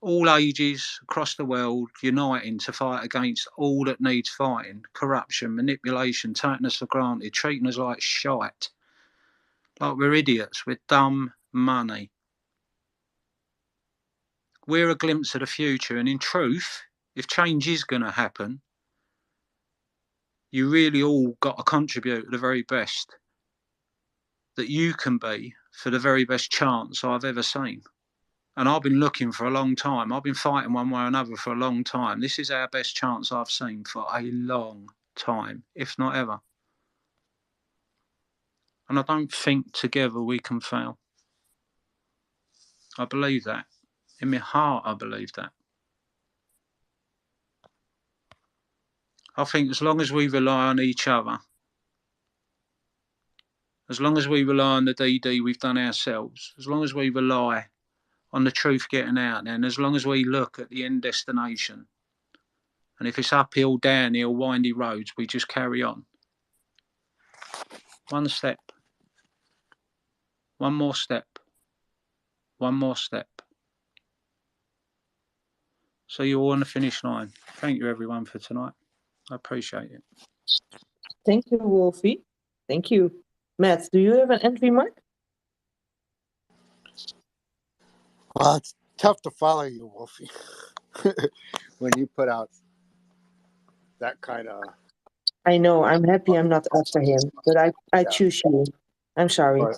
S5: all ages, across the world, uniting to fight against all that needs fighting. Corruption, manipulation, taking us for granted, treating us like shite. Like we're idiots with dumb money. We're a glimpse of the future, and in truth, if change is going to happen, you really all got to contribute to the very best that you can be for the very best chance I've ever seen. And I've been looking for a long time. I've been fighting one way or another for a long time. This is our best chance I've seen for a long time, if not ever. And I don't think together we can fail. I believe that. In my heart, I believe that. I think as long as we rely on each other, as long as we rely on the DD we've done ourselves, as long as we rely on the truth getting out there, and as long as we look at the end destination, and if it's uphill, downhill, windy roads, we just carry on. One step. One more step. One more step. So you're all on the finish line. Thank you, everyone, for tonight. I appreciate it.
S1: Thank you, Wolfie. Thank you. Matt, do you have an entry mark?
S4: Well, it's tough to follow you, Wolfie, when you put out that kind of.
S1: I know. I'm happy I'm not after him, but I choose you. I'm sorry.
S4: But,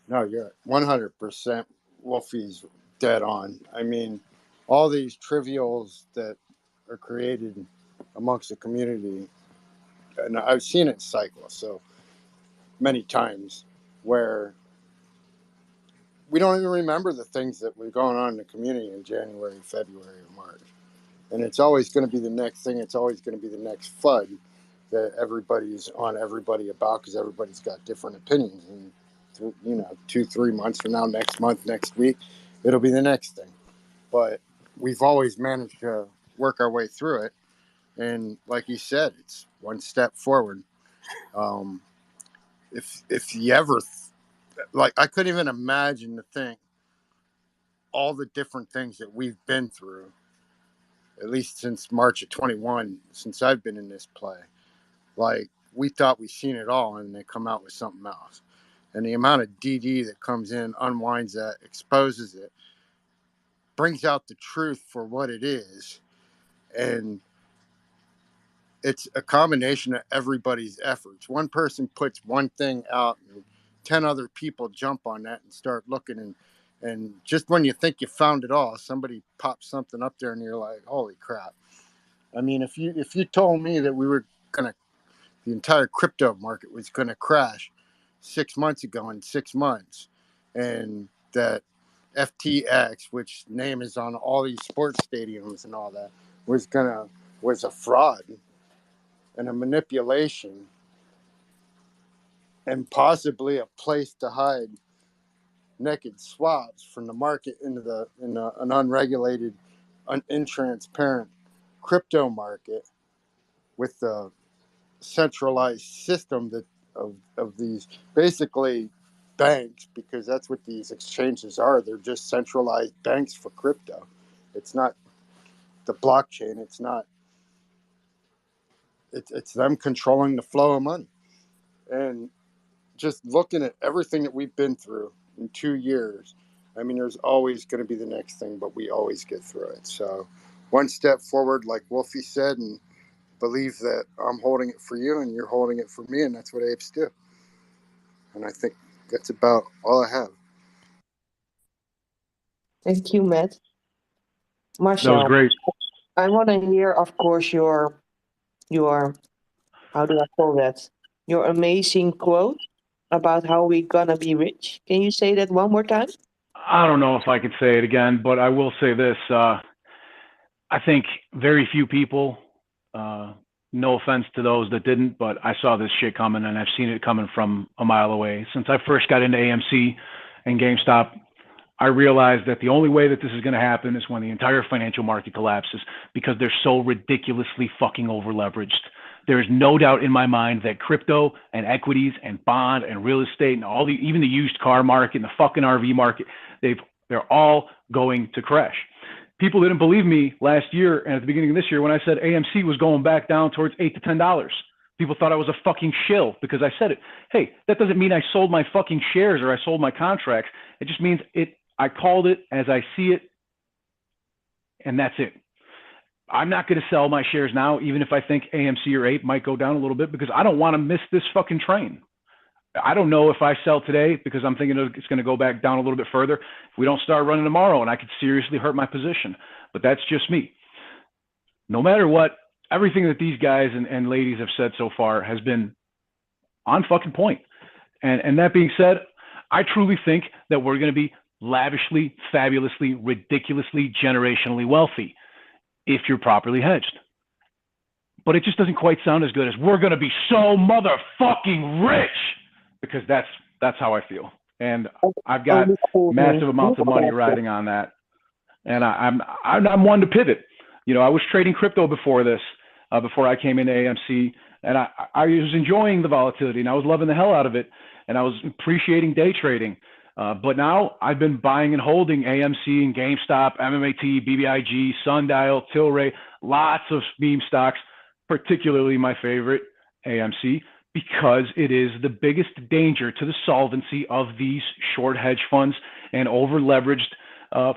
S4: no, you're 100%. Wolfie's dead on. I mean, all these trivials that are created amongst the community, and I've seen it cycle so many times where we don't even remember the things that were going on in the community in January, February, or March. And it's always going to be the next thing. It's always going to be the next FUD that everybody's on everybody about because everybody's got different opinions. And, 2-3 months from now, next month, next week, it'll be the next thing. But we've always managed to work our way through it. And like you said, it's one step forward. If you ever, I couldn't even imagine to think all the different things that we've been through, at least since March of 21, since I've been in this play. Like, we thought we seen it all, and they come out with something else. And the amount of DD that comes in, unwinds that, exposes it, brings out the truth for what it is. And it's a combination of everybody's efforts. One person puts one thing out, and 10 other people jump on that and start looking. And just when you think you found it all, somebody pops something up there, and you're like, holy crap. I mean, if you told me that we were going to, the entire crypto market was going to crash 6 months ago in 6 months, and that FTX, which name is on all these sports stadiums and all that, was a fraud and a manipulation and possibly a place to hide naked swaps from the market into an unregulated, intransparent crypto market with the centralized system that of these basically banks, because that's what these exchanges are. They're just centralized banks for crypto. It's not the blockchain. It's not. It's them controlling the flow of money. And just looking at everything that we've been through in 2 years, I mean, there's always going to be the next thing, but we always get through it. So one step forward, like Wolfie said, and believe that I'm holding it for you and you're holding it for me, and that's what apes do. And I think that's about all I have.
S1: Thank you, Matt. Marcel,
S2: That was great.
S1: I want to hear, of course, your how do I call that? Your amazing quote about how we're gonna be rich. Can you say that one more time?
S2: I don't know if I could say it again, but I will say this. I think very few people, no offense to those that didn't, but I saw this shit coming, and I've seen it coming from a mile away. Since I first got into AMC and GameStop, I realized that the only way that this is going to happen is when the entire financial market collapses, because they're so ridiculously fucking over leveraged. There is no doubt in my mind that crypto and equities and bond and real estate and even the used car market and the fucking RV market, they're all going to crash. People didn't believe me last year and at the beginning of this year when I said AMC was going back down towards $8 to $10. People thought I was a fucking shill because I said it. Hey, that doesn't mean I sold my fucking shares or I sold my contracts. It just means I called it as I see it, and that's it. I'm not going to sell my shares now, even if I think AMC or APE might go down a little bit, because I don't want to miss this fucking train. I don't know if I sell today because I'm thinking it's going to go back down a little bit further. If we don't start running tomorrow, and I could seriously hurt my position, but that's just me. No matter what, everything that these guys and ladies have said so far has been on fucking point. And that being said, I truly think that we're going to be lavishly, fabulously, ridiculously, generationally wealthy if you're properly hedged. But it just doesn't quite sound as good as we're going to be so motherfucking rich, because that's how I feel. And I've got massive amounts of money riding on that. And I'm one to pivot. You know, I was trading crypto before this, before I came into AMC, and I was enjoying the volatility and I was loving the hell out of it. And I was appreciating day trading. But now I've been buying and holding AMC and GameStop, MMAT, BBIG, Sundial, Tilray, lots of meme stocks, particularly my favorite, AMC, because it is the biggest danger to the solvency of these short hedge funds and over leveraged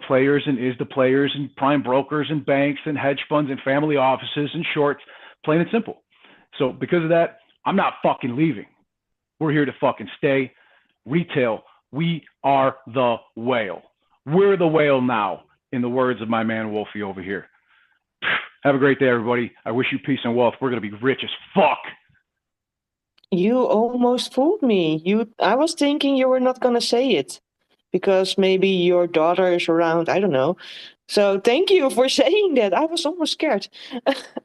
S2: players and ISDA players and prime brokers and banks and hedge funds and family offices and shorts, plain and simple. So because of that, I'm not fucking leaving. We're here to fucking stay. Retail, we are the whale. We're the whale now, in the words of my man Wolfie over here. Have a great day, everybody. I wish you peace and wealth. We're going to be rich as fuck.
S1: You almost fooled me. I was thinking you were not going to say it because maybe your daughter is around. I don't know. So thank you for saying that. I was almost scared.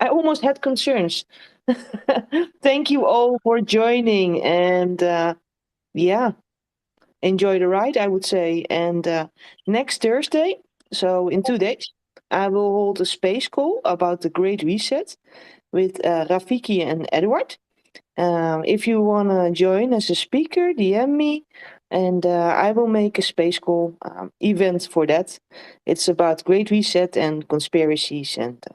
S1: I almost had concerns. Thank you all for joining. And yeah, enjoy the ride, I would say. And next Thursday, so in 2 days, I will hold a space call about the Great Reset with Rafiki and Edward. If you want to join as a speaker, DM me, and I will make a space call event for that. It's about Great Reset and conspiracies and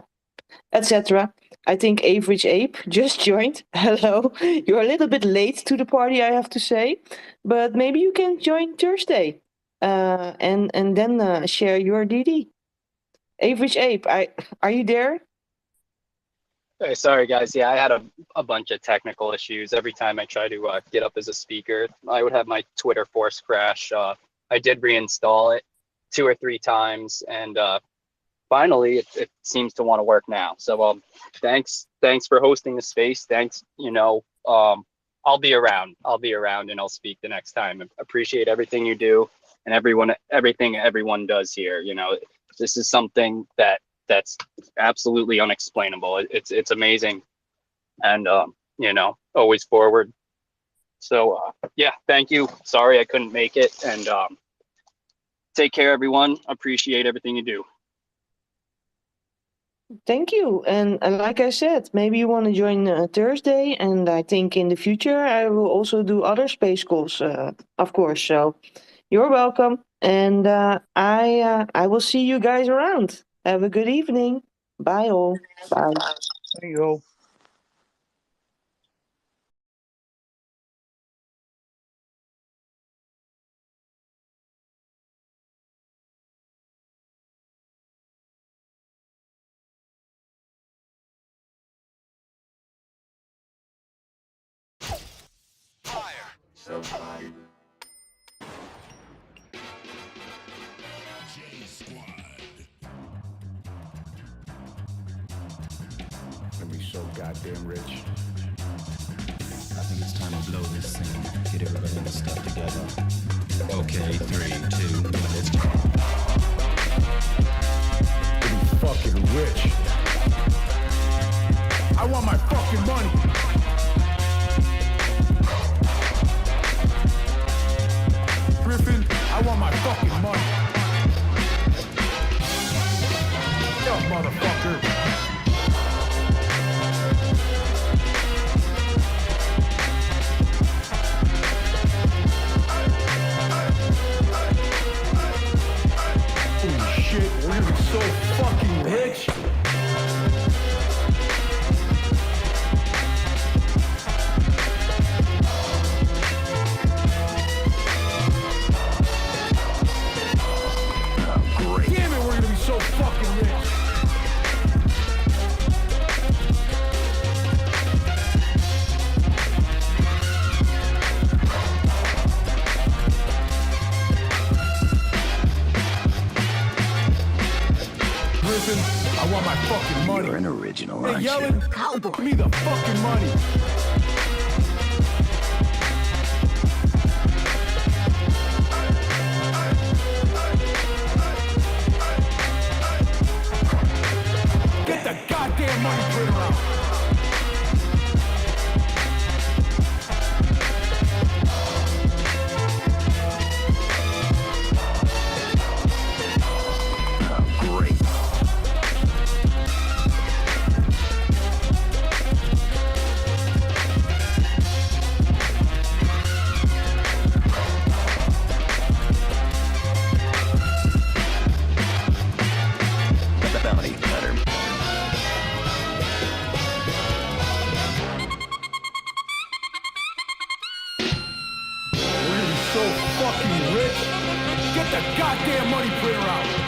S1: etc. I think Average Ape just joined. Hello. You're a little bit late to the party, I have to say, but maybe you can join Thursday and then share your DD. Average Ape, are you there?
S7: Hey, sorry guys. Yeah, I had a bunch of technical issues. Every time I try to get up as a speaker, I would have my Twitter force crash. I did reinstall it 2 or 3 times, and finally it seems to want to work now. So thanks for hosting the space. Thanks. You know, I'll be around and I'll speak the next time. Appreciate everything you do and everything everyone does here. You know, this is something that's absolutely unexplainable. It's amazing, and you know, always forward. So yeah, thank you. Sorry I couldn't make it, and take care, everyone. Appreciate everything you do.
S1: Thank you. And like I said, maybe you want to join Thursday, and I think in the future I will also do other space calls, of course. So you're welcome, and I will see you guys around. Have a good evening. Bye all. Bye.
S5: There you go.
S8: Gonna be so goddamn rich. I think it's time to blow this thing. Get everybody in the stuff together. Okay, 3, 2, 1, let's go.
S2: Gonna be fucking rich. I want my fucking money. Griffin, I want my fucking money. motherfucker. Holy shit, we're gonna be so fucking rich. Damn it, we're gonna be so fucking rich. Griffin, I want my fucking money.
S8: You're an original,
S2: Hey,
S8: aren't you?
S2: yelling, cowboy, give me the fucking money. Get the goddamn money printer out.
S8: Great. The bounty letter.
S2: We're gonna be so fucking rich. Get the goddamn money printer out.